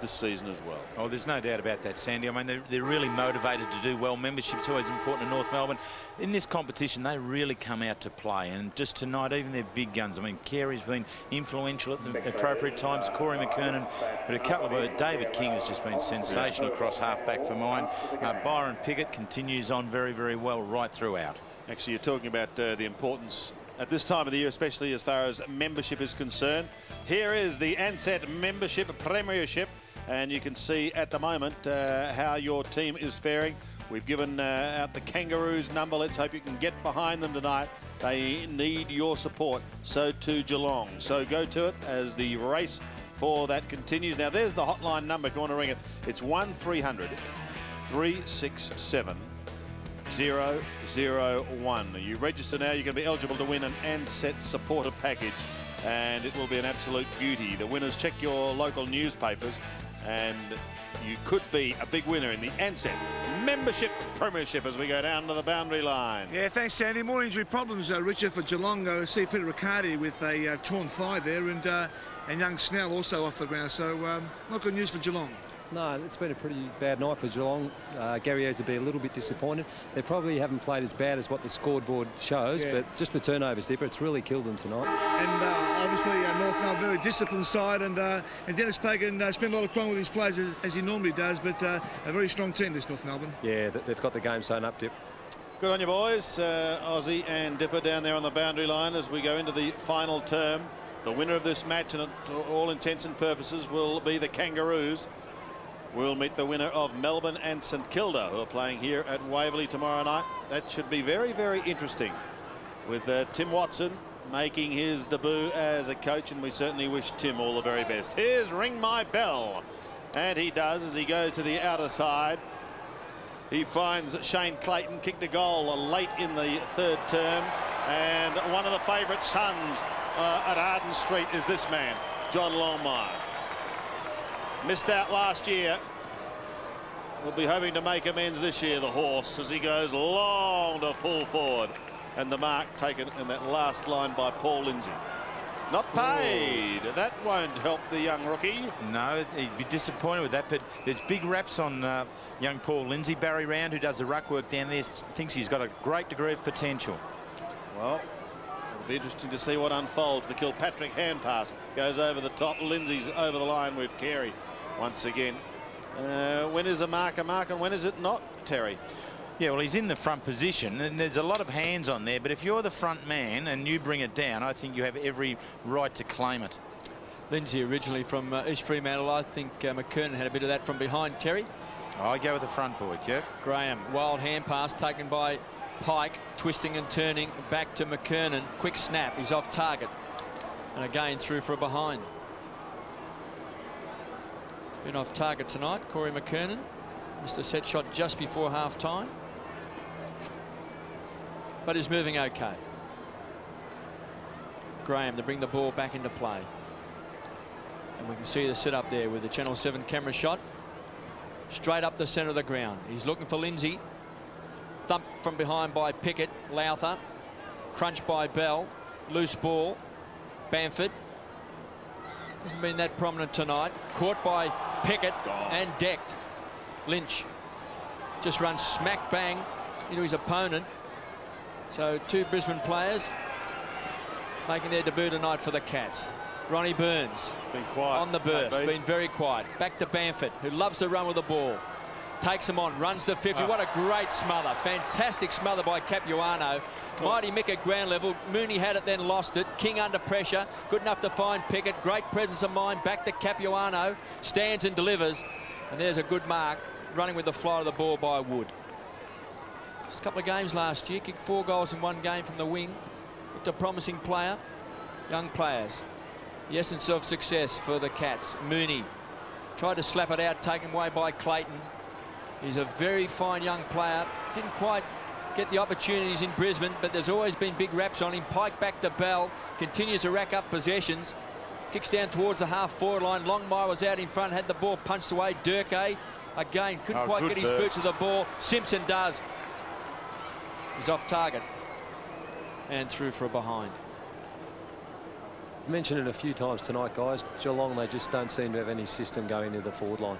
this season as well. Oh, there's no doubt about that, Sandy. I mean, they're really motivated to do well. Membership's always important in North Melbourne. In this competition, they really come out to play. And just tonight, even their big guns. I mean, Carey's been influential at the appropriate times. Corey McKernan, but a couple of David King has just been sensational across half-back for mine. Byron Pickett continues on very, very well right throughout. Actually, you're talking about the importance at this time of the year, especially as far as membership is concerned. Here is the Ansett Membership Premiership. And you can see at the moment how your team is faring. We've given out the Kangaroos number. Let's hope you can get behind them tonight. They need your support. So too Geelong. So go to it as the race for that continues. Now there's the hotline number if you want to ring it. It's 1300 367 001. You register now, you're going to be eligible to win an Ansett supporter package. And it will be an absolute beauty. The winners, check your local newspapers. And you could be a big winner in the Ansett Membership Premiership as we go down to the boundary line. Yeah, thanks, Sandy. More injury problems, Richard, for Geelong. I see Peter Riccardi with a torn thigh there, and young Snell also off the ground. So not good news for Geelong. No, it's been a pretty bad night for Geelong. Gary Ayres will be a little bit disappointed. They probably haven't played as bad as what the scoreboard shows, but just the turnovers, Dipper, it's really killed them tonight. And obviously, North Melbourne, very disciplined side, and Denis Pagan spent a lot of time with his players as he normally does, but a very strong team, this North Melbourne. Yeah, they've got the game sewn up, Dip. Good on you, boys. Aussie and Dipper down there on the boundary line as we go into the final term. The winner of this match, and to all intents and purposes, will be the Kangaroos. We'll meet the winner of Melbourne and St Kilda, who are playing here at Waverley tomorrow night. That should be very, very interesting, with Tim Watson making his debut as a coach, and we certainly wish Tim all the very best. Here's Ring My Bell, and he does as he goes to the outer side. He finds Shane Clayton kicked a goal late in the third term, and one of the favourite sons at Arden Street is this man, John Longmire. Missed out last year. We'll be hoping to make amends this year, the horse, as he goes long to full forward. And the mark taken in that last line by Paul Lindsay. Not paid. Ooh. That won't help the young rookie. No, he'd be disappointed with that, but there's big raps on young Paul Lindsay. Barry Round, who does the ruck work down there, thinks he's got a great degree of potential. Well, it'll be interesting to see what unfolds. The Kilpatrick hand pass goes over the top. Lindsay's over the line with Carey. Once again, when is a mark, and when is it not, Terry? Yeah, well, he's in the front position, and there's a lot of hands on there, but if you're the front man and you bring it down, I think you have every right to claim it. Lindsay originally from East Fremantle. I think McKernan had a bit of that from behind, Terry. I go with the front boy, Kev. Graham, wild hand pass taken by Pike, twisting and turning back to McKernan. Quick snap, he's off target. And again through for a behind. Been off target tonight, Corey McKernan. Missed a set shot just before half-time. But is moving okay. Graham to bring the ball back into play. And we can see the set up there with the Channel 7 camera shot. Straight up the centre of the ground. He's looking for Lindsay. Thumped from behind by Pickett. Lowther. Crunched by Bell. Loose ball. Bamford. Hasn't been that prominent tonight. Caught by Pickett and decked. Lynch just runs smack bang into his opponent. So two Brisbane players making their debut tonight for the Cats. Ronnie Burns been quiet on the burst, been very quiet. Back to Bamford, who loves to run with the ball. Takes him on, runs the 50. What a great smother. Fantastic smother by Capuano. Mighty Mick at ground level. Mooney had it, then lost it. King under pressure. Good enough to find Pickett. Great presence of mind. Back to Capuano. Stands and delivers. And there's a good mark running with the fly of the ball by Wood. Just a couple of games last year, kicked 4 goals in 1 game from the wing. Looked a promising player. Young players. The essence of success for the Cats. Mooney tried to slap it out, taken away by Clayton. He's a very fine young player. Didn't quite get the opportunities in Brisbane, but there's always been big raps on him. Pike back to Bell, continues to rack up possessions. Kicks down towards the half-forward line. Longmire was out in front, had the ball punched away. Durkay, again, couldn't quite get his boots to the ball. Simpson does. He's off target and through for a behind. I mentioned it a few times tonight, guys. Geelong, they just don't seem to have any system going into the forward line.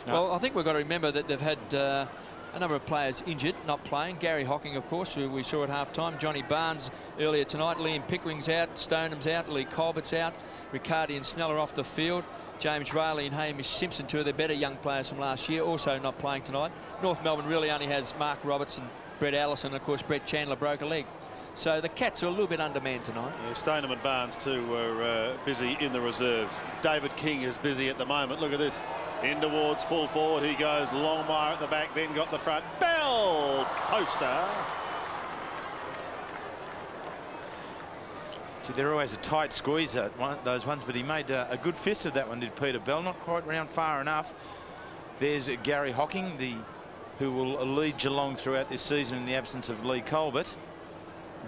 No. Well, I think we've got to remember that they've had a number of players injured, not playing. Gary Hocking, of course, who we saw at half-time. Johnny Barnes earlier tonight. Liam Pickering's out. Stoneham's out. Lee Colbert's out. Riccardi and Sneller off the field. James Rayleigh and Hamish Simpson, 2 of their better young players from last year, also not playing tonight. North Melbourne really only has Mark Roberts and Brett Allison. Of course, Brett Chandler broke a leg. So the Cats are a little bit undermanned tonight. Yeah, Stoneham and Barnes too were busy in the reserves. David King is busy at the moment. Look at this. In towards full forward he goes. Longmire at the back, then got the front. Bell! Poster. See, they're always a tight squeeze, those ones, but he made a good fist of that one, did Peter Bell. Not quite round far enough. There's Gary Hocking, who will lead Geelong throughout this season in the absence of Lee Colbert.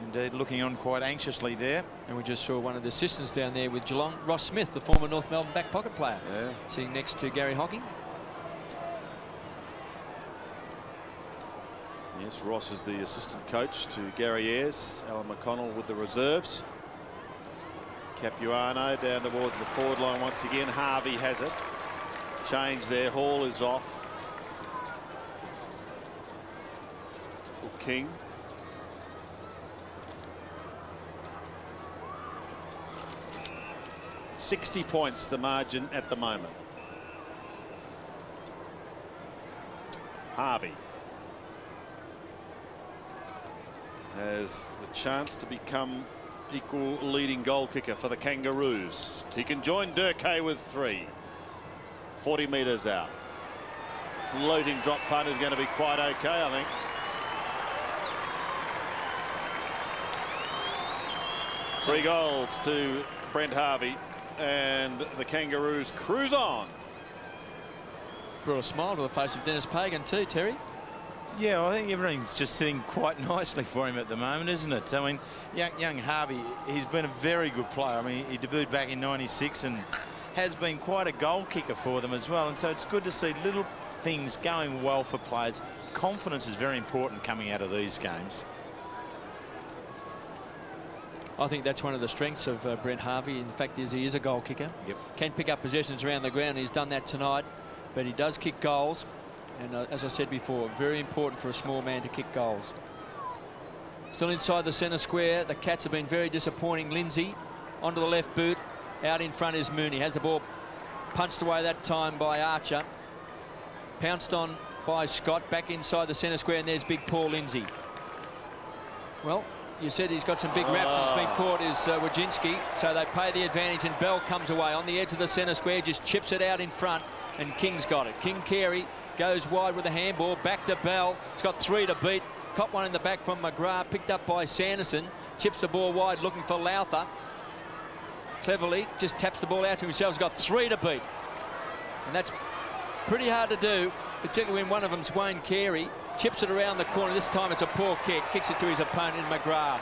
Indeed, looking on quite anxiously there. And we just saw one of the assistants down there with Geelong, Ross Smith, the former North Melbourne back pocket player, sitting next to Gary Hocking. Yes, Ross is the assistant coach to Gary Ayres. Alan McConnell with the reserves. Capuano down towards the forward line once again. Harvey has it. Change there. Hall is off. For King. $60 points the margin at the moment. Harvey has the chance to become equal leading goal kicker for the Kangaroos. He can join Durkay with 3. 40 metres out. Floating drop punt is going to be quite okay, I think. Three goals to Brent Harvey, and the Kangaroos cruise on. Brought a smile to the face of Denis Pagan too, Terry. Yeah, I think everything's just sitting quite nicely for him at the moment, isn't it? I mean, young Harvey, he's been a very good player. I mean, he debuted back in '96 and has been quite a goal kicker for them as well. And so it's good to see little things going well for players. Confidence is very important coming out of these games. I think that's one of the strengths of Brent Harvey. In fact, he is a goal kicker. Yep. Can pick up possessions around the ground. He's done that tonight, but he does kick goals. And as I said before, very important for a small man to kick goals. Still inside the centre square. The Cats have been very disappointing. Lindsay onto the left boot. Out in front is Mooney. Has the ball punched away that time by Archer. Pounced on by Scott. Back inside the centre square, and there's big Paul Lindsay. Well, you said he's got some big raps. It's been caught is Wojcinski, so they pay the advantage, and Bell comes away on the edge of the centre square, just chips it out in front, and King's got it. King Carey goes wide with a handball, back to Bell. He's got 3 to beat. Caught one in the back from McGrath, picked up by Sanderson. Chips the ball wide, looking for Lowther. Cleverly just taps the ball out to himself. He's got 3 to beat, and that's pretty hard to do, particularly when one of them's Wayne Carey. Chips it around the corner. This time it's a poor kick. Kicks it to his opponent, McGrath.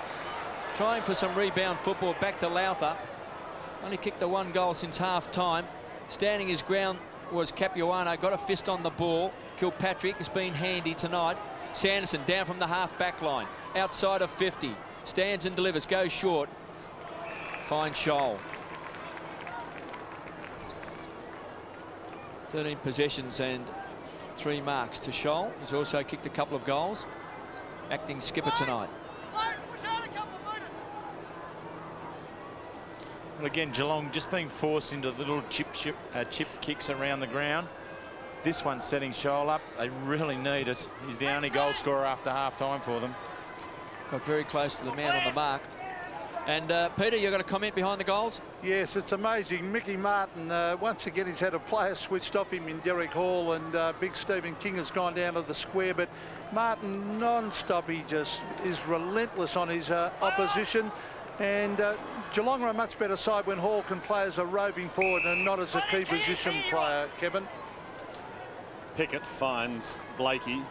Trying for some rebound football. Back to Lowther. Only kicked the 1 goal since half-time. Standing his ground was Capuano. Got a fist on the ball. Kilpatrick has been handy tonight. Sanderson down from the half-back line. Outside of 50. Stands and delivers. Goes short. Finds Scholl. 13 possessions and 3 marks to Scholl. He's also kicked a couple of goals. Acting skipper tonight. Well, again, Geelong just being forced into little chip kicks around the ground. This one's setting Scholl up. They really need it. He's the only goal scorer after half-time for them. Got very close to the man on the mark. And Peter, you've got a comment behind the goals? Yes, it's amazing. Mickey Martin, once again, he's had a player switched off him in Derek Hall, and big Stephen King has gone down to the square. But Martin, non-stop, he just is relentless on his opposition. And Geelong are a much better side when Hall can play as a roving forward and not as a key position player, Kevin. Pickett finds Blakey.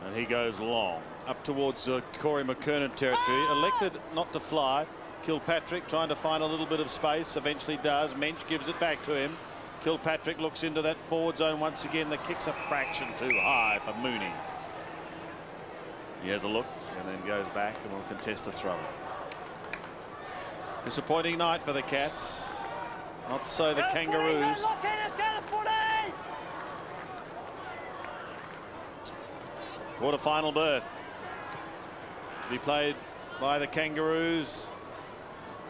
And he goes long. Up towards Corey McKernan territory. Elected not to fly. Kilpatrick trying to find a little bit of space. Eventually does. Mensch gives it back to him. Kilpatrick looks into that forward zone once again. The kick's a fraction too high for Mooney. He has a look and then goes back and will contest a throw. Disappointing night for the Cats. Not so the Kangaroos. Quarter-final berth to be played by the Kangaroos.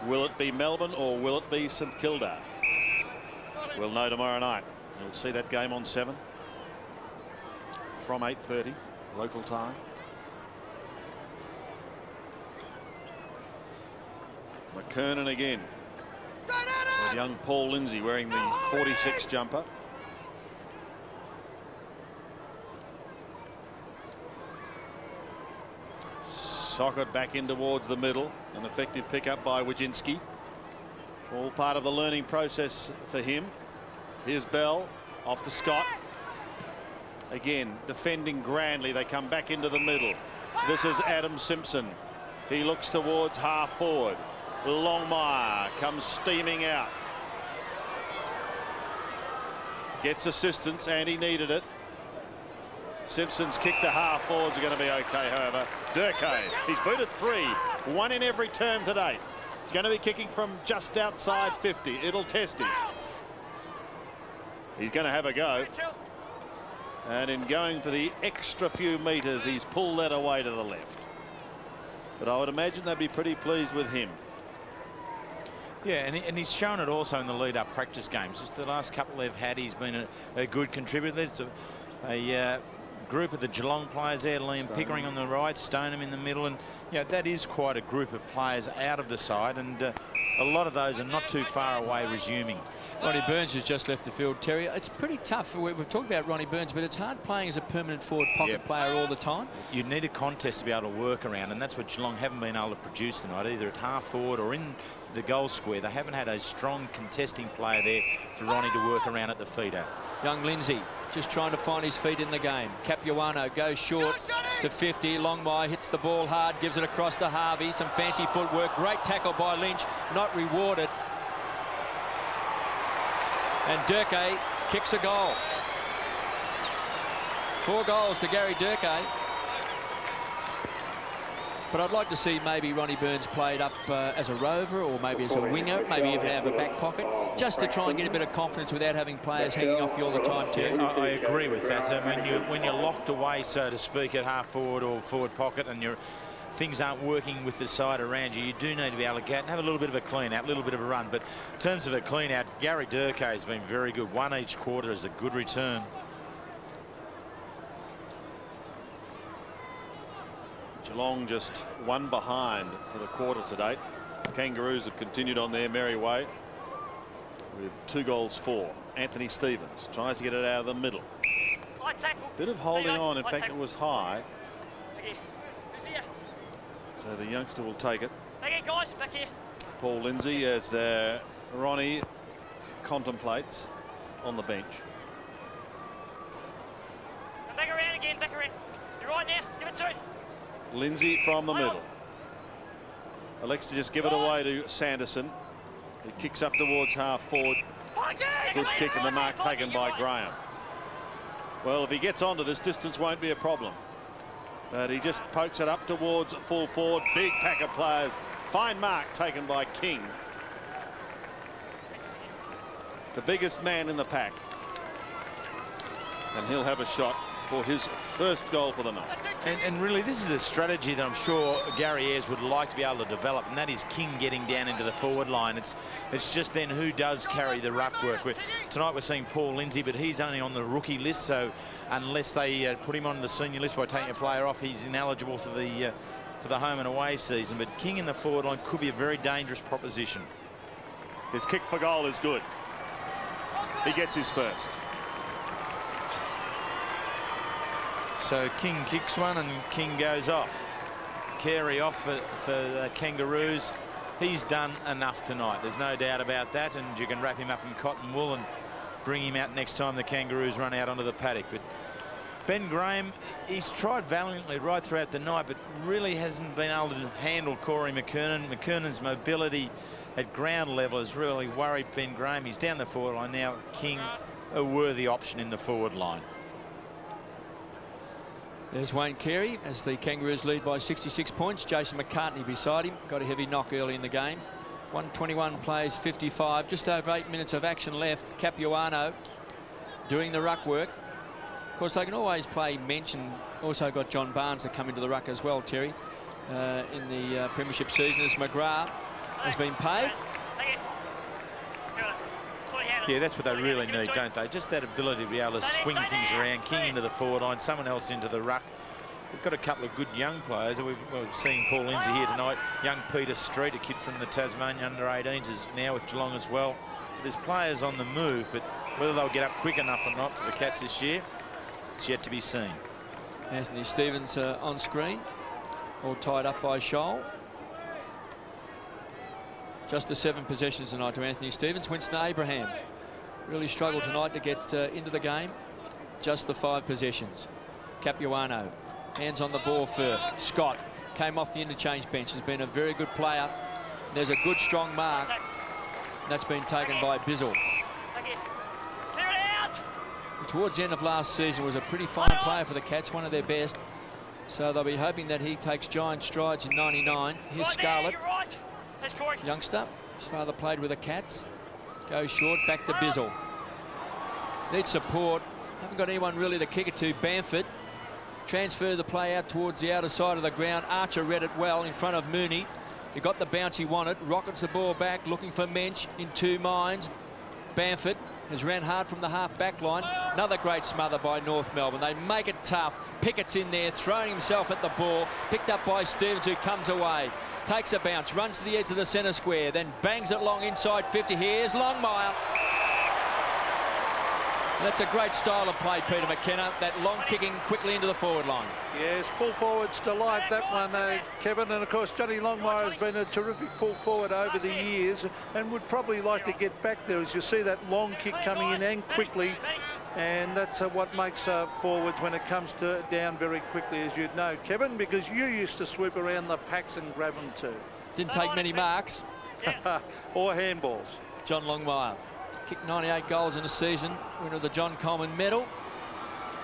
Will it be Melbourne or will it be St Kilda? We'll know tomorrow night. You'll see that game on 7 from 8:30 local time. McKernan again. With young Paul Lindsay wearing the 46 jumper. Socket back in towards the middle. An effective pickup by Wojcinski. All part of the learning process for him. Here's Bell off to Scott. Again, defending grandly. They come back into the middle. This is Adam Simpson. He looks towards half forward. Longmire comes steaming out. Gets assistance and he needed it. Simpson's kick to half forwards are going to be okay, however. Durkay, he's booted 3, 1 in every term to date. He's going to be kicking from just outside 50. It'll test him. He's going to have a go. And in going for the extra few metres, he's pulled that away to the left. But I would imagine they'd be pretty pleased with him. Yeah, and he's shown it also in the lead-up practice games. Just the last couple they've had, he's been a good contributor. It's a group of the Geelong players there, Liam Pickering on the right, Stoneham in the middle, and that is quite a group of players out of the side, and a lot of those are not too far away resuming. Ronnie Burns has just left the field, Terry. It's pretty tough. We've talked about Ronnie Burns, but it's hard playing as a permanent forward pocket player all the time. You need a contest to be able to work around, and that's what Geelong haven't been able to produce tonight, either at half forward or in the goal square. They haven't had a strong contesting player there for Ronnie to work around at the feeder. Young Lindsay just trying to find his feet in the game. Capuano goes short to 50. Longmire hits the ball hard, gives it across to Harvey. Some fancy footwork. Great tackle by Lynch, not rewarded. And Durkay kicks a goal. 4 goals to Gary Durkay. But I'd like to see maybe Ronnie Burns played up as a rover or maybe as a winger, maybe even out of a back pocket, just to try and get a bit of confidence without having players hanging off you all the time, too. Yeah, I agree with that. So when you're locked away, so to speak, at half forward or forward pocket, and things aren't working with the side around you, you do need to be able to get and have a little bit of a clean out, a little bit of a run. But in terms of a clean out, Gary Durkay has been very good. 1 each quarter is a good return. Geelong just 1 behind for the quarter to date. The Kangaroos have continued on their merry way with 2 goals for. Anthony Stevens tries to get it out of the middle. Bit of holding on. In fact, it was high. So the youngster will take it. Back here, guys, back here. Paul Lindsay as Ronnie contemplates on the bench. Back around again, back around. You're right now, give it to him. Lindsay from the middle. Elects to just give it away to Sanderson. He kicks up towards half forward. Good kick and the mark taken by Graham. Well, if he gets onto this, distance won't be a problem. But he just pokes it up towards full forward. Big pack of players. Fine mark taken by King. The biggest man in the pack. And he'll have a shot for his first goal for the night. And really, this is a strategy that I'm sure Gary Ayres would like to be able to develop, and that is King getting down into the forward line. It's just then who does carry the ruck work. Tonight we're seeing Paul Lindsay, but he's only on the rookie list, so unless they put him on the senior list by taking a player off, he's ineligible for the for the home and away season, but King in the forward line could be a very dangerous proposition. His kick for goal is good. He gets his first. So King kicks one and King goes off. Carey off for the Kangaroos. He's done enough tonight. There's no doubt about that, and you can wrap him up in cotton wool and bring him out next time the Kangaroos run out onto the paddock. But Ben Graham, he's tried valiantly right throughout the night, but really hasn't been able to handle Corey McKernan. McKernan's mobility at ground level has really worried Ben Graham. He's down the forward line now. King, a worthy option in the forward line. There's Wayne Carey as the Kangaroos lead by 66 points. Jason McCartney beside him. Got a heavy knock early in the game. 121 plays 55. Just over 8 minutes of action left. Capuano doing the ruck work. Of course, they can always play Mensch, and also got John Barnes to come into the ruck as well, Terry, in the premiership season, as McGrath has been paid. Yeah, that's what they really need, don't they? Just that ability to be able to swing things around. King into the forward line, someone else into the ruck. We've got a couple of good young players. We've seen Paul Lindsay here tonight. Young Peter Street, a kid from the Tasmania under-18s, is now with Geelong as well. So there's players on the move, but whether they'll get up quick enough or not for the Cats this year, it's yet to be seen. Anthony Stevens on screen, all tied up by Scholl. Just the 7 possessions tonight to Anthony Stevens. Winston Abraham really struggled tonight to get into the game. Just the 5 possessions. Capuano, hands on the ball first. Scott came off the interchange bench. Has been a very good player. There's a good strong mark. That's been taken by Bizzle. Towards the end of last season was a pretty fine player for the Cats, one of their best. So they'll be hoping that he takes giant strides in 99. Here's Scarlett, youngster. His father played with the Cats. Goes short, back to Bizzle. Needs support. Haven't got anyone really to kick it to. Bamford. Transfer the play out towards the outer side of the ground. Archer read it well in front of Mooney. He got the bounce he wanted. Rockets the ball back, looking for Mensch in 2 minds. Bamford has ran hard from the half-back line. Another great smother by North Melbourne. They make it tough. Pickett's in there, throwing himself at the ball. Picked up by Stevens, who comes away. Takes a bounce, runs to the edge of the centre square, then bangs it long inside 50. Here's Longmire. That's a great style of play, Peter McKenna. That long kicking quickly into the forward line. Yes, full forwards delight that one, Kevin. And of course, Johnny Longmire has been a terrific full forward over the years and would probably like to get back there, as you see that long kick coming in and quickly. And that's what makes forwards when it comes to down very quickly, as you'd know, Kevin, because you used to swoop around the packs and grab them too. Didn't take many marks. Or handballs. John Longmire. Kicked 98 goals in a season, winner of the John Coleman medal.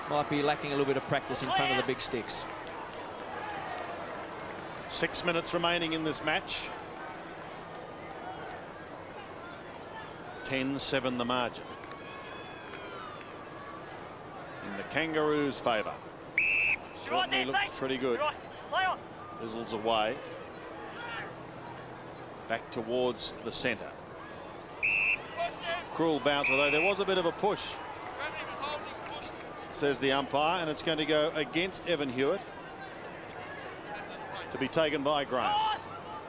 Might be lacking a little bit of practice in front of the big sticks. 6 minutes remaining in this match. 10-7 the margin. In the Kangaroos' favour. Certainly looks pretty good. Bizzle's away. Back towards the centre. Cruel bounce, although there was a bit of a push, says the umpire, and it's going to go against Evan Hewitt to be taken by Graham.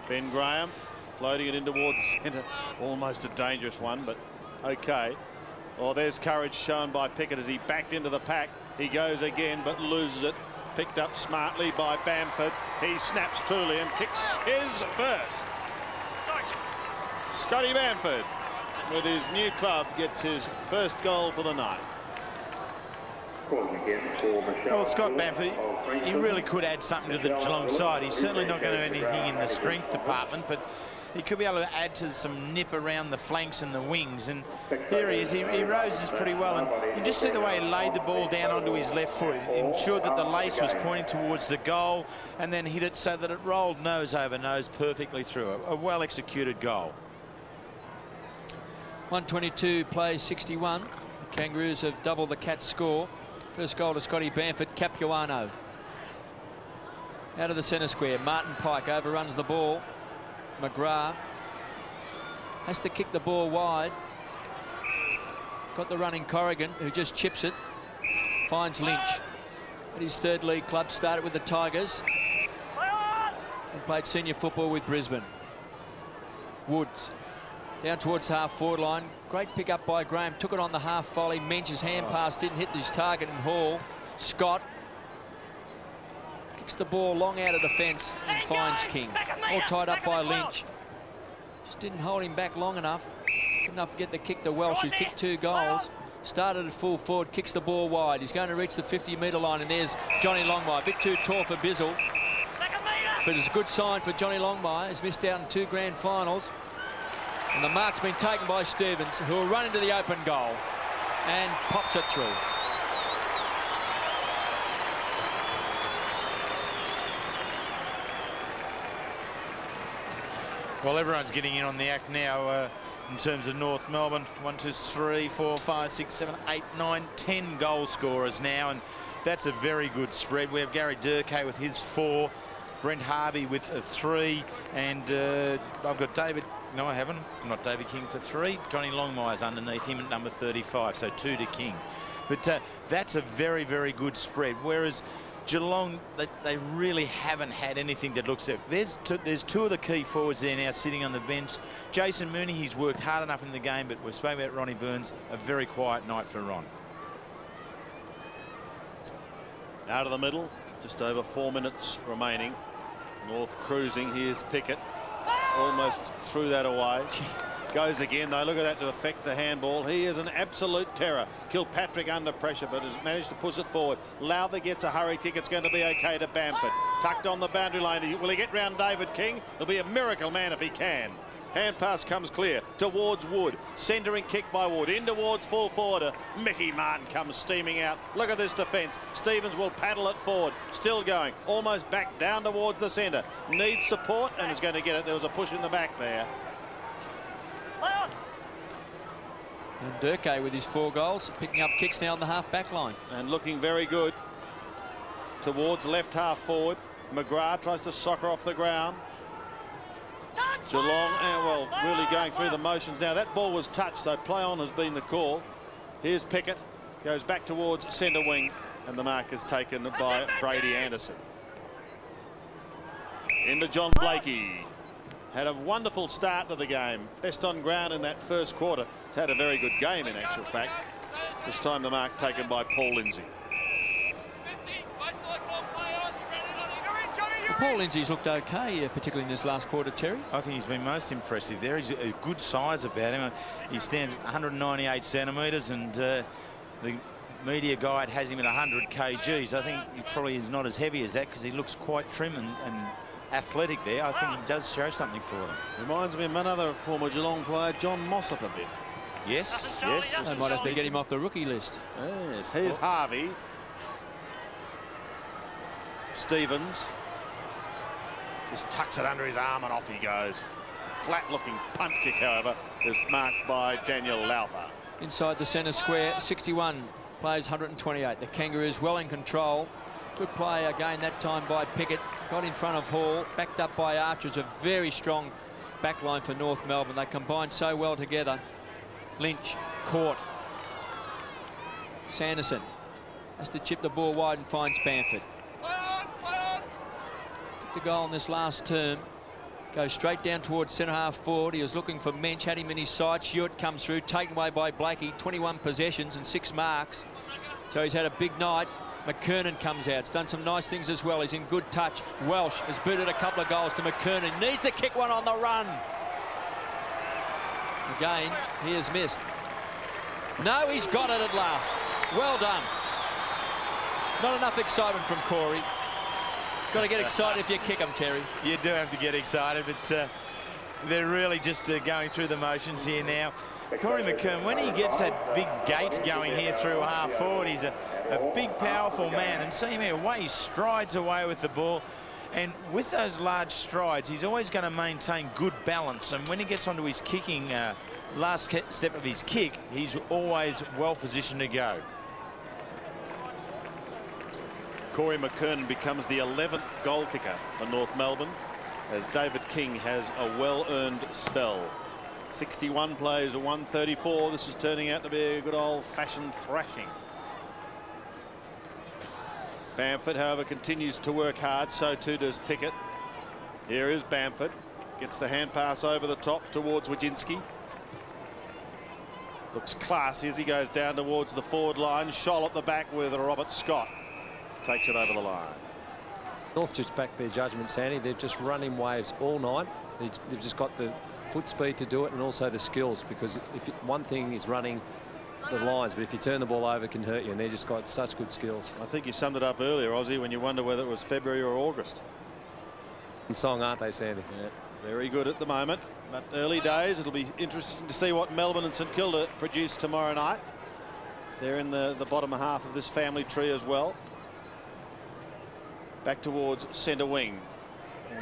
Ben Graham floating it in towards the centre. Almost a dangerous one, but okay. Oh, there's courage shown by Pickett as he backed into the pack. He goes again, but loses it. Picked up smartly by Bamford. He snaps truly and kicks his first. Scotty Bamford, with his new club, gets his first goal for the night. Well, Scott Bamford, he really could add something to the Geelong side. He's certainly not going to have anything in the strength department, but he could be able to add to some nip around the flanks and the wings. And here he is. He roses pretty well. And you just see the way he laid the ball down onto his left foot. Ensured that the lace was pointing towards the goal and then hit it so that it rolled nose over nose perfectly through. A well-executed goal. 122 plays 61. The Kangaroos have doubled the Cats' score. First goal to Scotty Bamford. Capuano out of the centre square. Martin Pike overruns the ball. McGrath has to kick the ball wide. Got the running Corrigan, who just chips it. Finds Lynch at his 3rd league club. Started with the Tigers. and played senior football with Brisbane. Woods down towards the half-forward line. Great pick up by Graham. Took it on the half volley. Mench's hand pass didn't hit his target in Hall. Scott kicks the ball long out of defence and finds King. All tied up by Lynch. Just didn't hold him back long enough. Good enough to get the kick to Welsh, who's kicked 2 goals. Started at full forward, kicks the ball wide. He's going to reach the 50-metre line, and there's Johnny Longmire. A bit too tall for Bizzle. But it's a good sign for Johnny Longmire. He's missed out in 2 grand finals. And the mark's been taken by Stevens, who will run into the open goal and pops it through. Well, everyone's getting in on the act now in terms of North Melbourne. 1, 2, 3, 4, 5, 6, 7, 8, 9, 10 goal scorers now, and that's a very good spread. We have Gary Durkay with his 4, Brent Harvey with a 3, and I've got David. No, I haven't. Not David King for 3. Johnny Longmire's underneath him at number 35, so 2 to King. But that's a very, very good spread. Whereas Geelong, they really haven't had anything that looks like. There's 2 of the key forwards there now sitting on the bench. Jason Mooney, he's worked hard enough in the game, but we've spoken about Ronnie Burns. A very quiet night for Ron. Out of the middle, just over 4 minutes remaining. North cruising. Here's Pickett. Almost threw that away. Goes again, though. Look at that to affect the handball. He is an absolute terror. Kilpatrick under pressure, but has managed to push it forward. Lowther gets a hurry kick. It's going to be okay to Bamford. Tucked on the boundary line. Will he get round David King? He'll be a miracle man if he can. Hand pass comes clear towards Wood. Centering kick by Wood. In towards full forwarder. Mickey Martin comes steaming out. Look at this defence. Stevens will paddle it forward. Still going. Almost back down towards the centre. Needs support and is going to get it. There was a push in the back there. And Durkay with his 4 goals, picking up kicks now on the half-back line. And looking very good. Towards left half forward. McGrath tries to soccer off the ground. Geelong, well, really going through the motions now. That ball was touched, so play on has been the call. Here's Pickett, goes back towards centre wing, and the mark is taken by Brady Anderson. Into John Blakey. Had a wonderful start to the game. Best on ground in that first quarter. He's had a very good game in actual fact. This time the mark taken by Paul Lindsay. Paul Lindsay's looked okay, particularly in this last quarter, Terry. I think he's been most impressive there. He's a good size about him. He stands 198 centimetres, and the media guide has him at 100 kgs. I think he probably is not as heavy as that because he looks quite trim and athletic there. I think he does show something for them. Reminds me of another former Geelong player, John Mossop, a bit. Yes, yes. They might have to get him off the rookie list. Yes, here's Harvey. Stevens. Just tucks it under his arm and off he goes. Flat-looking punt kick, however, is marked by Daniel Lowther. Inside the centre square, 61 plays 128. The Kangaroos well in control. Good play again that time by Pickett. Got in front of Hall, backed up by Archer. A very strong back line for North Melbourne. They combined so well together. Lynch caught. Sanderson has to chip the ball wide and finds Bamford. The goal in this last term goes straight down towards centre half forward. He was looking for Mench, had him in his sight. Stewart comes through, taken away by Blakey. 21 possessions and 6 marks, so he's had a big night. McKernan comes out. He's done some nice things as well. He's in good touch. Welsh has booted a couple of goals to McKernan. Needs to kick one on the run. Again, he has missed. No, he's got it at last. Well done. Not enough excitement from Corey. Got to get excited if you kick them, Terry. You do have to get excited, but they're really just going through the motions here now. Corey McKernan, when he gets that big gate going here through half forward, he's a big, powerful man. And see him here, away, he strides away with the ball. And with those large strides, he's always going to maintain good balance. And when he gets onto his kicking, last step of his kick, he's always well positioned to go. Corey McKernan becomes the 11th goal kicker for North Melbourne, as David King has a well-earned spell. 61 plays, a 134. This is turning out to be a good old-fashioned thrashing. Bamford, however, continues to work hard. So too does Pickett. Here is Bamford. Gets the hand pass over the top towards Wojcinski. Looks classy as he goes down towards the forward line. Scholl at the back with Robert Scott. Takes it over the line. North just backed their judgment, Sandy. They've just run in waves all night. They've just got the foot speed to do it and also the skills, because if one thing is running the lines, but if you turn the ball over, it can hurt you, and they've just got such good skills. I think you summed it up earlier, Ozzy, when you wonder whether it was February or August. In song, aren't they, Sandy? Yeah, very good at the moment, but early days. It'll be interesting to see what Melbourne and St Kilda produce tomorrow night. They're in the bottom half of this family tree as well. Back towards centre wing.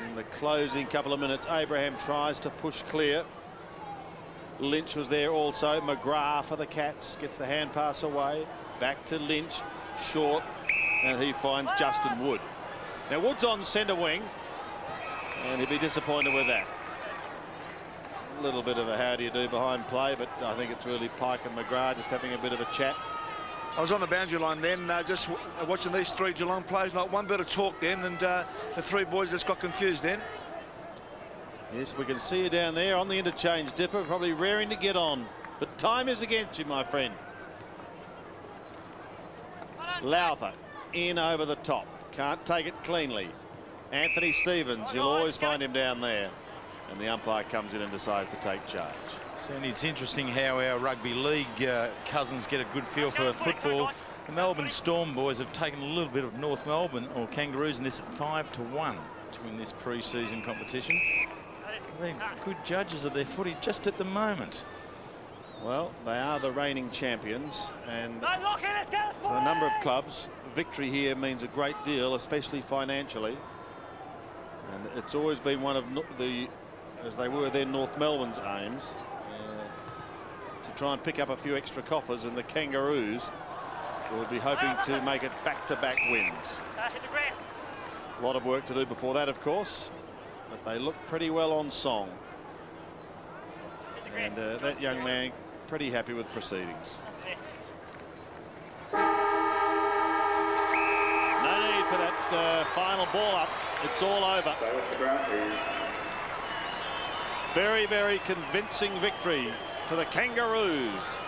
In the closing couple of minutes, Abraham tries to push clear. Lynch was there also. McGrath for the Cats gets the hand pass away. Back to Lynch, short, and he finds Justin Wood. Now Wood's on centre wing, and he'll be disappointed with that. A little bit of a how do you do behind play, but I think it's really Pike and McGrath just having a bit of a chat. I was on the boundary line then, just watching these three Geelong players. Not one bit of talk then, and the three boys just got confused then. Yes, we can see you down there on the interchange, Dipper, probably raring to get on. But time is against you, my friend. Lowther in over the top. Can't take it cleanly. Anthony Stevens, you'll always find him down there. And the umpire comes in and decides to take charge. Certainly it's interesting how our rugby league cousins get a good feel for football. The Melbourne Storm boys have taken a little bit of North Melbourne or Kangaroos in this 5-1 to win this pre-season competition. They're good judges of their footy just at the moment. Well, they are the reigning champions, and to a number of clubs, victory here means a great deal, especially financially. And it's always been one of the, as they were then, North Melbourne's aims to try and pick up a few extra coffers, and the Kangaroos will be hoping to make it back-to-back wins. A lot of work to do before that, of course, but they look pretty well on song. And that young man pretty happy with proceedings. No need for that final ball up. It's all over. Very, very convincing victory to the Kangaroos.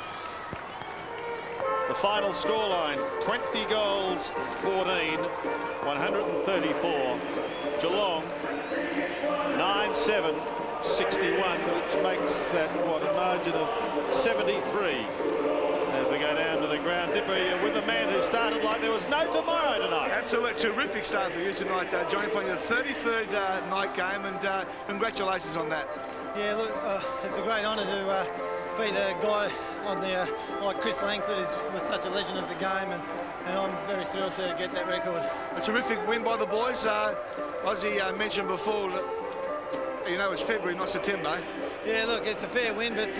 The final scoreline, 20 goals, 14, 134. Geelong, 9-7, 61, which makes that, what, a margin of 73. As we go down to the ground, Dipper with a man who started like there was no tomorrow tonight. Absolute terrific start for you tonight, Johnny, playing the 33rd night game, and congratulations on that. Yeah, look, it's a great honour to be the guy on the like Chris Langford was such a legend of the game, and I'm very thrilled to get that record. A terrific win by the boys. Ozzy mentioned before that, you know, it's February, not September. Yeah, look, it's a fair win, but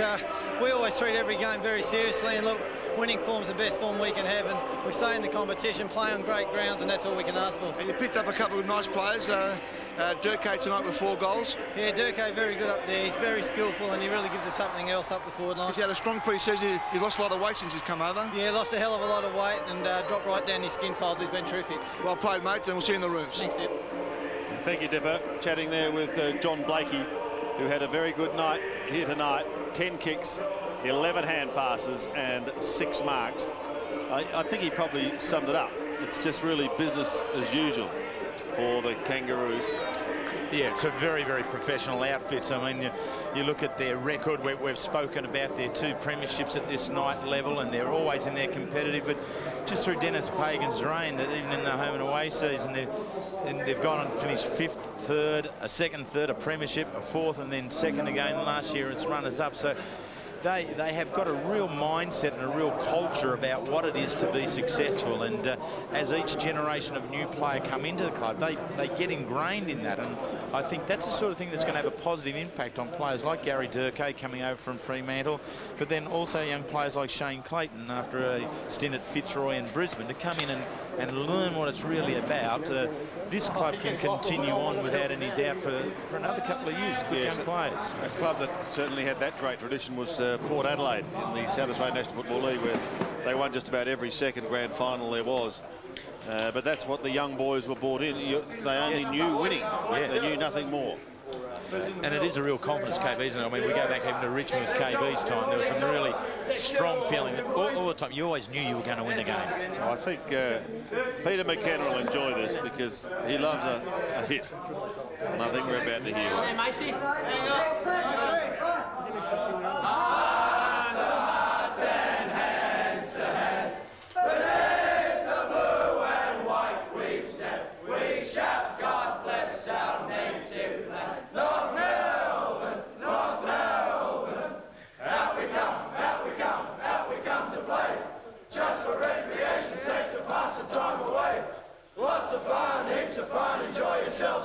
we always treat every game very seriously, and look, winning form's the best form we can have, and we stay in the competition, play on great grounds, and that's all we can ask for. And you picked up a couple of nice players. Durkay tonight with 4 goals. Yeah, Durkay very good up there. He's very skillful, and he really gives us something else up the forward line. He had a strong pre-season. He's lost a lot of weight since he's come over. Yeah, lost a hell of a lot of weight and dropped right down his skin folds. He's been terrific. Well played, mate, and we'll see you in the rooms. Thanks, Dip. Thank you, Dipper. Chatting there with John Blakey, who had a very good night here tonight. 10 kicks, 11 hand passes and 6 marks. I think he probably summed it up. It's just really business as usual for the Kangaroos. Yeah, it's a very, very professional outfit. I mean, you look at their record. We've spoken about their 2 premierships at this night level, and they're always in there competitive. But just through Denis Pagan's reign, that even in the home and away season, they've gone and finished 5th, 3rd, a 2nd, 3rd, a premiership, a 4th, and then 2nd again last year. It's runners-up. So they have got a real mindset and a real culture about what it is to be successful, and as each generation of new player come into the club, they get ingrained in that, and I think that's the sort of thing that's going to have a positive impact on players like Gary Durkay coming over from Fremantle, but then also young players like Shane Clayton after a stint at Fitzroy and Brisbane to come in and learn what it's really about. This club can continue on without any doubt for another couple of years. Good young players. A club that certainly had that great tradition was Port Adelaide in the South Australian National Football League, where they won just about every second grand final there was. But that's what the young boys were brought in. They only knew winning. Yes. They knew nothing more. And it is a real confidence, KB, isn't it? I mean, we go back even to Richmond with KB's time. There was some really strong feeling that all the time you always knew you were going to win the game. Well, I think Peter McKenna will enjoy this because he loves a hit. And I think we're about to hear it.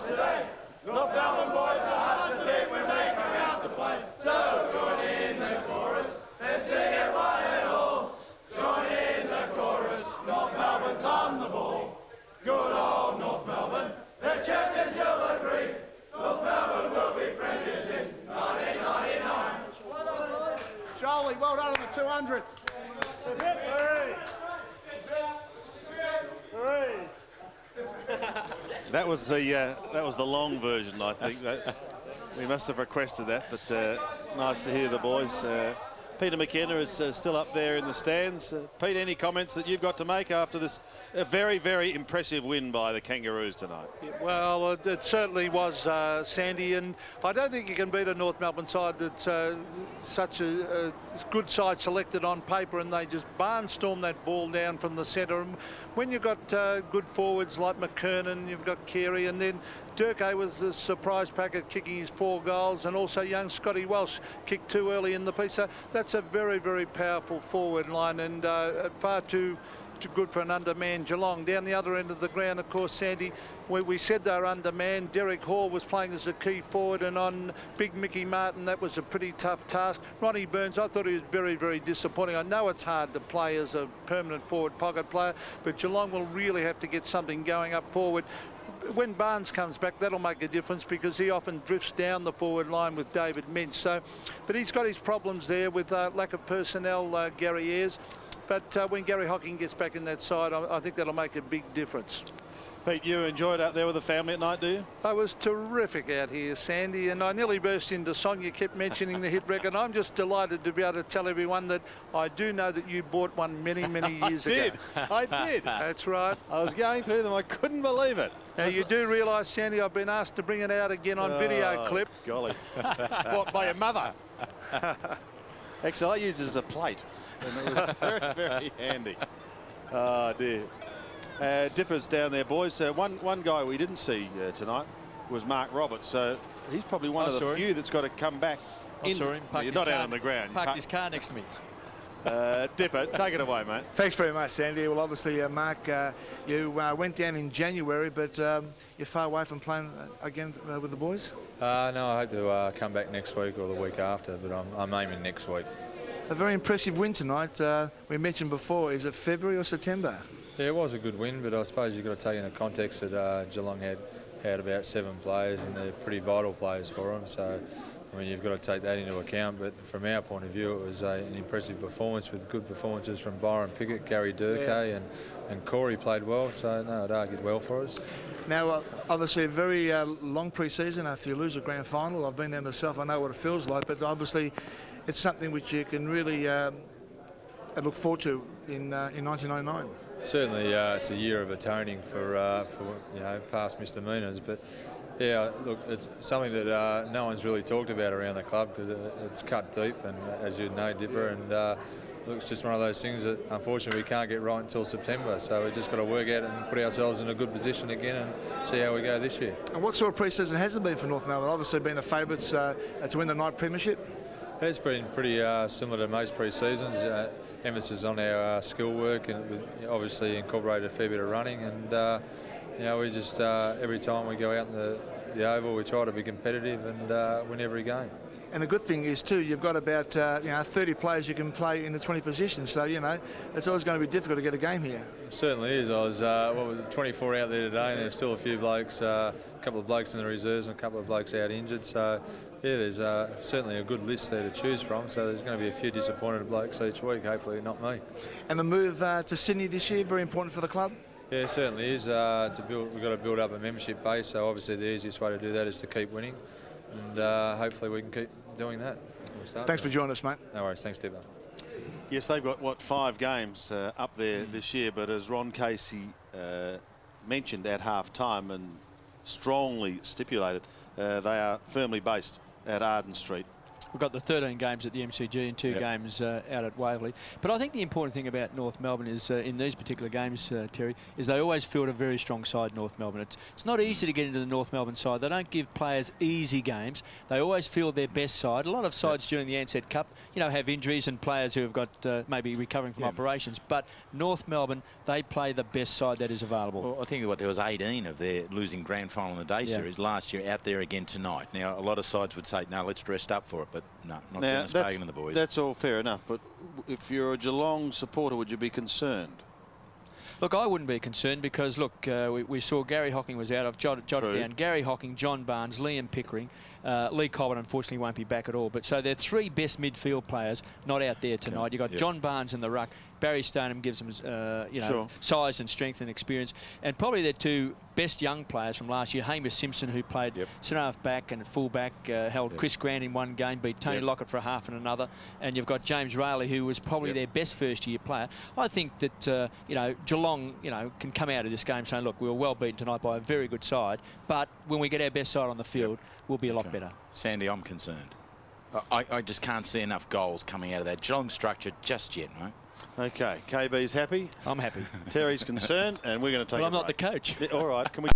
Today. North Melbourne boys are hard to beat when they come out to play. So join in the chorus and sing it one and all. Join in the chorus, North Melbourne's on the ball. Good old North Melbourne, the champions you'll agree. North Melbourne will be premiers in 1999. Charlie, well done on the 200th. That was the long version, I think. We must have requested that, but nice to hear the boys. Peter McKenna is still up there in the stands. Pete, any comments that you've got to make after this very, very impressive win by the Kangaroos tonight? Well, it certainly was, Sandy, and I don't think you can beat a North Melbourne side that's such a good side selected on paper, and they just barnstorm that ball down from the centre. And when you've got good forwards like McKernan, you've got Carey, and then Durkay was the surprise packet kicking his 4 goals, and also young Scotty Welsh kicked 2 early in the piece. So that's a very, very powerful forward line, and far too good for an undermanned Geelong. Down the other end of the ground, of course, Sandy, we said they were undermanned. Derek Hall was playing as a key forward, and on Big Mickey Martin, that was a pretty tough task. Ronnie Burns, I thought he was very, very disappointing. I know it's hard to play as a permanent forward pocket player, but Geelong will really have to get something going up forward. When Barnes comes back, that'll make a difference because he often drifts down the forward line with David Mintz. So, but he's got his problems there with lack of personnel, Gary Ayres. But when Gary Hocking gets back in that side, I think that'll make a big difference. Pete, you enjoyed out there with the family at night, do you? I was terrific out here, Sandy, and I nearly burst into song. You kept mentioning the hit record. I'm just delighted to be able to tell everyone that I do know that you bought one many, many years ago. I did. That's right. I was going through them. I couldn't believe it. Now, you do realise, Sandy, I've been asked to bring it out again on video clip. Golly. What, by your mother? Actually, I used it as a plate, and it was very, very handy. Oh, dear. Dippers down there, boys. One guy we didn't see tonight was Mark Roberts. So he's probably one of the few that's got to come back. I saw him. You're not out on the ground. Parked his car next to me. Dipper, take it away, mate. Thanks very much, Sandy. Well, obviously, Mark, you went down in January, but you're far away from playing again with the boys? No, I hope to come back next week or the week after, but I'm aiming next week. A very impressive win tonight. We mentioned before, is it February or September? Yeah, it was a good win, but I suppose you've got to take into context that Geelong had about 7 players, and they're pretty vital players for them. So, I mean, you've got to take that into account. But from our point of view, it was an impressive performance with good performances from Byron Pickett, Gary Durkay, and Corey played well. So, no, it argued well for us. Now, obviously, a very long pre-season after you lose a grand final. I've been there myself. I know what it feels like. But obviously, it's something which you can really look forward to in 1999. Certainly, it's a year of atoning for past misdemeanours, but yeah, look, it's something that no one's really talked about around the club because it's cut deep, and as you know, Dipper, and look, it's just one of those things that unfortunately we can't get right until September. So we've just got to work out and put ourselves in a good position again and see how we go this year. And what sort of pre-season has it been for North Melbourne? Obviously, been the favourites to win the night premiership. It's been pretty similar to most pre-seasons. Emphasis on our skill work, and we obviously incorporated a fair bit of running. And we just every time we go out in the oval, we try to be competitive and win every game. And the good thing is too, you've got about 30 players you can play in the 20 positions. So it's always going to be difficult to get a game here. It certainly is. I was 24 out there today, and there's still a few blokes, a couple of blokes in the reserves, and a couple of blokes out injured. So. Yeah, there's certainly a good list there to choose from, so there's going to be a few disappointed blokes each week, hopefully not me. And the move to Sydney this year, very important for the club? Yeah, it certainly is. We've got to build up a membership base, so obviously the easiest way to do that is to keep winning, and hopefully we can keep doing that. Thanks for joining us, mate. No worries. Thanks, Steve. Yes, they've got, what, 5 games up there this year, but as Ron Casey mentioned at half-time and strongly stipulated, they are firmly based at Arden Street. We've got the 13 games at the MCG and 2 games out at Waverley. But I think the important thing about North Melbourne is, in these particular games, Terry, is they always field a very strong side, North Melbourne. It's not easy to get into the North Melbourne side. They don't give players easy games. They always field their best side. A lot of sides during the Ansett Cup, you know, have injuries and players who have got maybe recovering from operations. But North Melbourne, they play the best side that is available. Well, I think there was 18 of their losing grand final in the day series last year out there again tonight. Now, a lot of sides would say, no, let's rest up for it, but no, not Denis Pagan and the boys. That's all fair enough, but if you're a Geelong supporter, would you be concerned? Look, I wouldn't be concerned because, look, we saw Gary Hocking was out. I've jotted down Gary Hocking, John Barnes, Liam Pickering. Lee Colbert unfortunately won't be back at all. But so they're 3 best midfield players not out there tonight. You've got John Barnes in the ruck. Barry Stoneham gives them, size and strength and experience. And probably their 2 best young players from last year, Hamish Simpson, who played centre-half back and full-back, held Chris Grant in one game, beat Tony Lockett for a half in another. And you've got James Rayleigh, who was probably their best first-year player. I think that, Geelong, can come out of this game saying, look, we were well beaten tonight by a very good side, but when we get our best side on the field, we'll be a lot better. Sandy, I'm concerned. I just can't see enough goals coming out of that Geelong structure just yet, mate. Okay, KB's happy. I'm happy. Terry's concerned, and we're going to take. Well, I'm not the coach. All right, can we?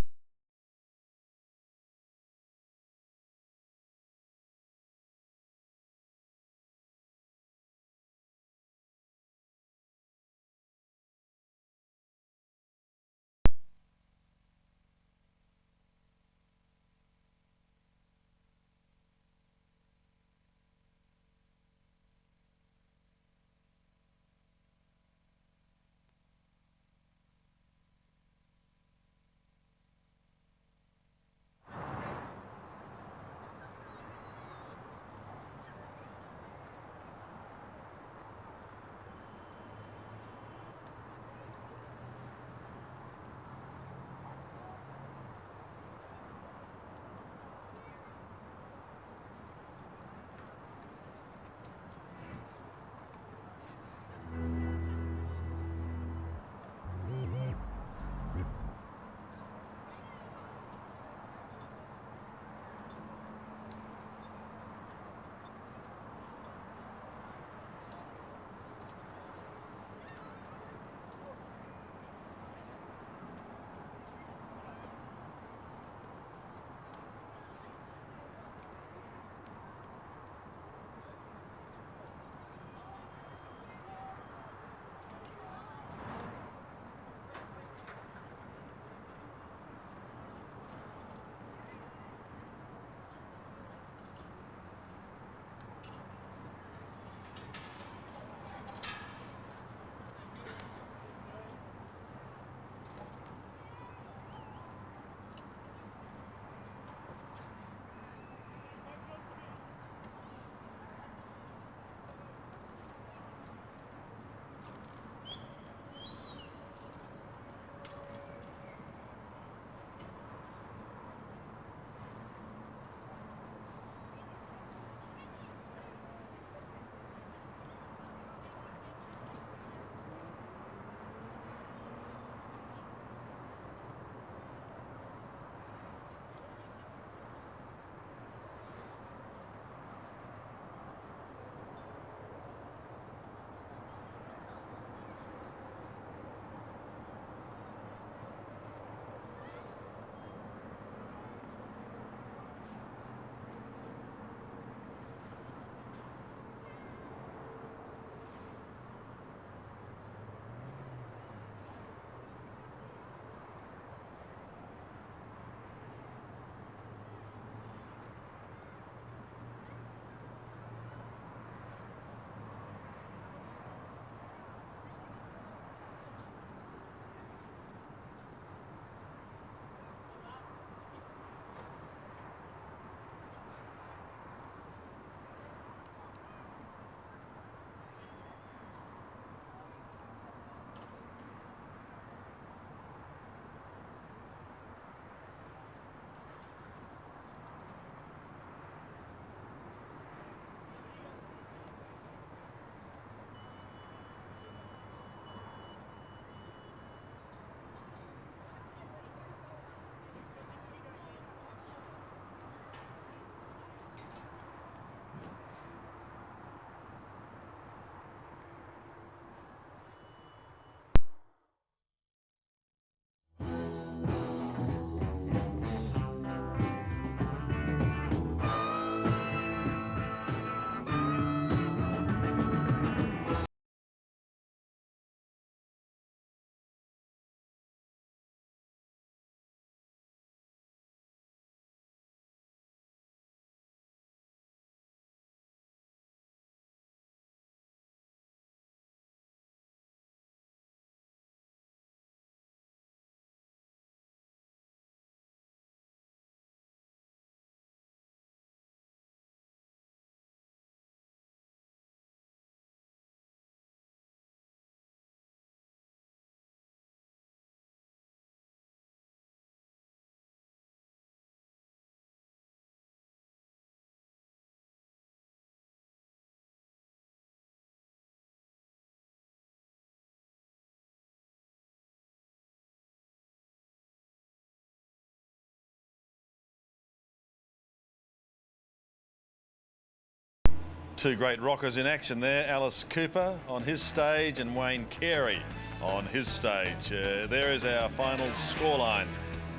Two great rockers in action there. Alice Cooper on his stage and Wayne Carey on his stage. There is our final scoreline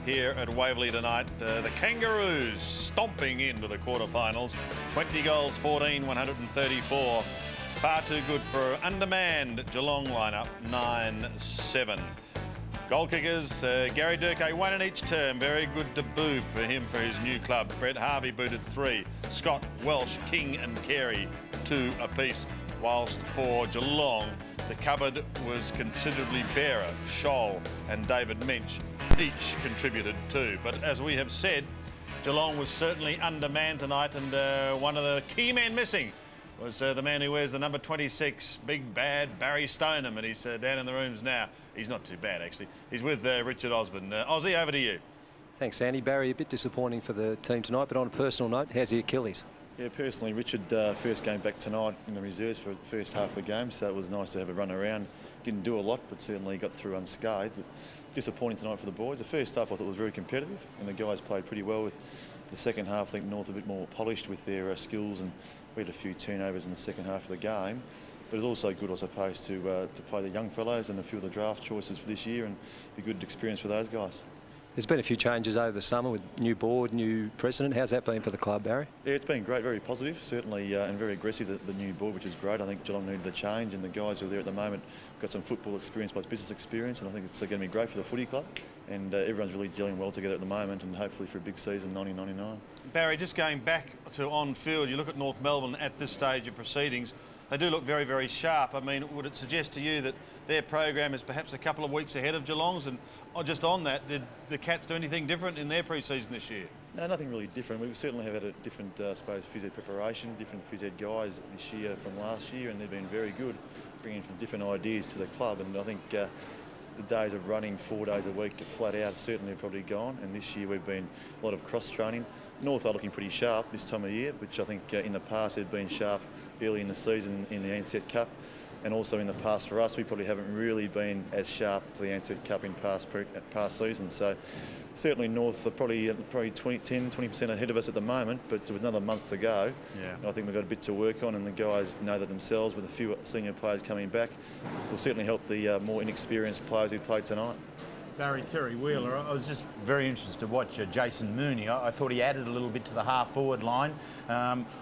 here at Waverley tonight. The Kangaroos stomping into the quarterfinals. 20 goals, 14, 134. Far too good for undermanned Geelong lineup, 9-7. Goal kickers, Gary Durkay, 1 in each term. Very good debut for him for his new club. Brett Harvey booted 3. Scott, Welsh, King and Carey 2 apiece. Whilst for Geelong, the cupboard was considerably barer. Scholl and David Mensch each contributed 2. But as we have said, Geelong was certainly undermanned tonight, and one of the key men missing was the man who wears the number 26, big bad Barry Stoneham, and he's down in the rooms now. He's not too bad, actually. He's with Richard Osborne. Ozzy, over to you. Thanks, Andy. Barry, a bit disappointing for the team tonight, but on a personal note, how's the Achilles? Yeah, personally, Richard, first game back tonight in the reserves for the first half of the game, so it was nice to have a run around. Didn't do a lot, but certainly got through unscathed. But disappointing tonight for the boys. The first half I thought was very competitive, and the guys played pretty well. With the second half, I think North a bit more polished with their skills, and we had a few turnovers in the second half of the game. But it's also good, I suppose, to play the young fellows and a few of the draft choices for this year, and be a good experience for those guys. There's been a few changes over the summer with new board, new president. How's that been for the club, Barry? Yeah, it's been great, very positive, certainly, and very aggressive, the new board, which is great. I think Geelong needed the change, and the guys who are there at the moment got some football experience plus business experience, and I think it's going to be great for the footy club. And everyone's really gelling well together at the moment, and hopefully for a big season, 1999. Barry, just going back to on-field, you look at North Melbourne at this stage of proceedings, they do look very, very sharp. I mean, would it suggest to you that their program is perhaps a couple of weeks ahead of Geelong's? And just on that, did the Cats do anything different in their pre-season this year? No, nothing really different. We certainly have had a different, I suppose, phys ed preparation, different phys ed guys this year from last year, and they've been very good, bringing some different ideas to the club. And I think the days of running 4 days a week flat out certainly have probably gone, and this year we've been a lot of cross-training. North are looking pretty sharp this time of year, which I think in the past they've been sharp early in the season in the Ansett Cup, and also in the past for us we probably haven't really been as sharp for the Ansett Cup in past seasons. So certainly North are probably 10-20% ahead of us at the moment, but with another month to go, I think we've got a bit to work on, and the guys know that themselves. With a few senior players coming back, will certainly help the more inexperienced players who played tonight. Barry, Terry Wheeler, I was just very interested to watch Jason Mooney. I thought he added a little bit to the half-forward line.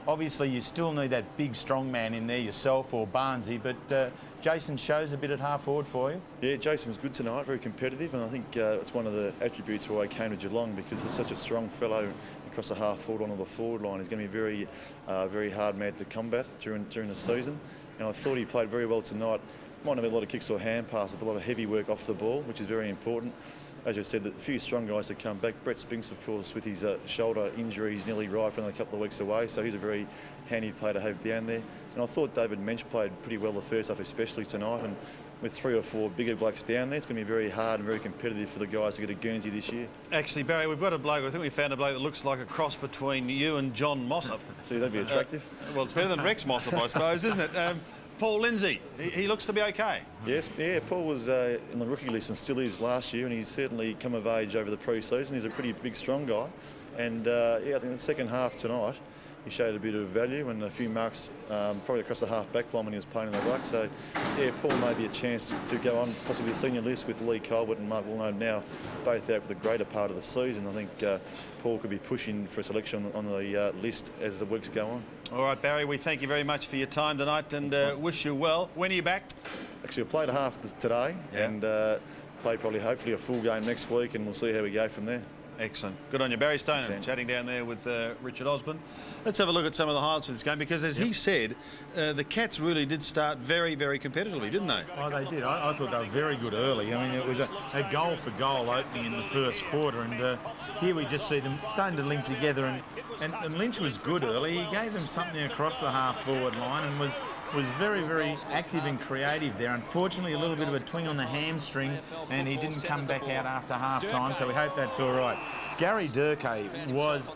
Obviously, you still need that big, strong man in there yourself or Barnesy, but Jason shows a bit at half-forward for you. Yeah, Jason was good tonight, very competitive, and I think it's one of the attributes why he came to Geelong, because he's such a strong fellow across the half-forward onto the forward line. He's going to be very hard man to combat during the season, and I thought he played very well tonight. Might have a lot of kicks or hand passes, but a lot of heavy work off the ball, which is very important. As you said, a few strong guys to come back. Brett Spinks, of course, with his shoulder injury, he's nearly right for another couple of weeks away, so he's a very handy player to have down there. And I thought David Mensch played pretty well the first half, especially tonight, and with 3 or 4 bigger blokes down there, it's going to be very hard and very competitive for the guys to get a Guernsey this year. Actually, Barry, we've got a bloke, I think we found a bloke that looks like a cross between you and John Mossop. See, that'd be attractive. Well, it's better than Rex Mossop, I suppose, isn't it? Paul Lindsay, he looks to be okay. Yes, yeah, Paul was in the rookie list and still is last year, and he's certainly come of age over the pre-season. He's a pretty big, strong guy, and yeah, I think the second half tonight he showed a bit of value and a few marks probably across the half-back line when he was playing in the ruck. So yeah, Paul may be a chance to go on possibly the senior list with Lee Colbert and Mark Wilno now both out for the greater part of the season. I think Paul could be pushing for selection on the list as the weeks go on. All right, Barry, we thank you very much for your time tonight, and wish you well. When are you back? Actually, I played a half today, and play probably hopefully a full game next week, and we'll see how we go from there. Excellent. Good on you. Barry Stoneham chatting down there with Richard Osborne. Let's have a look at some of the highlights of this game, because as he said, the Cats really did start very, very competitively, didn't they? Oh, they did. I thought they were very good early. I mean, it was a goal-for-goal opening in the first quarter, and here we just see them starting to link together, and Lynch was good early. He gave them something across the half-forward line and was very, very active and creative there. Unfortunately, a little bit of a twing on the hamstring, and he didn't come back out after half-time, so we hope that's all right. Gary Durkay was,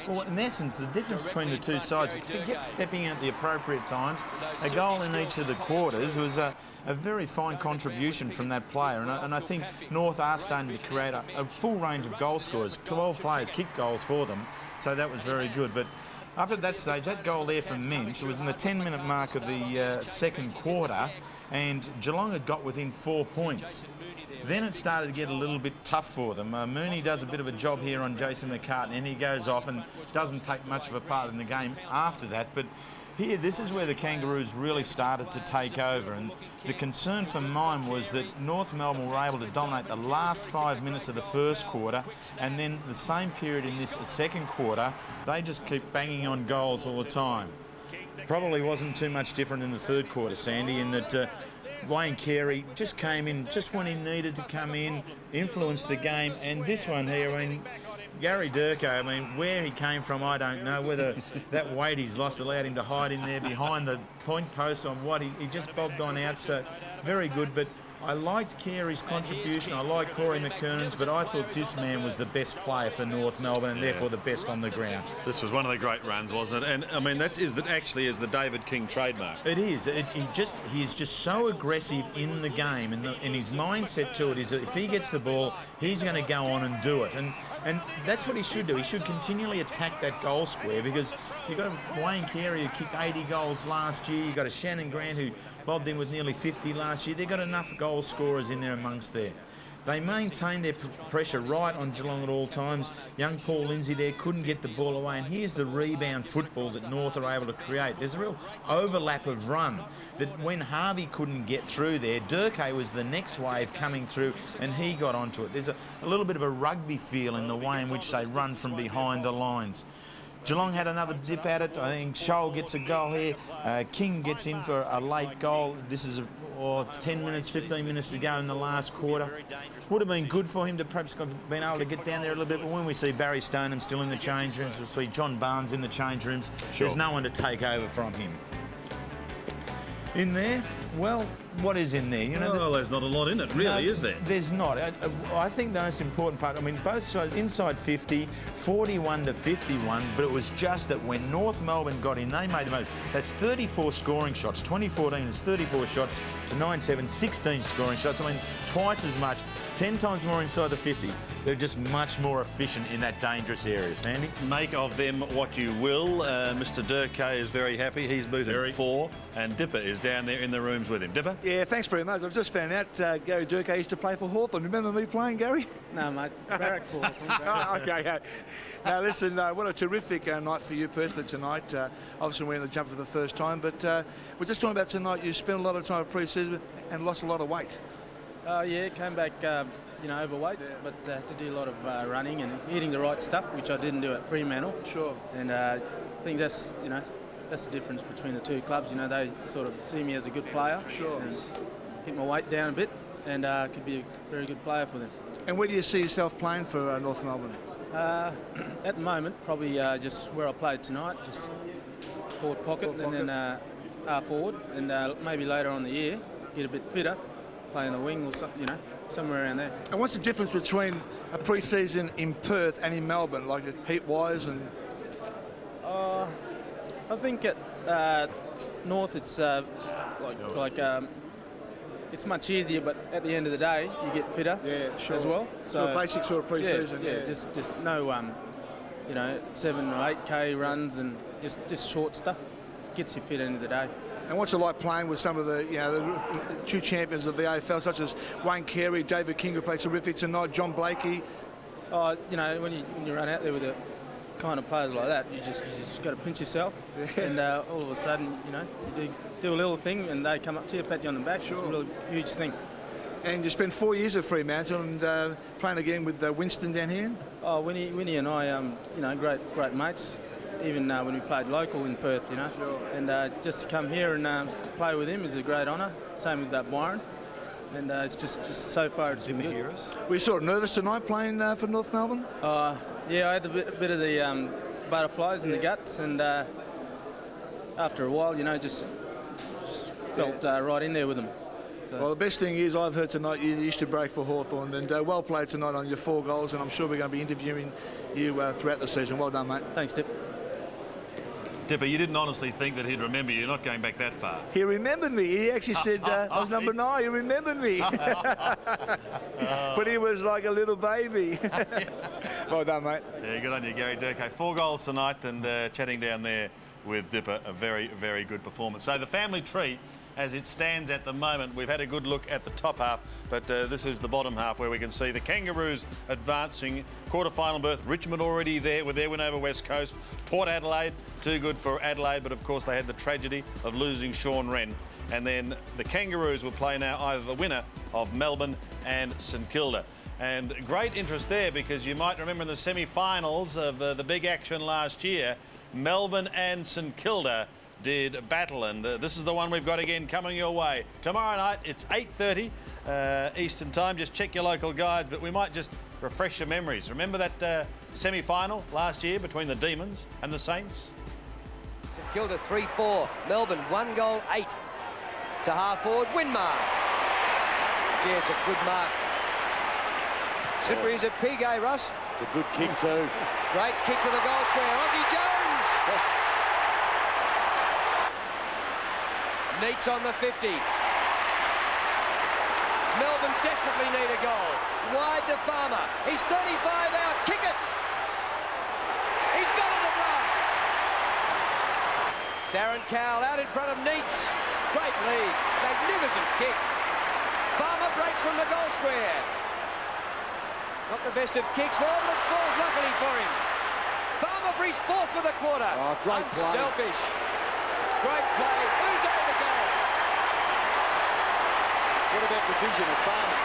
well, in essence, the difference between the two sides. He kept stepping in at the appropriate times. A goal in each of the quarters was a very fine contribution from that player, and I think North are starting to create a full range of goal scorers. 12 players kicked goals for them, so that was very good. But Up at that stage, that goal there from Minch, it was in the 10-minute mark of the second quarter, and Geelong had got within 4 points. Then it started to get a little bit tough for them. Mooney does a bit of a job here on Jason McCartney, and he goes off and doesn't take much of a part in the game after that. But here, this is where the Kangaroos really started to take over, and the concern for mine was that North Melbourne were able to dominate the last 5 minutes of the first quarter, and then the same period in this second quarter, they just keep banging on goals all the time. Probably wasn't too much different in the third quarter, Sandy, in that Wayne Carey just came in just when he needed to come in, influenced the game, and this one here, I mean, Gary Durko, I mean, where he came from, I don't know. Whether that weight he's lost allowed him to hide in there behind the point post on what, he just bobbed on out, so very good. But I liked Carey's contribution, I liked Corey McKernan's, but I thought this man was the best player for North Melbourne and therefore the best on the ground. This was one of the great runs, wasn't it? And I mean, that actually is the David King trademark. It is. He's just so aggressive in the game, and his mindset to it is that if he gets the ball, he's going to go on and do it. And that's what he should do. He should continually attack that goal square, because you've got Wayne Carey who kicked 80 goals last year. You've got a Shannon Grant who bobbed in with nearly 50 last year. They've got enough goal scorers in there amongst there. They maintain their pressure right on Geelong at all times. Young Paul Lindsay there couldn't get the ball away, and here's the rebound football that North are able to create. There's a real overlap of run that when Harvey couldn't get through there, Durkay was the next wave coming through, and he got onto it. There's a little bit of a rugby feel in the way in which they run from behind the lines. Geelong had another dip at it. I think Scholl gets a goal here. King gets in for a late goal. This is 10 minutes, 15 minutes to go in the last quarter. Would have been good for him to perhaps have been able to get down there a little bit, but when we see Barry Stoneham still in the change rooms, we see John Barnes in the change rooms, there's no one to take over from him. In there, well, what is in there? You know, well, there's not a lot in it, really, is there? There's not. I think the most important part, I mean, both sides, inside 50, 41 to 51, but it was just that when North Melbourne got in, they made the most. That's 34 scoring shots. 2014 is 34 shots to 9-7, 16 scoring shots. I mean, twice as much, 10 times more inside the 50. They're just much more efficient in that dangerous area, Sandy. Make of them what you will. Mr. Durkay is very happy. He's booted 4, and Dipper is down there in the rooms with him. Dipper? Yeah, thanks very much. I've just found out Gary Durkay used to play for Hawthorn. Remember me playing, Gary? No, mate. Barrack for Hawthorn. Okay. Now, listen, what a terrific night for you personally tonight. Obviously, we're in the jump for the first time, but we're just talking about tonight. You spent a lot of time at pre-season and lost a lot of weight. Yeah, came back, overweight, but to do a lot of running and eating the right stuff, which I didn't do at Fremantle. Sure. And I think that's, that's the difference between the two clubs. They sort of see me as a good player. Sure. And keep my weight down a bit, and could be a very good player for them. And where do you see yourself playing for North Melbourne? At the moment, probably just where I played tonight, just forward pocket, and then half forward, and maybe later on in the year get a bit fitter, play in the wing or something, somewhere around there. And what's the difference between a pre-season in Perth and in Melbourne, like heat-wise and? I think at North it's it's much easier, but at the end of the day you get fitter as well. So a basic sort of pre-season. Yeah. Just no 7 or 8K runs and just short stuff gets you fit end of the day. And what's it like playing with some of the the two champions of the AFL, such as Wayne Carey, David King, who played terrific tonight, John Blakey? When you run out there with the kind of players like that, you just got to pinch yourself, and all of a sudden, you do a little thing, and they come up to you, pat you on the back. Sure. It's a really huge thing. And you spent 4 years at Fremantle and playing again with Winston down here. Oh, Winnie and I, great mates. Even when we played local in Perth, Sure. And just to come here and play with him is a great honour. Same with Byron. And it's just so far it's been good. Were you sort of nervous tonight playing for North Melbourne? Yeah, I had a bit of the butterflies in the guts, and after a while, just felt right in there with them. So. Well, the best thing is I've heard tonight you used to break for Hawthorn, and well played tonight on your 4 goals, and I'm sure we're going to be interviewing you throughout the season. Well done, mate. Thanks, Tip. Dipper, you didn't honestly think that he'd remember you, not going back that far. He remembered me. He actually said I was number 9. He remembered me. But he was like a little baby. Well done, mate. Yeah, good on you, Gary Durko. 4 goals tonight, and chatting down there with Dipper, a very, very good performance. So the family tree, as it stands at the moment, we've had a good look at the top half, but this is the bottom half where we can see the Kangaroos advancing, quarter-final berth. Richmond already there with their win over West Coast. Port Adelaide, too good for Adelaide, but of course they had the tragedy of losing Sean Wren. And then the Kangaroos will play now either the winner of Melbourne and St Kilda. And great interest there, because you might remember in the semi-finals of the big action last year, Melbourne and St Kilda did battle, and this is the one we've got again coming your way. Tomorrow night, it's 8:30 Eastern Time. Just check your local guides, but we might just refresh your memories. Remember that semi-final last year between the Demons and the Saints? St Kilda 3-4, Melbourne 1 goal 8 to half forward, Winmar. Gee, it's a good mark. Slippery as a pig, eh, Russ? It's a good kick too. Great kick to the goal square, Aussie Jones! Neats on the 50. Melbourne desperately need a goal. Wide to Farmer. He's 35 out. Kick it! He's got it at last. Darren Cowell out in front of Neats. Great lead. Magnificent kick. Farmer breaks from the goal square. Not the best of kicks for him, but it falls luckily for him. Farmer for his 4th for the quarter. Oh, great play. Unselfish. Great play. Who's over the goal? What about the vision of Farmer?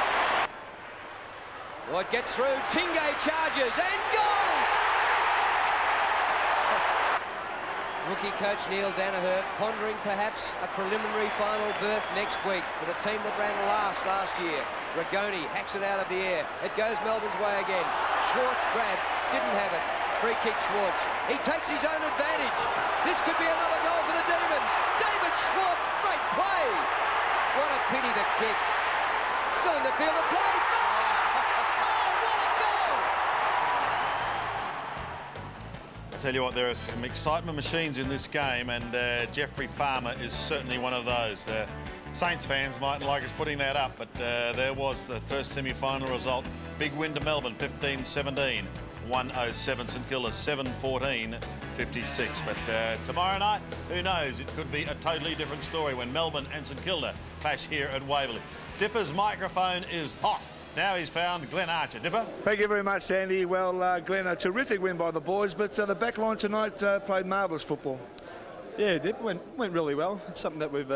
What gets through? Tingay charges and goals! Rookie coach Neil Danaher pondering perhaps a preliminary final berth next week for the team that ran last year. Ragoni hacks it out of the air. It goes Melbourne's way again. Schwartz grabbed, didn't have it. Free kick Schwartz. He takes his own advantage. This could be another goal for the Demons. David Schwartz, great play. What a pity the kick. Still in the field of play. Tell you what, there are some excitement machines in this game, and Jeffrey Farmer is certainly one of those. Saints fans mightn't like us putting that up, but there was the first semi-final result. Big win to Melbourne, 15-17, 107. St Kilda, 7-14, 56. But tomorrow night, who knows? It could be a totally different story when Melbourne and St Kilda clash here at Waverley. Dipper's microphone is hot. Now he's found Glenn Archer. Dipper? Thank you very much, Sandy. Well, Glenn, a terrific win by the boys, but the back line tonight played marvellous football. Yeah, it went really well. It's something that we've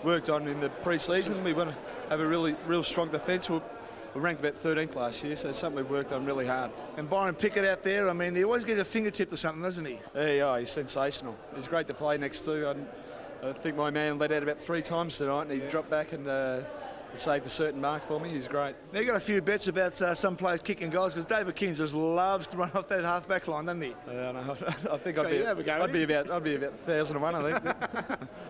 worked on in the pre-season. We want to have a real strong defence. We ranked about 13th last year, so it's something we've worked on really hard. And Byron Pickett out there, I mean, he always gets a fingertip to something, doesn't he? Yeah, he's sensational. He's great to play next to. I think my man let out about 3 times tonight, and he dropped back and saved a certain mark for me. He's great. Now, you got a few bets about some players kicking goals, because David King just loves to run off that half-back line, doesn't he? I think I'd be about 1,001, I think.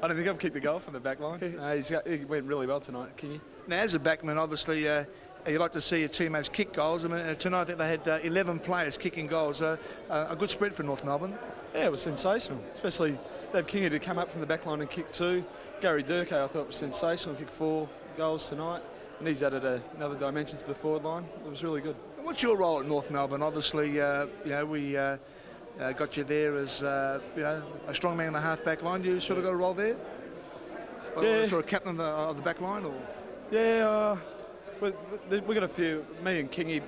I don't think I've kicked the goal from the back line. He went really well tonight, Kingy. Now, as a backman, obviously, you like to see your teammates kick goals. I mean, tonight I think they had 11 players kicking goals. A good spread for North Melbourne. Yeah, it was sensational, especially Dave Kingy to come up from the back line and kick 2. Gary Durko, I thought, was sensational, kicked 4 goals tonight, and he's added another dimension to the forward line. It was really good. And what's your role at North Melbourne? Obviously, we got you there as a strong man in the half-back line. You sort of got a role there? Yeah. Sort of captain of the back line? Or? Yeah, we got a few, me and Kingy,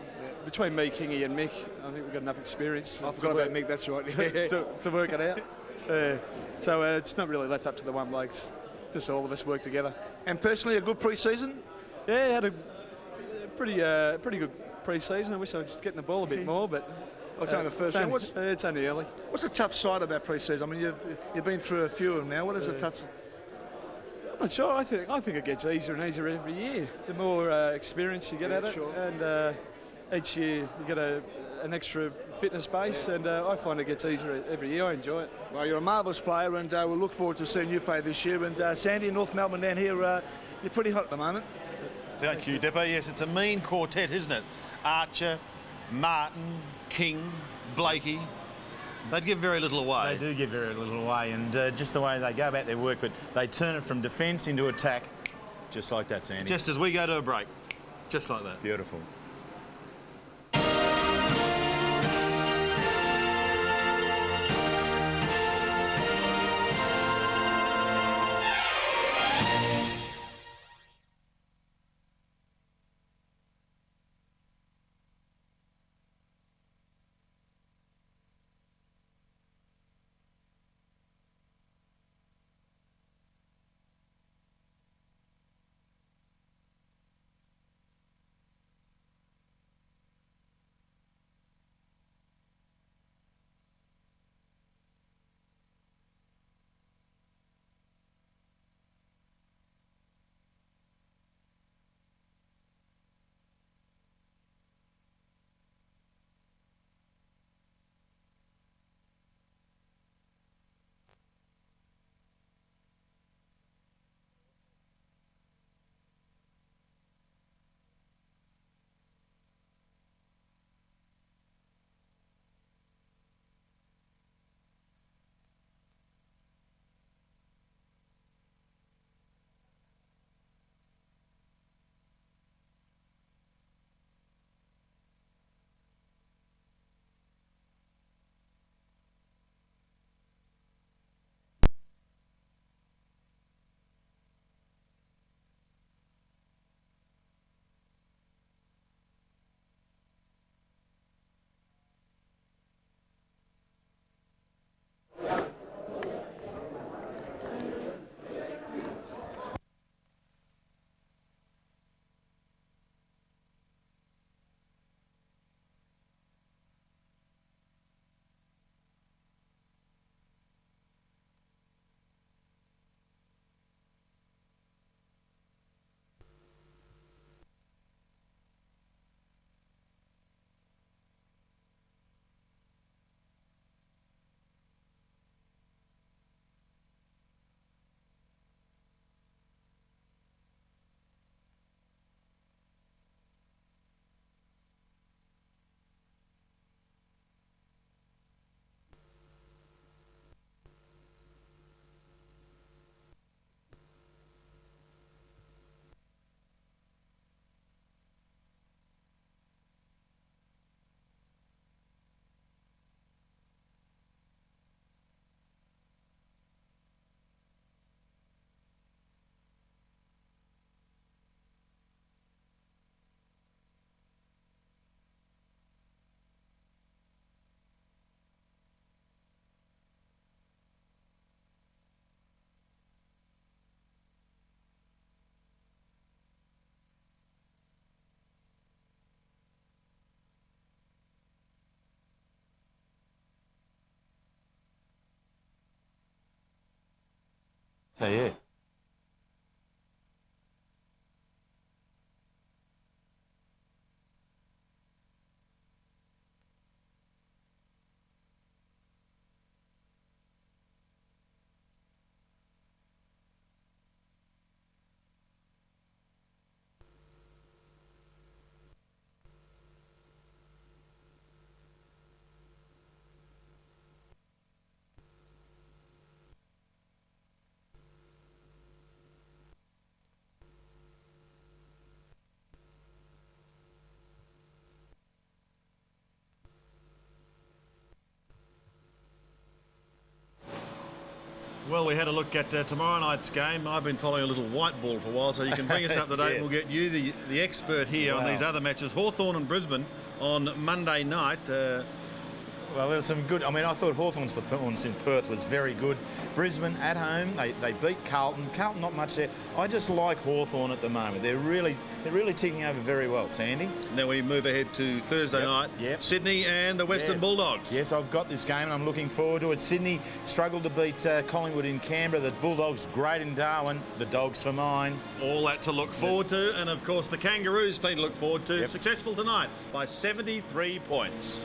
between me, Kingy and Mick, I think we've got enough experience. I forgot about Mick, that's right. to work it out. So it's not really left up to the one bloke, just all of us work together. And personally, a good pre-season? Yeah, had a pretty good pre-season. I wish I was getting the ball a bit more, but it's only the first round. It's only early. What's the tough side about pre-season? I mean, you've been through a few of them now. What is the tough? I'm not sure. I think it gets easier and easier every year. The more experience you get at it, sure. And each year you get an extra fitness base, and I find it gets easier every year. I enjoy it. Well, you're a marvellous player, and we'll look forward to seeing you play this year. And Sandy, North Melbourne down here, you're pretty hot at the moment. Thank you, Dipper. Yes, it's a mean quartet, isn't it? Archer, Martin, King, Blakey. They'd give very little away. They do give very little away, and just the way they go about their work, but they turn it from defence into attack, just like that, Sandy. Just as we go to a break, just like that. Beautiful. So, yeah. Well, we had a look at tomorrow night's game. I've been following a little white ball for a while, so you can bring us up to date. Yes. We'll get you, the expert here on these other matches. Hawthorn and Brisbane on Monday night. Well, there's some good. I mean, I thought Hawthorn's performance in Perth was very good. Brisbane at home, they beat Carlton. Carlton not much there. I just like Hawthorn at the moment. They're really ticking over very well, Sandy. And then we move ahead to Thursday night. Yep. Sydney and the Western Bulldogs. Yes, I've got this game and I'm looking forward to it. Sydney struggled to beat Collingwood in Canberra. The Bulldogs great in Darwin. The Dogs for mine. All that to look forward to, and of course the Kangaroos plenty to look forward to. Successful tonight by 73 points.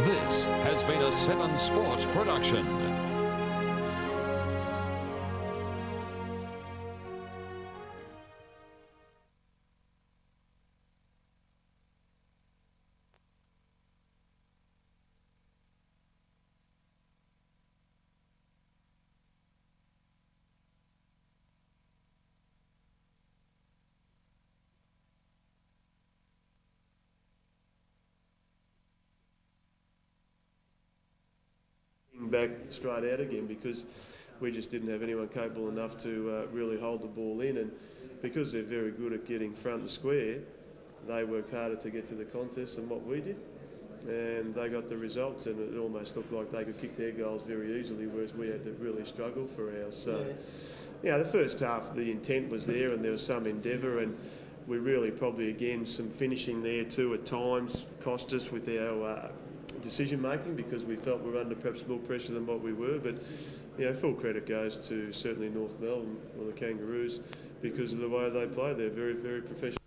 This has been a 7 Sports production. Back straight out again because we just didn't have anyone capable enough to really hold the ball in, and because they're very good at getting front and square, they worked harder to get to the contest than what we did, and they got the results, and it almost looked like they could kick their goals very easily, whereas we had to really struggle for ours. So yeah, the first half the intent was there and there was some endeavour, and we really probably again some finishing there too at times cost us with our decision making, because we felt we were under perhaps more pressure than what we were. But you know, full credit goes to certainly North Melbourne or the Kangaroos because of the way they play. They're very, very professional.